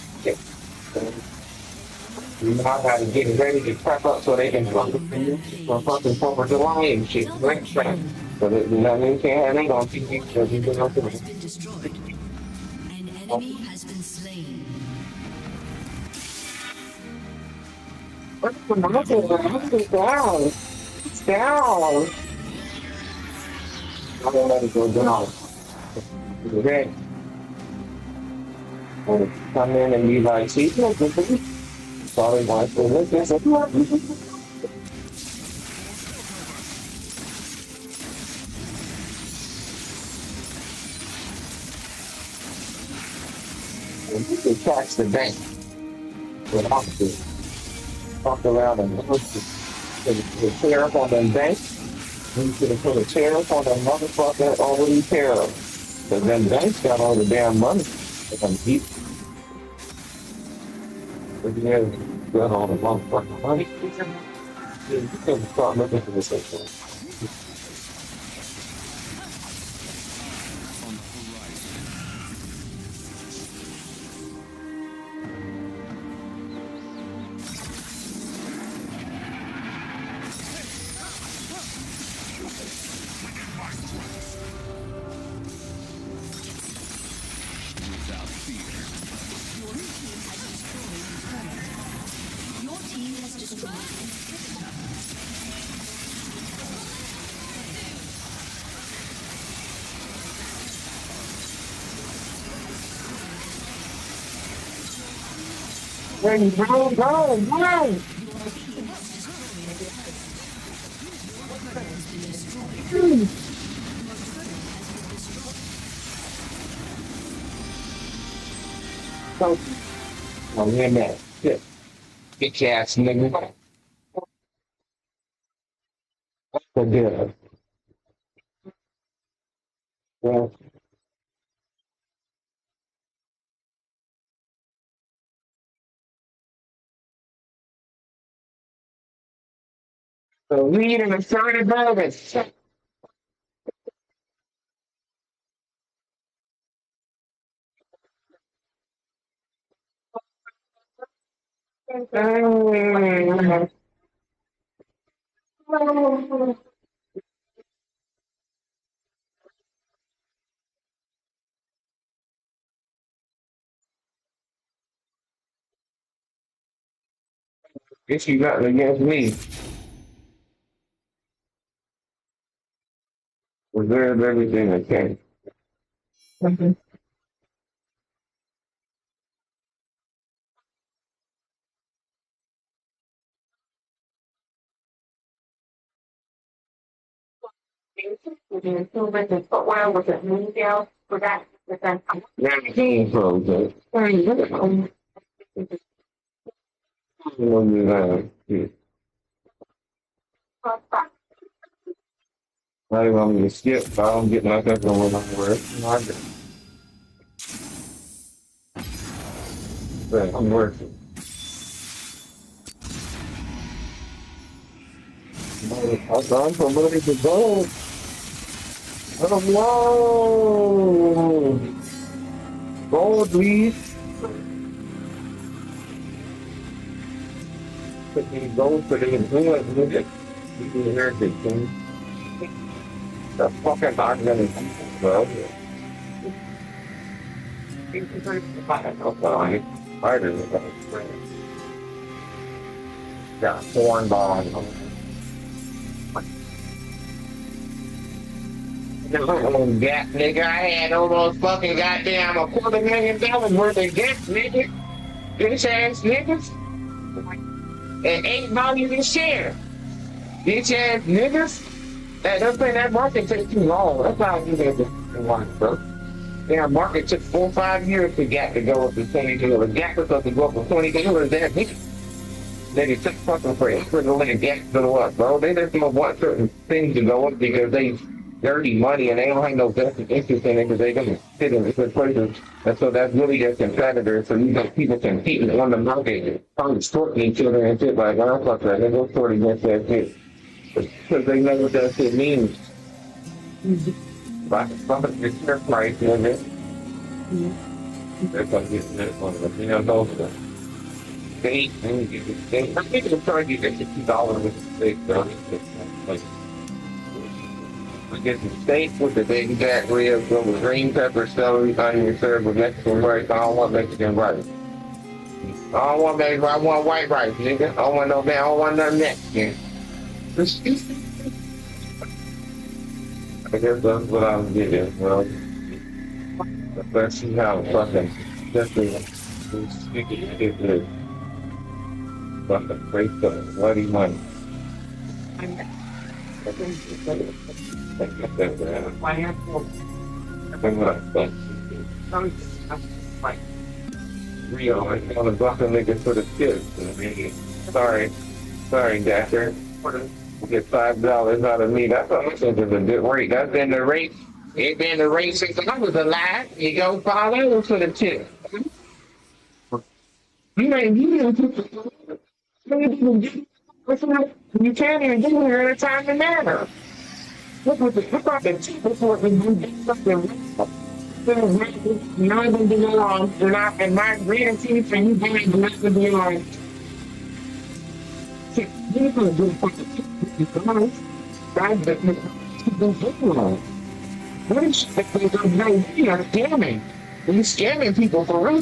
S17: you know, I gotta get ready to prep up so they can fucking 4th of July and shit. Next time. So that, you know what I mean? Can't have they gonna keep you because you know
S1: An enemy has been slain.
S17: What's the matter? It's down. It's down. I'm gonna let it go down. You ready? Come in and be like, see, look, sorry, want to look at it. You can catch the bank without to walk around and put the tariff on the bank. You should have put a tariff on the motherfucker already tariff. Because them banks got all the damn money. They're gonna keep. But you have got all the motherfucking money. You can start looking for this actually.
S1: Your team has destroyed an inhibitor.
S17: Run! Oh, man, man. Shit. Bitch ass nigga. That's good. Yeah. So lead in the third bonus. Guess you got against me. Reserve everything I can. Yeah, I can't close it. I don't want me to skip, but I don't get nothing from what I'm working. But I'm working. I'm done for money to go. Oh no! Gold, please. Put these gold for the good. You can hear it, The fucking argument, bro. Harder than that. Got cornball. Gap, nigga. I had almost fucking goddamn $250,000 worth of gas, nigga. Bitch ass niggas. And $8 a share. Bitch ass niggas. That market took too long. That's how I do that one, bro. Damn market took 4 or 5 years for Gap to go up to $20. Gap was supposed to go up to $20 that week. They took fucking forever to let Gap go up, bro. They just don't want certain things to go up because they dirty money and they don't have no vested interest in it because they don't sit in different places. And so that's really their competitor. So you got people competing on the market, probably sorting each other and shit like, oh, fuck that. They go sort against that shit. Because they know what that shit means. But it's their price, nigga. They're going to get this one. You know, those they can charge you $50 with the steak, though. I get the steak with the big jack ribs, with green pepper, celery, onion, served with Mexican rice. I don't want Mexican rice. I don't want Mexican rice. I want white rice, nigga. I don't want no man. I don't want nothing Mexican. I guess that's what I'm getting, bro. Let's see how fucking definitely speaking shit is. Fucking great stuff. Bloody money. Rio, I want to buck a nigga for the kids. Sorry, Dacker. Get $5 out of me. That's a good rate. That's been the rate. It's been the rate since I was alive. You go $5 for the tip. You can't even get here at a time to matter. Look at the tip before we do something. None of them belong. They're not in my green teeth, and you guys do not belong. You can do fucking what is they are scamming. They're scamming people for real.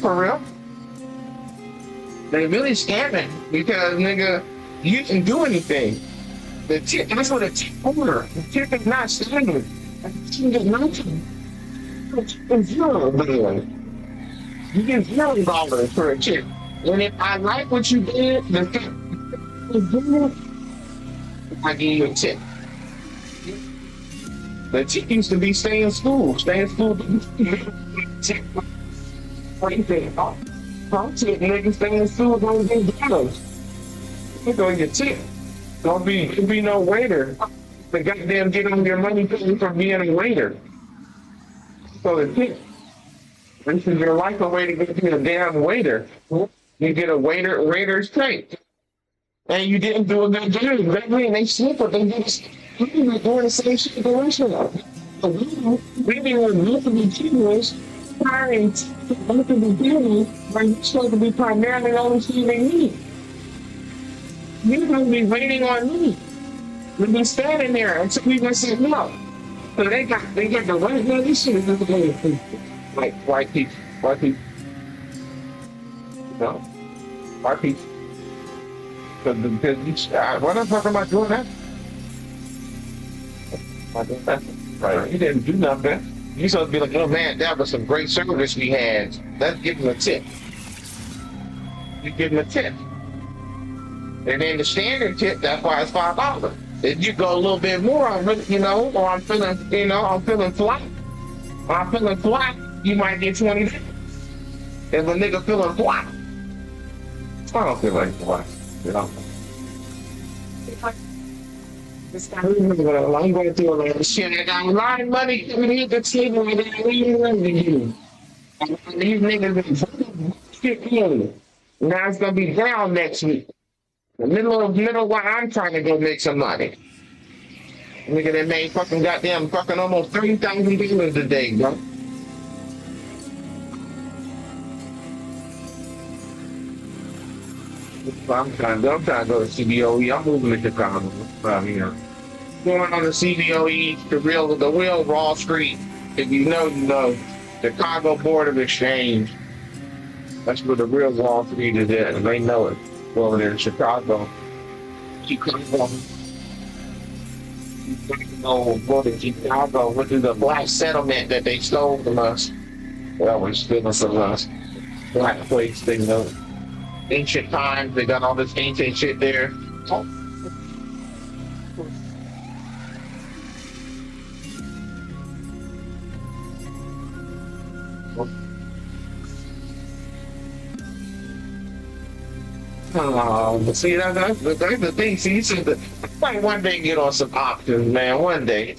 S17: They're really scamming because nigga, you can do anything. The tip, that's what a tip for. The tip is not standard. The tip is nothing. It's $0, man. You get $0 for a tip. And if I like what you did, the tip I give you a tip. The tip used to be stay in school. Tip. What do you think? Don't tip, nigga. Stay in school, don't get dollars. You go your tip. Don't be no waiter. The goddamn get on your money for being a waiter. So the tip. This is your life a way to get you a damn waiter. You get a waiter's tip. And you didn't do a good job, exactly, and they slip up and get doing the same shit the rest of them. We were multiple teamers, hiring multiple people where you're supposed to be primarily on receiving me. You're going to be waiting on me. We'll be standing there until we just say no. So they got the right now. This shit is like white people. No, white people. Because what the fuck am I doing that? Right, you didn't do nothing. You supposed to be like, oh man, that was some great service we had. Let's give him a tip. You give him a tip. And then the standard tip, that's why it's $5. If you go a little bit more, or I'm feeling flat. Or I'm feeling flat, you might get $20. If a nigga feeling flat, I don't feel like flat. You know? I'm going through a lot of shit. I got a lot of money coming in the table and I ain't running to you. And these niggas been shit in. Now it's gonna be down next week. The middle while I'm trying to go make some money. Nigga that made fucking almost $30,000 a day, bro. I'm trying to go to CBOE. I'm moving to Chicago from here. Going on the CBOE, the real Wall Street. If you know, you know. Chicago Board of Exchange. That's where the real Wall Street is at, and they know it. Over there in Chicago. Chicago. Go to Chicago, which is a black settlement that they stole from us. Well, we're stealing from us. Black place, they know. Ancient times, they got all this ancient shit there. See, that's the thing. See, I might one day get on some options, man. One day,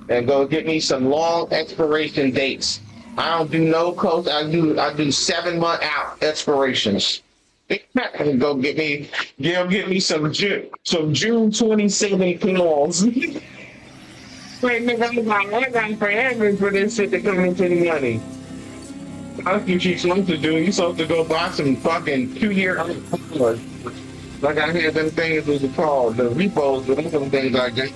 S17: and go get me some long expiration dates. I don't do no coast. I do 7 month out expirations. And go get me some June 27 calls. Wait, nigga, I got forever for this shit to come into the money. That's what you're supposed to do. You're supposed to go buy some fucking 2-year cards. Like I had them things, was it called? The repos, but them things like that.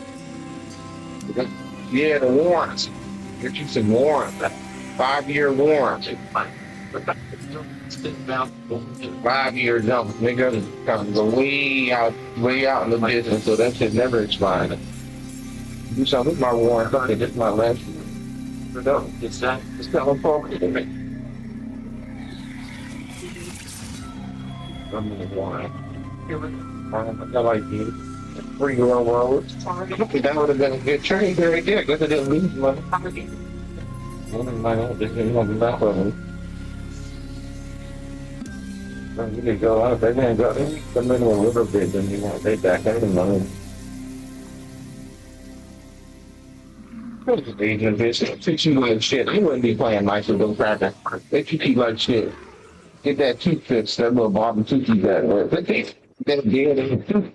S17: Yeah, the warrants. Get you some warrants. 5-year warrants. 5-year jump. Nigga, come go way out in the business, so that shit never expired. Do something with my warrant. This is my last year. It's telephone. I'm in the warrant. I like you. 3-year-old world. That would have been a good trade right there. Because it didn't lose money. Just didn't have enough of them. You could go out. They didn't go. They come into a river bridge and you want they back out of money. Asian bitch. Treat you like shit. You wouldn't be playing nice with those crackers. They treat you like shit. Get that tooth fixed, that little Bob and tooth you got. That dead tooth.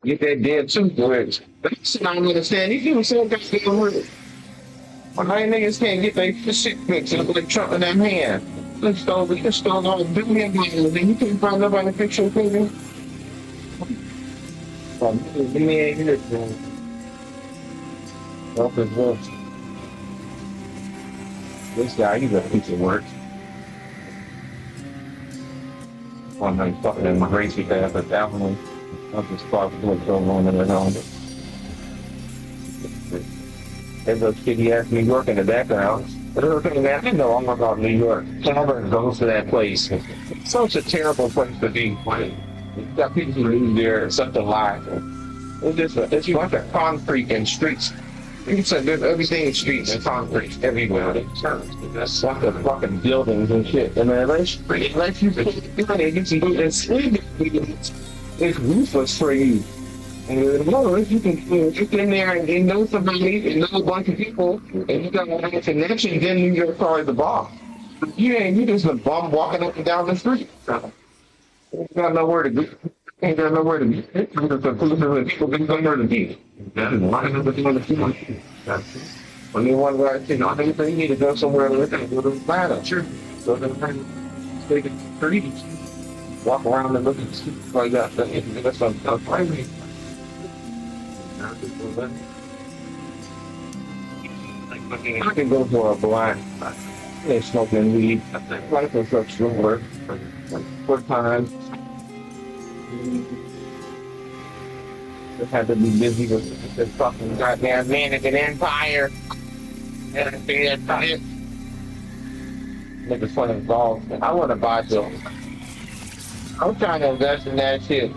S17: Get that dead tooth fixed. That's what I don't understand. These people so goddamn weird. Why niggas can't get their shit fixed and put Trump in them hand? They stole all $1 billion and you can't find nobody to fix your finger. Give me a minute, man. Help is worse. This guy, he's a piece of work. One night fucking in my race with that, but that one, I'm just fucking what's going on in the home. There's a shitty ass New York in the background. But everything that I know all about New York. Calvert goes to that place. It's such a terrible place to be. You got people who live there, it's such a lie. It's a bunch of concrete and streets. Everything in streets and concrete everywhere. That's like the fucking buildings and shit. And then unless you it's ruthless for you. And if you can get in there and know somebody and know a bunch of people and you got a connection, then you're probably the boss. You just a bum walking up and down the street. You got nowhere to be. Ain't got nowhere to be. It's a conclusion that people been somewhere to be. When you want to go you need to go somewhere with it. Go to the planet. Sure. Go to the take it pretty. Walk around and look at the streets like that. That's a primary. I can go for a blind. They're smoking weed. Life is such work. For time. Just had to be busy with this fucking goddamn managing empire. And I think that's about it. Niggas want to involve. I want to buy some. I'm trying to invest in that shit.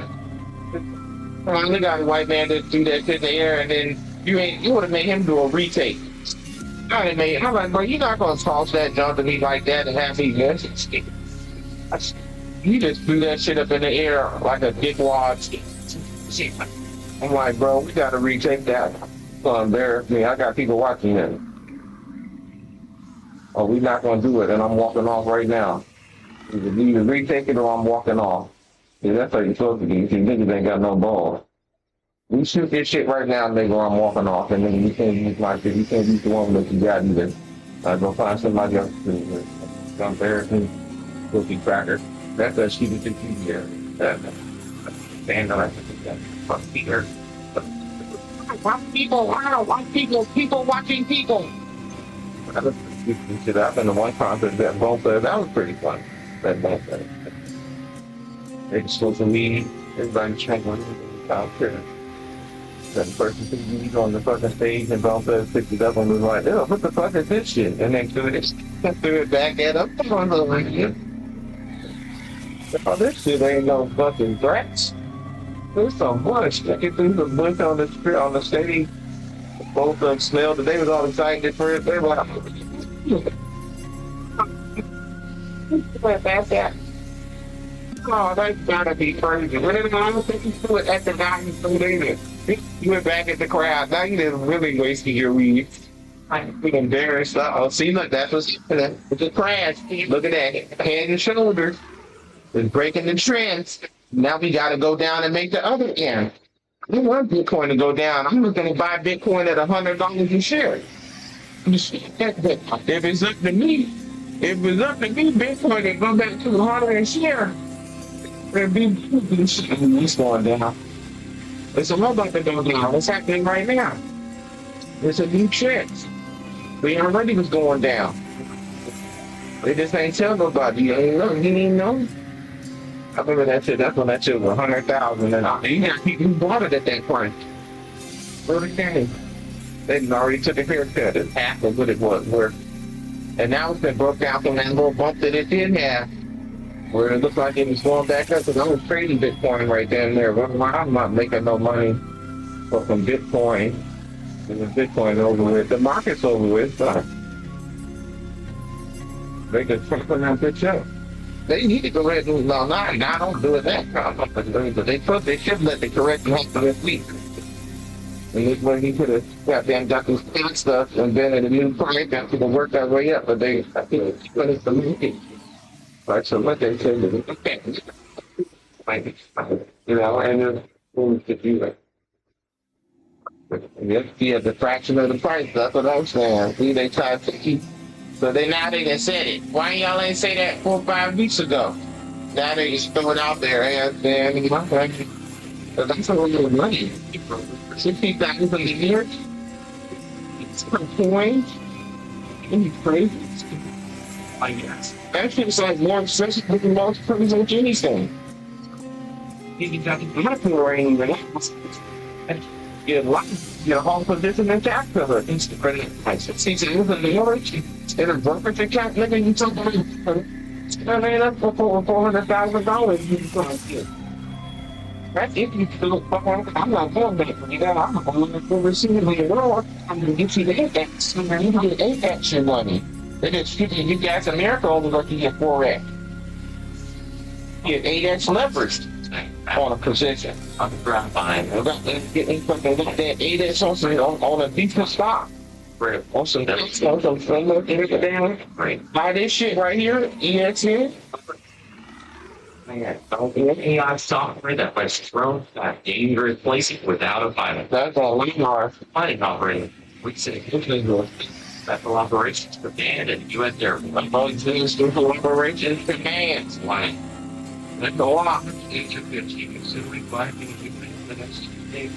S17: Look at a white man that do that shit in the air, and then you would have made him do a retake. I'm like, bro, you're not gonna toss that junk to me like that and have me miss. You just threw that shit up in the air like a dickwad. I'm like, bro, we gotta retake that. So embarrass me. I got people watching it. Oh, we're not gonna do it, and I'm walking off right now. Either retake it or I'm walking off. Yeah, that's how you're supposed to be. You niggas ain't got no balls. We shoot this shit right now, nigga, or I'm walking off, and then you can't use my shit. You can't use the one that you got either. Go find somebody else to do it. It's embarrassing. Cookie cracker. That's a shit that you get. Stand on that. Fuck Peter. Watch people, wow, watch people, people watching people. You should have been the one concert that both of that was pretty fun. That both of they supposed to meet everybody checking out there. That person who's on the fucking stage and both of picked it up and was like, "Oh, what the fuck is this shit?" And then threw it back at him. Oh, this shit ain't no fucking threats. There's some bush. Looking through the bush on the stage. Both of them smelled that they was all excited for it. They were like, that's that. Oh, that's gotta be crazy. I don't think you threw it at the guy who threw it either. You went back at the crowd. Now you didn't really waste your weed. I'm embarrassed. Oh, see, look, that's what's happening. It's a crash. Look at that. Head and shoulders. It's breaking the trends. Now we gotta go down and make the other end. I want Bitcoin to go down. I'm looking to buy Bitcoin at $100 a share. If it's up to me, Bitcoin can go back to $100 a share. It's going down. It's about to go down. What's happening right now? It's a new trend. We already was going down. They just ain't tell nobody. You ain't know. I remember that shit. That's when that shit was 100,000, and you got people who bought it at that point. Early game. They already took a haircut. It's half of what it was worth. And now it's been broke down from that little bump that it did have, where it looked like it was going back up. Because I was trading Bitcoin right there and there. I'm not making no money from Bitcoin. Bitcoin over with. The market's over with. So they could put that bitch up. They need to go ahead and no, now don't do it that kind. But they should let the correction happen this week. And this way he could have goddamn got this past stuff and been at a new price after to work that way up. But they put it to me. Right, so what they said is okay. You know, and then who's to do that? Yeah, the fraction of the price, that's what I'm saying. See, they tried to keep. So they done said it. Why y'all ain't say that 4 or 5 weeks ago? Now they just throw it out there and that's a little money. 60,000 a year. It's a point. It's crazy. I guess. That shit's like more expensive than most prisons or anything. You got to get to rain even. Get a home position in Jacksonville. It's the credit price. See, so in New York, in a brokerage account, nigga, you took that's for $400,000 you can get. That's if you feel I'm not going back. You know, I'm going to receive in the world. I'm going to get you the AX. You get AX your money. They just give you guys America over like you get 4X. You get 8X leveraged on a position. On the ground buying. Getting something like that 8X on a decent stock. Right. Also, buy this shit right here, EXN. Don't be an AI software that was thrown at dangerous places without a pilot. That's all we are. Fighting operating. We say special operations command and U.S. Air Force. Special operations commands. Why? That's a lot. HF-15 considering finding the next day.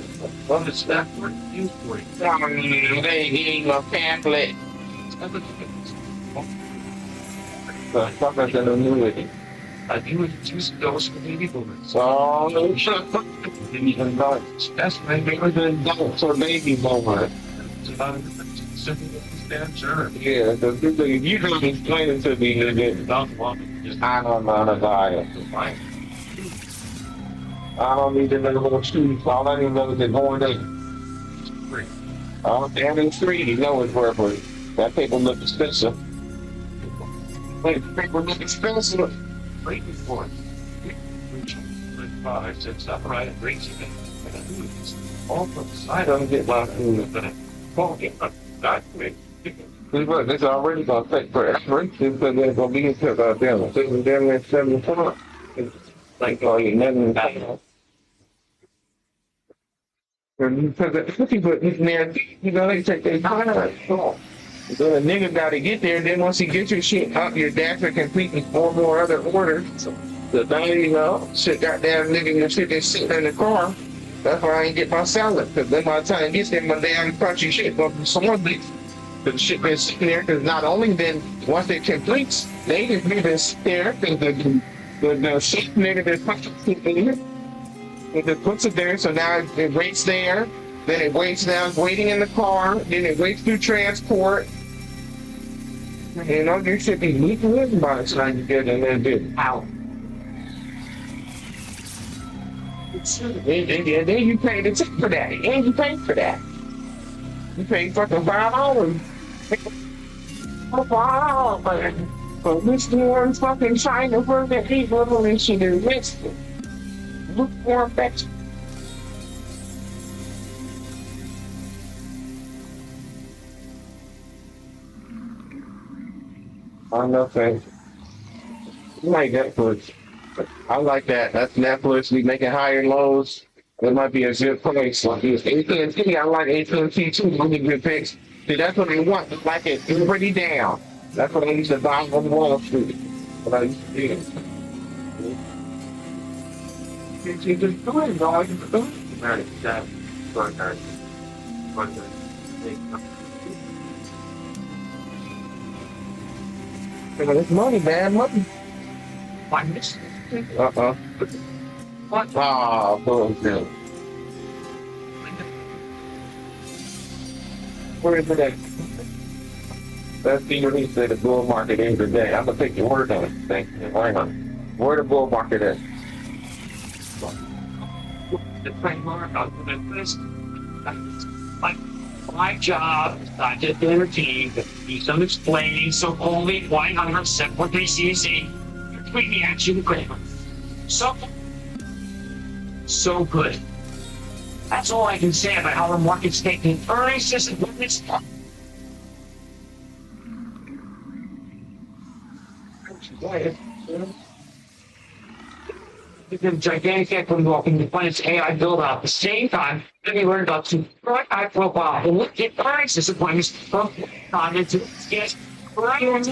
S17: What is that for you for? They gave a pamphlet. The fuck is an annuity? I do it just those people. So, didn't even know. That's my favorite adults or baby moment. Sure. Yeah, if you can explain it to me, then I don't know how to diet. I don't need to know what shoes. All I need to know is they're going in. Oh, damn, it's free. You know it's worth it. That paper look expensive. Wait, paper look expensive. Waiting for it. I said, stop right and raise it. All from the side, I don't get my food, but I won't get my God. Look, this already going to take forever. This is going to be until about them. This is them at 7 It's like, oh, you never know. Because if you put this in there, you know, they take their time. So the nigga got to get there. Then once you get your shit up, your dasher can complete 4 more other orders. So the thing, you know, shit goddamn nigga, your shit is sitting in the car. That's why I ain't get my salad. Because then by the time it gets there, my damn crunchy shit gonna be someone big. The shit been sitting there because not only then once it completes, they just leave it sitting there because the shit nigga that puts it in here, it just puts it there. So now it waits there. Then it waits now, it's waiting in the car. Then it waits through transport. You know, you should be leaking in by the time you get in there, dude. Out. And then you pay the tip for that. And you pay for that. You pay fucking $5. $5 for this one fucking China for that people and shit is mixed. Look for that. I know, thanks. You like Netflix. I like that. That's Netflix. We making higher lows. It might be a good place. Like AT&T, I like AT&T too. Let me get picks. See, that's what they want. They like it pretty down. That's what I used to buy on Wall Street. What I used to do. You just do it, dog. You just do it. It's money, man. Money. Why miss it? What? Ah, bullshit. Where is it at? That's the release of the bull market is today. I'm gonna take your word on it. Thank you. Why not? Where the bull market is? The framework of the business. My job is not just to entertain, but to do some explaining, so only 100% what they see is between the action and grammar. So good. That's all I can say about how the market's taking earnings just when it's the gigantic equity walking the planet's AI build out at the same time. Then we learned about two high profile and look at earnings disappointments from comment to get right on.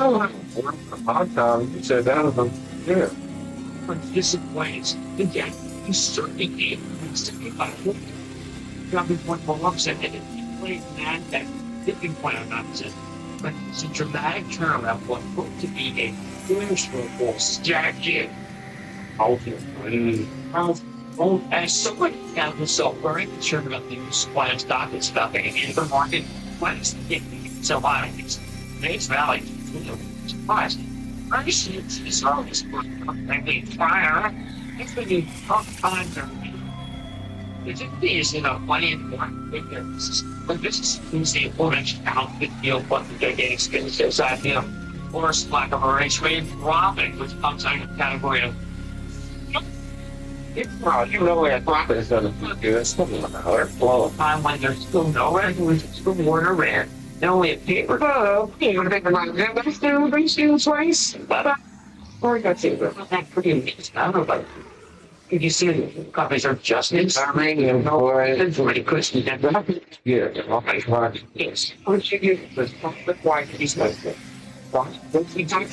S17: You said that was yeah. But disappointments again. You certainly need to be by jumping point for 1% and it played that tipping point on 9%. But it's a dramatic turnaround for what looked to be a miserable strategy. And somebody found himself very concerned about the supply of stock and stuff in the market. When it's so high, it's value. Surprised. Prices is always and they fire. It's going to be tough times. The thing is, money and but this is the aforementioned outfit deal, but the gigantic skills idea, or lack of a race rate dropping, which comes under the category of. Well, you know where profit is going to do. It's still a flow of time when there's still no regulation, still more than rent. And only a paper you think about that, but it's still twice. But or you got to that pretty amazing. I don't know about you see the companies are just farming and it's already Christian and yeah, okay, well, yes. What you get was the white piece of it. Don't we talk?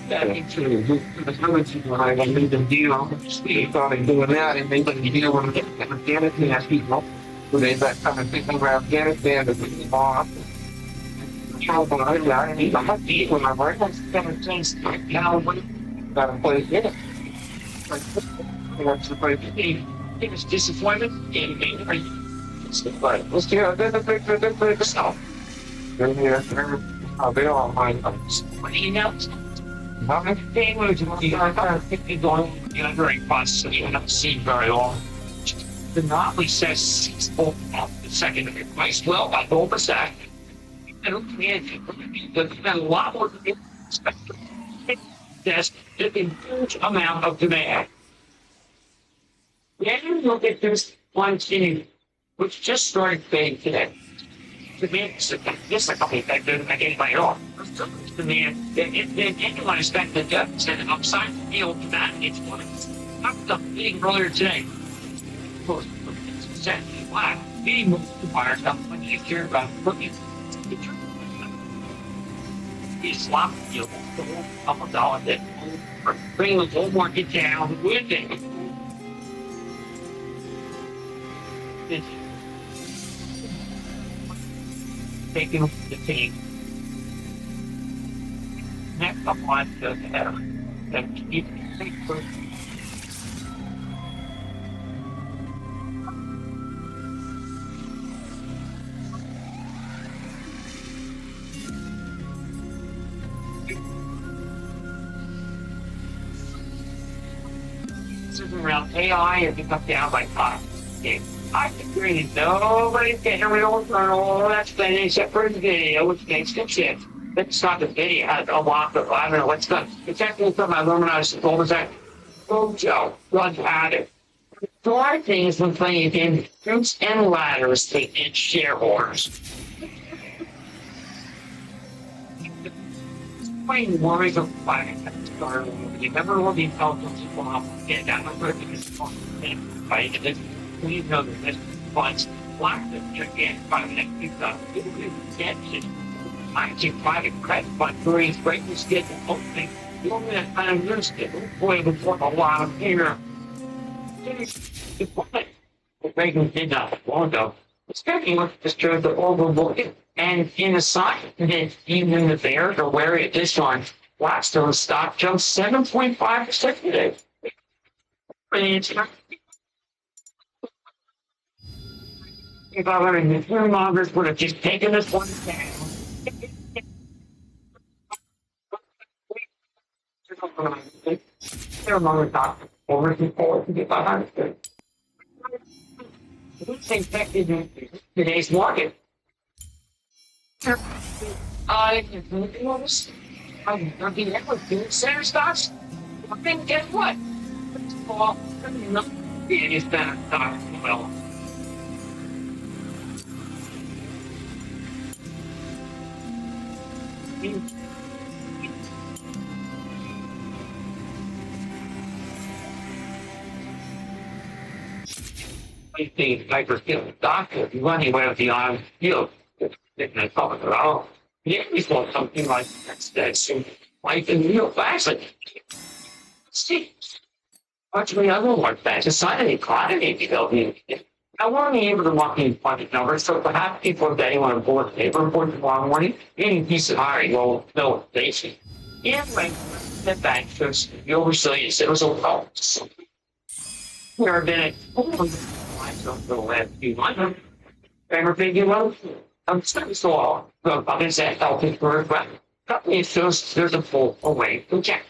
S17: That into the currency behind I made them deal. They thought they doing that and they wouldn't deal with Afghanistan as people who they let come and think over Afghanistan to be off. Trouble and I need to deal with my work. That's 17 now gotta play it. What's the play? It was disappointment and let's do the stuff. They're all mine. What do you know? They were going the underwriting process that you haven't seen very long. The Monopoly says 6 off the secondary price. Well, by Goldman's Sachs, I don't think there's a lot more than expected. There's a huge amount of demand. Then you look at this one team, which just started fading today. Demand is a company that doesn't make anybody off. Demand, then anyone expect the deficit upside field that it's one I'm the meeting earlier today. Why? Meeting with the fire company next year about looking Islam, you know, the whole couple dollars that bring the whole market down with it. Taking the team. Next up on to have and keep first. Around AI and it comes down by 5. I agree. Nobody's getting a real return on all that spending except for the video, which makes good shit. Let's stop the video. I don't know what's done. It's actually from my luminous gold that Joe runs at it. The large thing is when playing again, fruits and ladders take in shareholders. Playing worries of fighting at the start of the movie. Remember all the intelligence people have to get down on it because it's fighting this. We know that this funds lots of gigantic private equity stuff. People get shit. I see private credit fund doing break the schedule, the whole thing. You don't need that kind of news schedule. Boy, it would work a lot of here. Reagan did not long ago. Especially with the story of the overlooking. And in a sign that even the bears are wary at this time, Blackstone's stock jumped 7.5% today. If I were in the fearmongers would have just taken this one down. Fearmongers got over to 4,500. What's infected in today's market? I'm looking at what doing center stocks. I think guess what? Well, it is better stock. Well. I think hyperfield doctor running away with the iron field. Didn't talk at all. Yeah, we thought something like that's life in real fast. Like, see, actually, I don't want that. Society, economy, developing. I want to be able to walk in funded numbers, so perhaps people are betting on a board paper report tomorrow morning, getting decent hiring, well, no, basic. And when the bank shows your resilience, it was a well. There have been a the last few months. Ever thinking, well, I'm so all. I'm going to say, I'll think for a friend. Company shows there's a full away to check.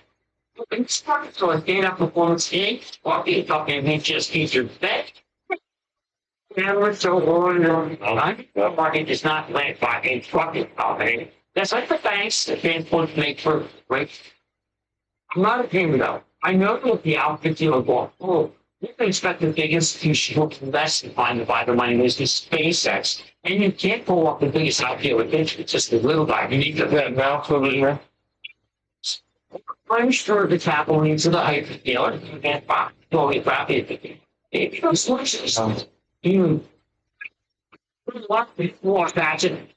S17: It's part so a data performance fee, or the company just featured bet. And we're so on the market is not led by a trucking company. That's like the banks that can't make for rates. I'm not a game though. I know that the outfit deal will go. You can expect the big institution will less than find to buy the money is the SpaceX. And you can't pull up the biggest IPO with it. It's just a little guy. You need to have mouth over here. I'm sure the capital needs of the hyperscaler and totally rapid. It becomes solutions. You what before fashion.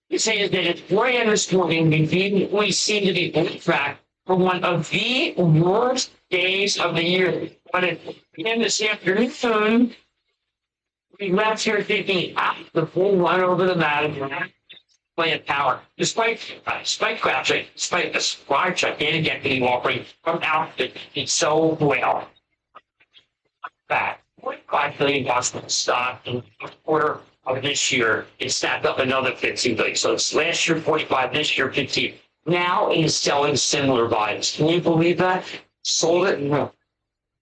S17: You say that it's brand restoring we seem to be on track for one of the worst days of the year. But in this afternoon, we left here thinking, the full run over the mountain, play at power, despite crashing, despite the supply gigantic equity offering from outfit, it's so well. That $45 billion in stock in the quarter of this year, it snapped up another 15 billion. So it's last year 45, this year 15. Now it is selling similar volumes. Can you believe that? Sold it and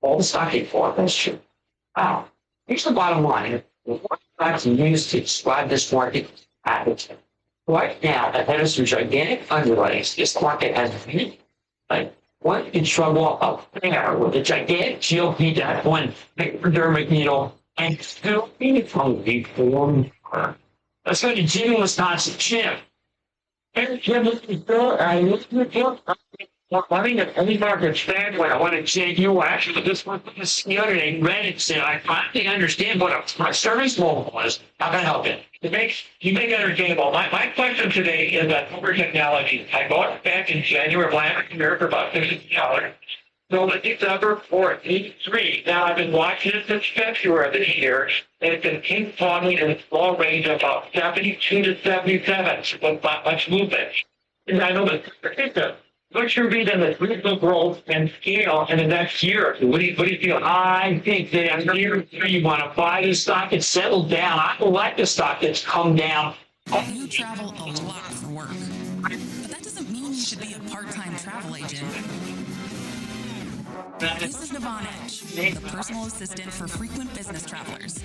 S17: all the stock it for this year. Wow. Here's the bottom line. What facts are used to describe this market average? Right now, ahead of some gigantic underwritings, this market has been like one in trouble up there with a gigantic GLP-1 hypodermic needle and still being from the form. Let's go to Jimmy, Wisconsin. Jim. And Jim, I used to Well, I think if any market stand when I want to say you actually this one this the other day read it said I finally understand what my service mobile was. How can I help it? You make it understandable. My question today is that Uber technology. I bought it back in January of last year for about $50. So the December 4th, now I've been watching it since February of this year, and it's been ping-ponging in a small range of about 72 to 77, with not much movement. And I know that what's your read on the reasonable growth and scale in the next year? What do you feel? I think that in year 3, you want to buy this stock and settle down. I don't like the stock that's come down.
S4: You travel a lot for work, but that doesn't mean you should be a part-time travel agent. This is Navon Edge, the personal assistant for frequent business travelers.